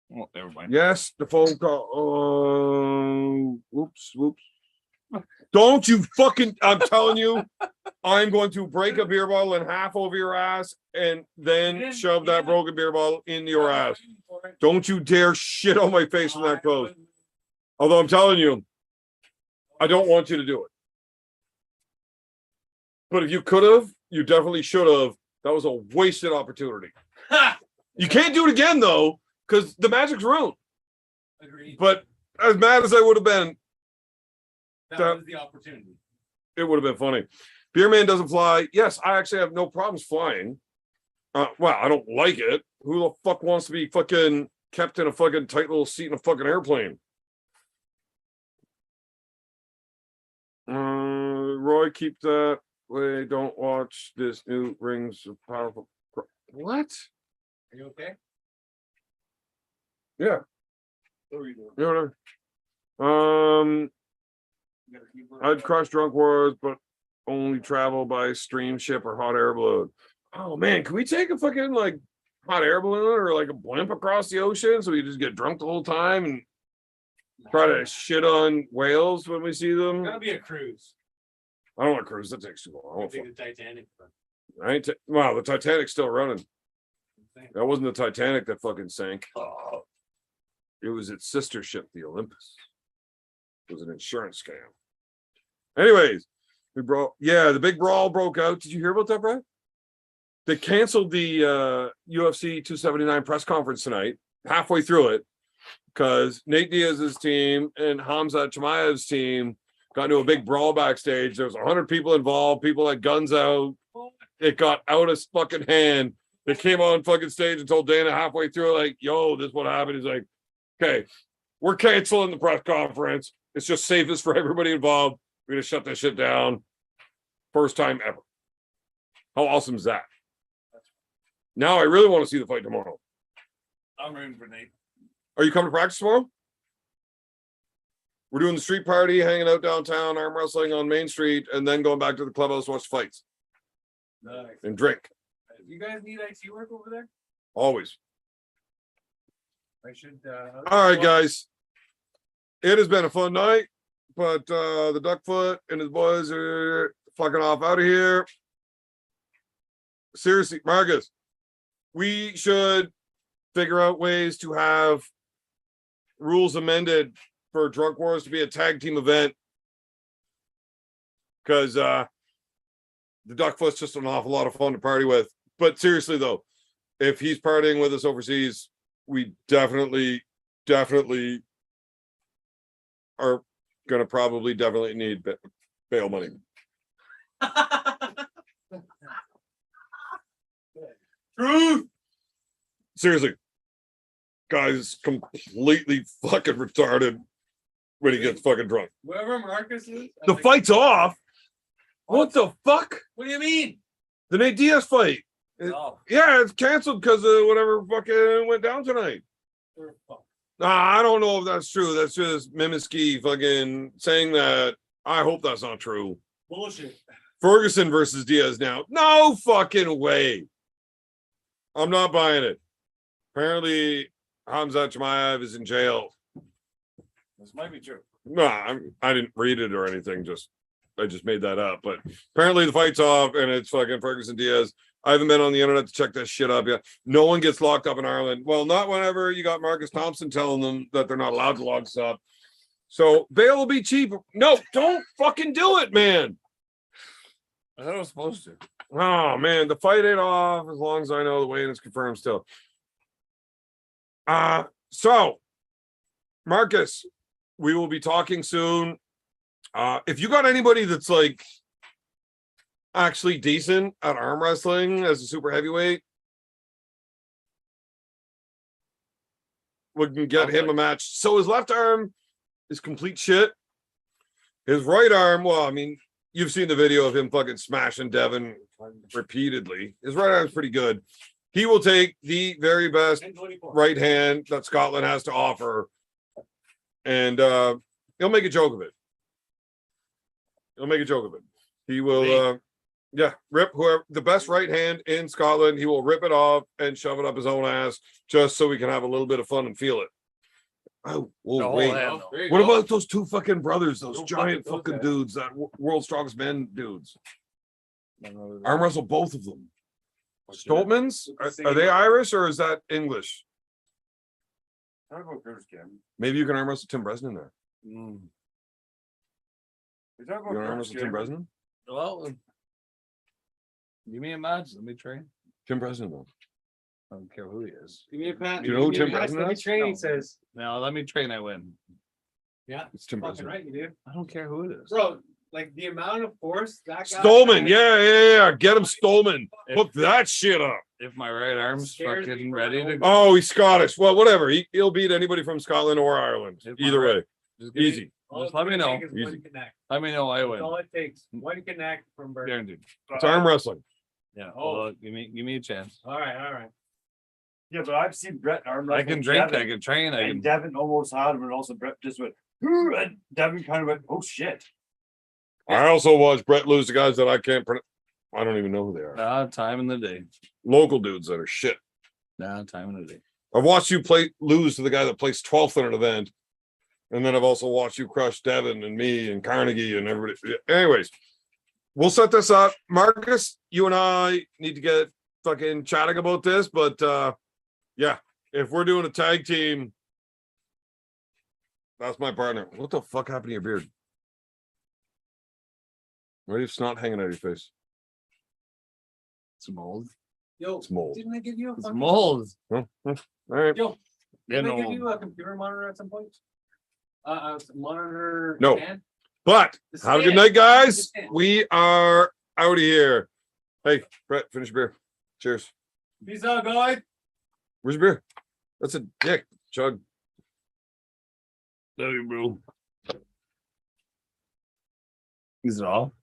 Oh, never mind. Yes, the phone call. Oh, whoops. Don't you fucking, I'm telling you, I'm going to break a beer bottle in half over your ass and then shove that broken beer bottle into your ass. Don't you dare shit on my face from that close. Although I'm telling you, I don't want you to do it. But if you could have, you definitely should have. That was a wasted opportunity. You can't do it again though, because the magic's ruined. Agreed. But as mad as I would have been, That was the opportunity. it would have been funny. Beer Man doesn't fly. Yes, I actually have no problems flying. Well, I don't like it. Who the fuck wants to be fucking kept in a fucking tight little seat in a fucking airplane. Roy, keep that way. Don't watch this new Rings of Powerful. What? Are you okay? Yeah. What are you doing? Yeah, whatever. I'd crush Drunk Wars, but only travel by stream ship or hot air balloon. Oh man, can we take a fucking like hot air balloon or like a blimp across the ocean so we just get drunk the whole time and try to shit on whales when we see them? Gotta be a cruise. I don't want to cruise. That takes too long. I I won't think the Titanic. But wow, the Titanic's still running. That wasn't the Titanic that fucking sank. It was its sister ship, the Olympus. It was an insurance scam. Anyways, the big brawl broke out. Did you hear about that, Brad? They canceled the UFC 279 press conference tonight, halfway through it, because Nate Diaz's team and Hamza Chimaev's team got into a big brawl backstage. There was 100 people involved. People had guns out. It got out of fucking hand. They came on fucking stage and told Dana halfway through, like, yo, this is what happened. He's like, okay, we're canceling the press conference. It's just safest for everybody involved. We're going to shut this shit down. First time ever. How awesome is that? Now I really want to see the fight tomorrow. I'm rooting for Nate. Are you coming to practice tomorrow? We're doing the street party, hanging out downtown, arm wrestling on Main Street, and then going back to the clubhouse to watch the fights nice. and drink. You guys need IT work over there? Always. I should. All right, guys. It has been a fun night, but the Duckfoot and his boys are fucking off out of here. Seriously, Marcus, we should figure out ways to have rules amended for Drunk Wars to be a tag team event. Because the Duckfoot's just an awful lot of fun to party with. But seriously, though, if he's partying with us overseas, we definitely are going to probably definitely need bail money. Truth. Seriously, guy's completely fucking retarded when he gets fucking drunk. Whoever Marcus is. The fight's off. What the fuck? What do you mean? The Nate Diaz fight. Oh, Yeah, it's canceled because of whatever fucking went down tonight. Nah, I don't know if that's true. That's just Mimiski fucking saying that. I hope that's not true. bullshit. Ferguson versus Diaz now. No fucking way. I'm not buying it. Apparently, Hamza Chimaev is in jail. This might be true. No, I didn't read it or anything. I just made that up. But apparently the fight's off and it's fucking Ferguson Diaz. I haven't been on the internet to check this shit up yet. No one gets locked up in Ireland. Well, not whenever you got Marcus Thompson telling them that they're not allowed to lock us up. So bail will be cheap. No, don't fucking do it, man. I thought I was supposed to. Oh man, the fight ain't off as long as I know the weigh-in is confirmed still. So Marcus, we will be talking soon. If you got anybody that's like actually decent at arm wrestling as a super heavyweight, we can get him a match. So his left arm is complete shit. His right arm, well, I mean, you've seen the video of him fucking smashing Devin repeatedly. His right arm's pretty good. He will take the very best right hand that Scotland has to offer, and he'll make a joke of it. He will, rip whoever the best right hand in Scotland. He will rip it off and shove it up his own ass just so we can have a little bit of fun and feel it. Oh, wait. What about those two fucking brothers? Those giant fucking dudes, that world's strongest men dudes. Arm wrestle both of them. Stoltmans? Are they Irish or is that English? Maybe you can arm wrestle Tim Bresnan there. You want to arm wrestle Tim Bresnan? Well, give me a match. Let me train. Tim Bresnan though. I don't care who he is. Give me a pat. Do you know who Tim Let Bresnan me is? train, he No. says. Now let me train. I win. Yeah, It's Tim fucking Bresnan. right, you do. I don't care who it is. Bro, like the amount of force that guy. Stolman, yeah. Get him Stolman. Hook that shit up. if my right arm's Scares me fucking for ready my to own- go. Oh, he's Scottish. Well, whatever. He'll beat anybody from Scotland or Ireland. If my Either right- way, Just give me- easy. All Just it's let me gonna know. take is one Easy. connect. Let me know I That's win. all it takes. One connect from Bert. Guaranteed. It's arm wrestling. Yeah. Oh. Well, give me a chance. All right. Yeah, but I've seen Brett arm I wrestle can drink. Devin, I can train. I and can. Devin almost had him, and also Brett just went, "Ooh," and Devin kind of went, oh shit. I also watched Brett lose to guys that I can't pronounce. I don't even know who they are. Time in the day. Local dudes that are shit. Time in the day. I've watched you lose to the guy that placed 12th in an event. And then I've also watched you crush Devin and me and Carnegie and everybody. Anyways, we'll set this up. Marcus, you and I need to get fucking chatting about this, but yeah, if we're doing a tag team, that's my partner. What the fuck happened to your beard? Why is snot hanging out of your face? It's mold. Yo, It's mold. didn't I give you a It's fucking- mold. All right. Yo, You didn't I give know. you a computer monitor at some point? Monitor. No. stand? But The have a good stand. night, guys. stand. We are out of here. Hey, Brett, finish your beer. Cheers. Peace out, guys. Where's your beer? That's a dick. Chug. Love you, bro. Is it all?